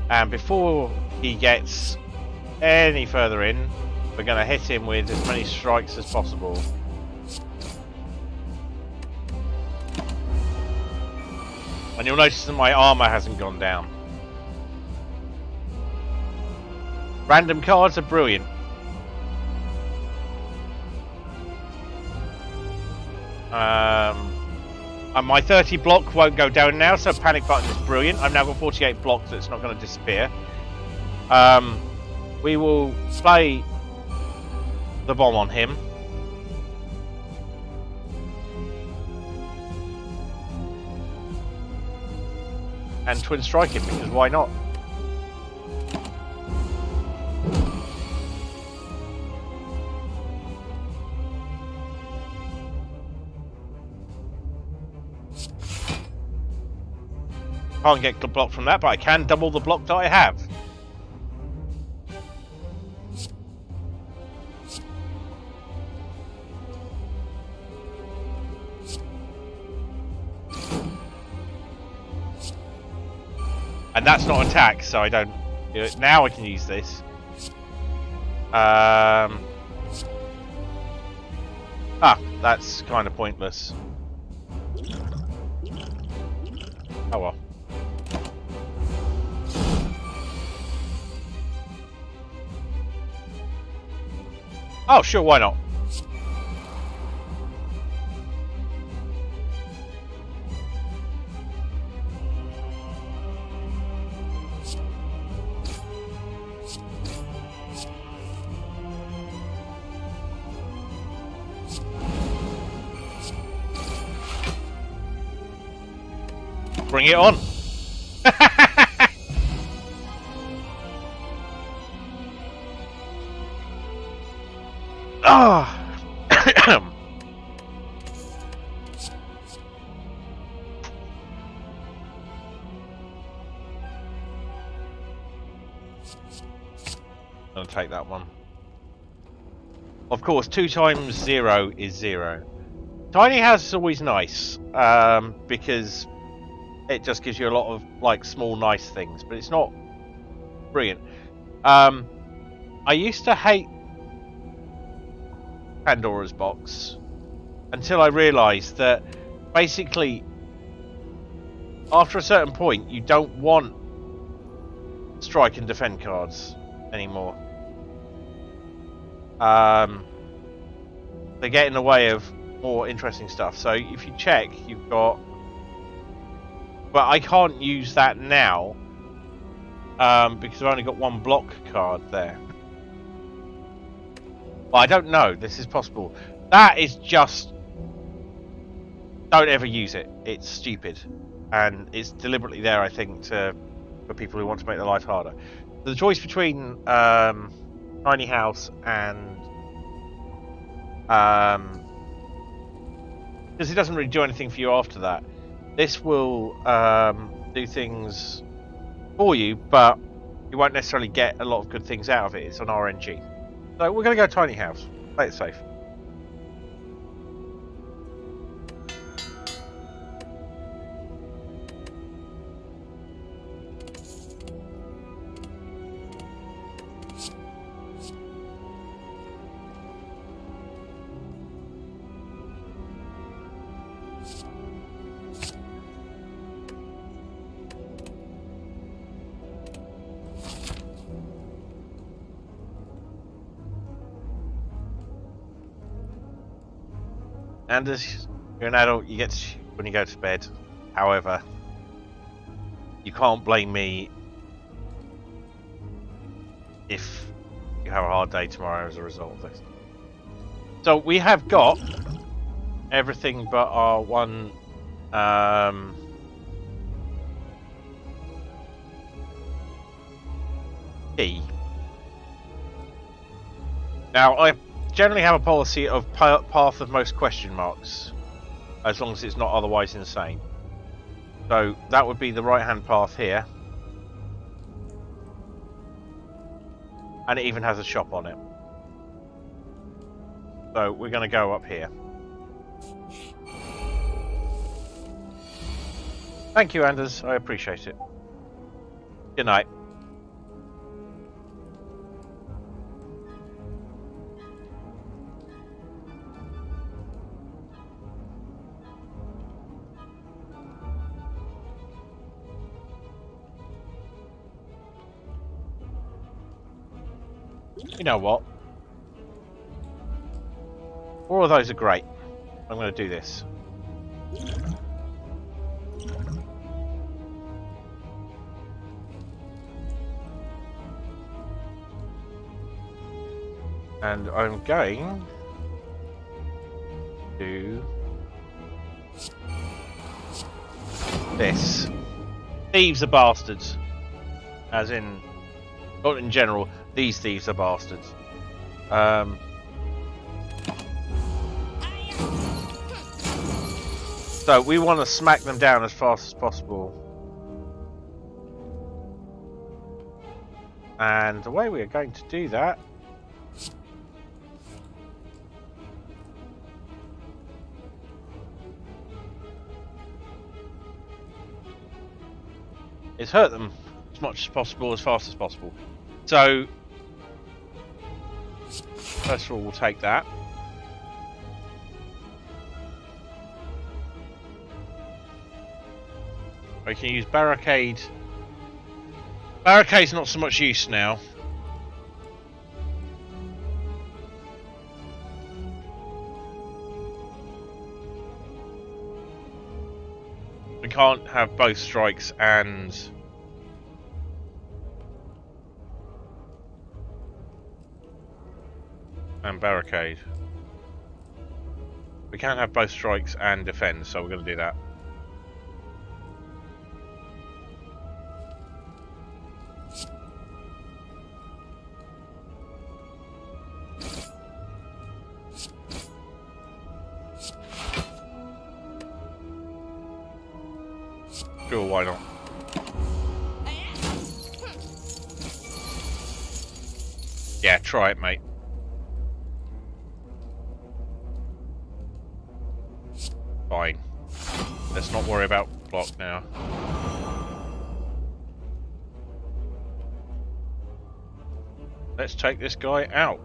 And before he gets any further in, we're going to hit him with as many strikes as possible. And you'll notice that my armor hasn't gone down. Random cards are brilliant. And my 30 block won't go down now, so panic button is brilliant. I've now got 48 block, so it's not going to disappear. We will play the bomb on him. And twin strike him, because why not? Can't get the block from that, but I can double the block that I have. And that's not attack, so I don't do it. Now I can use this. That's kind of pointless. Oh well. Oh, sure, why not? Bring it on. I'm going to take that one. Of course, 2 times 0 is 0. Tiny house is always nice, because it just gives you a lot of like small nice things, but it's not brilliant. I used to hate Pandora's box until I realised that basically after a certain point you don't want strike and defend cards anymore. They get in the way of more interesting stuff. So if you check, you've got, but I can't use that now because I've only got 1 block card there. Well, I don't know. This is possible. That is just, don't ever use it. It's stupid, and it's deliberately there, I think, for people who want to make their life harder. So the choice between tiny house and because it doesn't really do anything for you after that. This will do things for you, but you won't necessarily get a lot of good things out of it. It's on RNG. So we're going to go tiny house. Play it safe. And as you're an adult, you get to, when you go to bed. However, you can't blame me if you have a hard day tomorrow as a result of this. So we have got everything but our one key. Now I generally have a policy of path of most question marks, as long as it's not otherwise insane. So that would be the right hand path here, and it even has a shop on it. So we're going to go up here. Thank you, Anders, I appreciate it. Good night. You know what? All of those are great. I'm going to do this. And I'm going to this. Thieves are bastards. As in, not in general, these thieves are bastards. So we want to smack them down as fast as possible. And the way we are going to do that is hurt them as much as possible, as fast as possible. So first of all, we'll take that. We can use barricade. Barricade's not so much use now. We can't have both strikes and barricade. We can't have both strikes and defend, so we're going to do that. Sure, why not? Yeah, try it, mate. Fine. Let's not worry about block now. Let's take this guy out.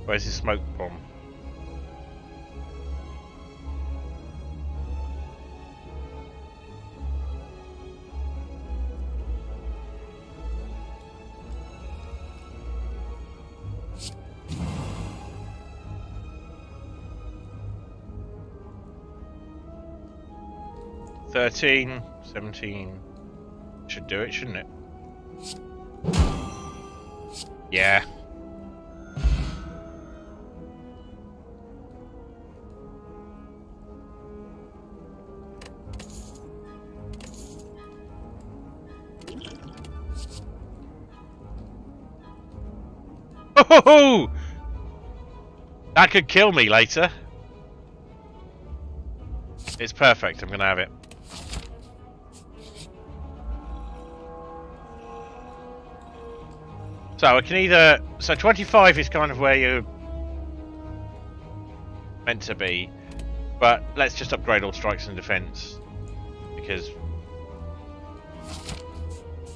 Where's his smoke bomb? $13, $17. Should do it, shouldn't it? Yeah. Oh, that could kill me later. It's perfect. I'm gonna have it. So I can either... So 25 is kind of where you're meant to be. But let's just upgrade all strikes and defense. Because...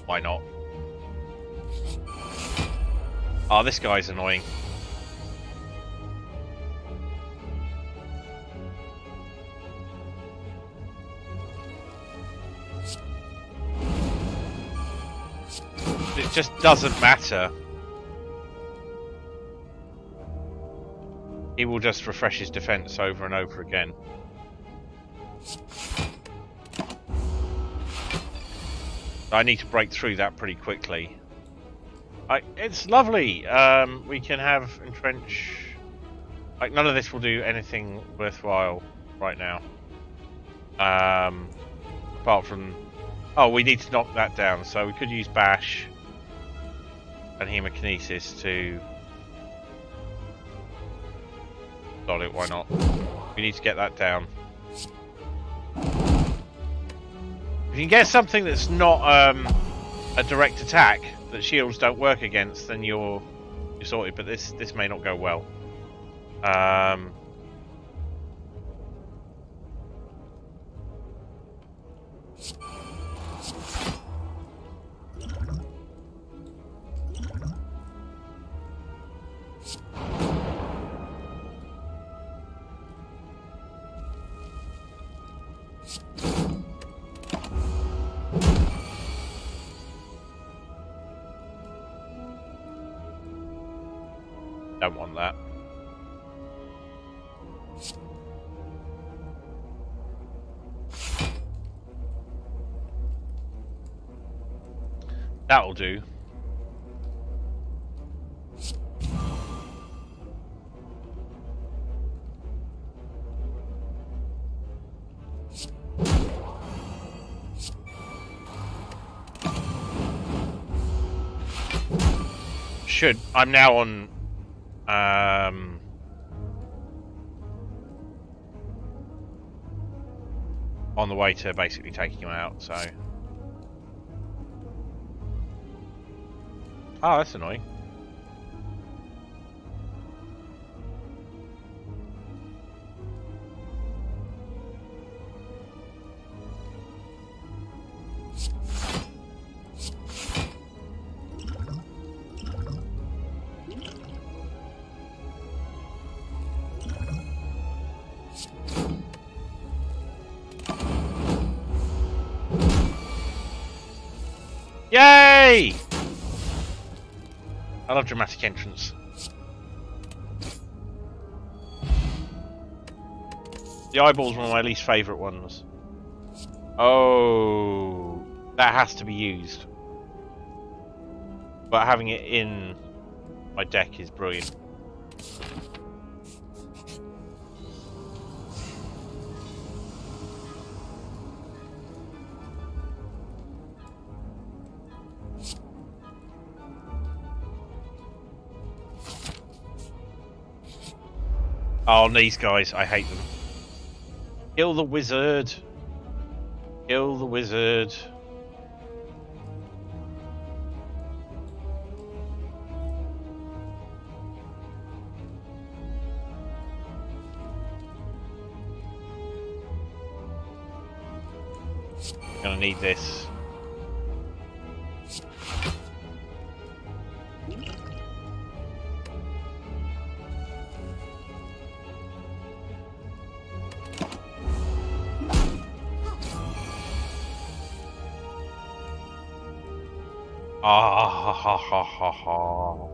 why not? Oh, this guy's annoying. It just doesn't matter. He will just refresh his defense over and over again. I need to break through that pretty quickly. It's lovely. We can have entrench. Like, none of this will do anything worthwhile right now. Apart from... Oh, we need to knock that down. So we could use Bash and Hemokinesis to... Got it, why not? We need to get that down. If you can get something that's not a direct attack that shields don't work against, then you're sorted. But this may not go well. Don't want that. That'll do. I'm now on the way to basically taking him out, so... Oh, that's annoying. Yay! I love dramatic entrance. The eyeball's one of my least favourite ones. Oh, that has to be used. But having it in my deck is brilliant. Oh, these guys, I hate them. Kill the wizard. Kill the wizard. Gonna need this. Ah ha ha ha ha ha.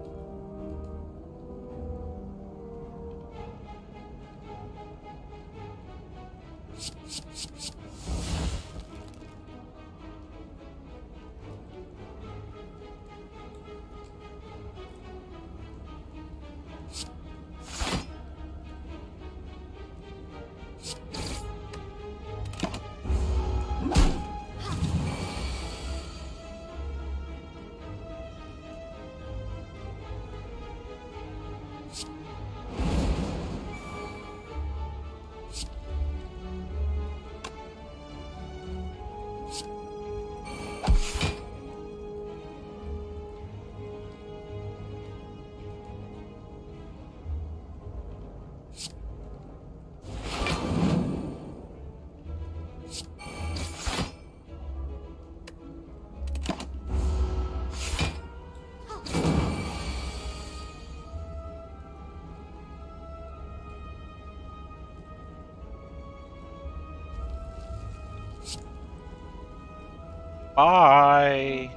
Bye.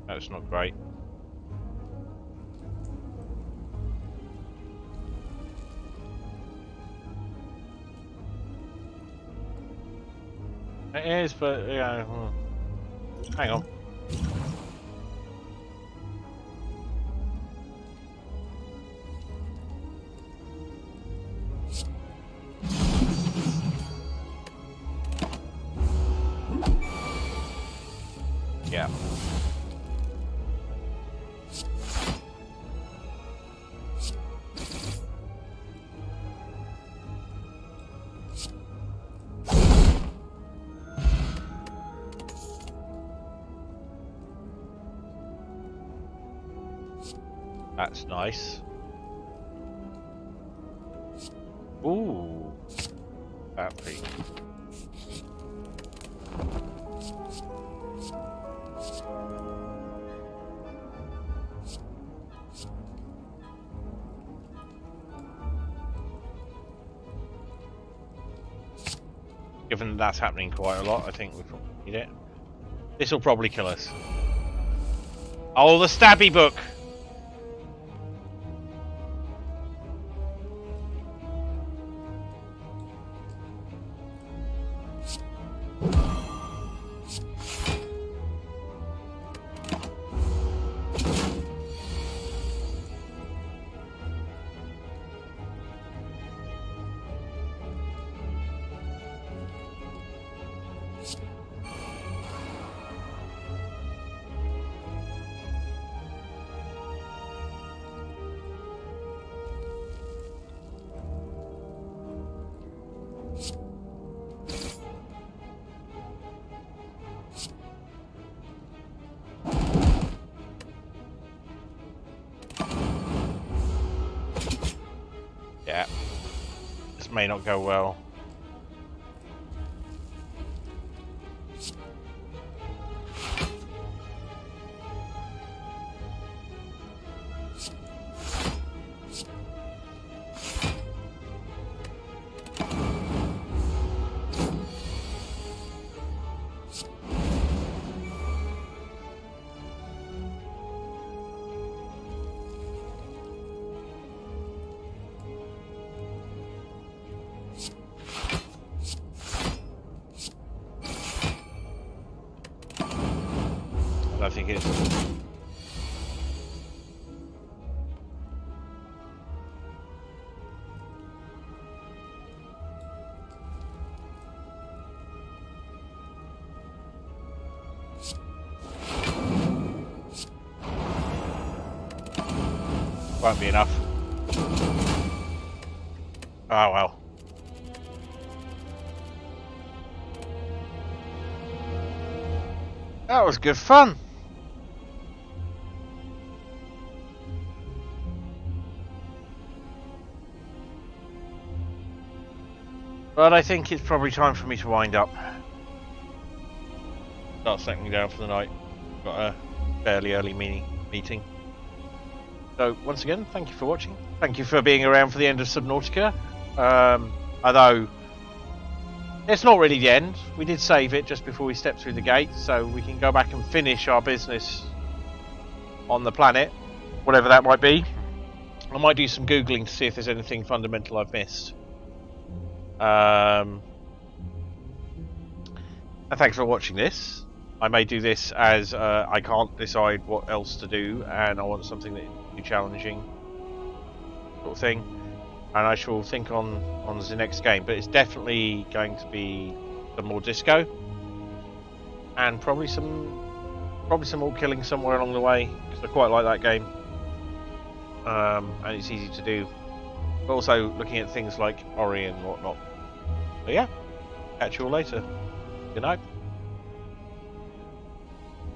That's not great. It is, but yeah. Hang on. Yeah. That's nice. Ooh. Battery. Given that's happening quite a lot, I think we probably need it. This will probably kill us. Oh, the stabby book! may not go well. I think it's won't be enough. Oh well. That was good fun. But I think it's probably time for me to wind up. Start settling down for the night. Got a fairly early meeting. So once again, thank you for watching. Thank you for being around for the end of Subnautica. Although it's not really the end. We did save it just before we stepped through the gate, so we can go back and finish our business on the planet, whatever that might be. I might do some Googling to see if there's anything fundamental I've missed. And thanks for watching this. I may do this as I can't decide what else to do and I want something that is too challenging sort of thing, and I shall think on the next game, but it's definitely going to be some more disco and probably some more killing somewhere along the way, because I quite like that game, and it's easy to do, but also looking at things like Ori and whatnot. But yeah, catch you all later. Good night.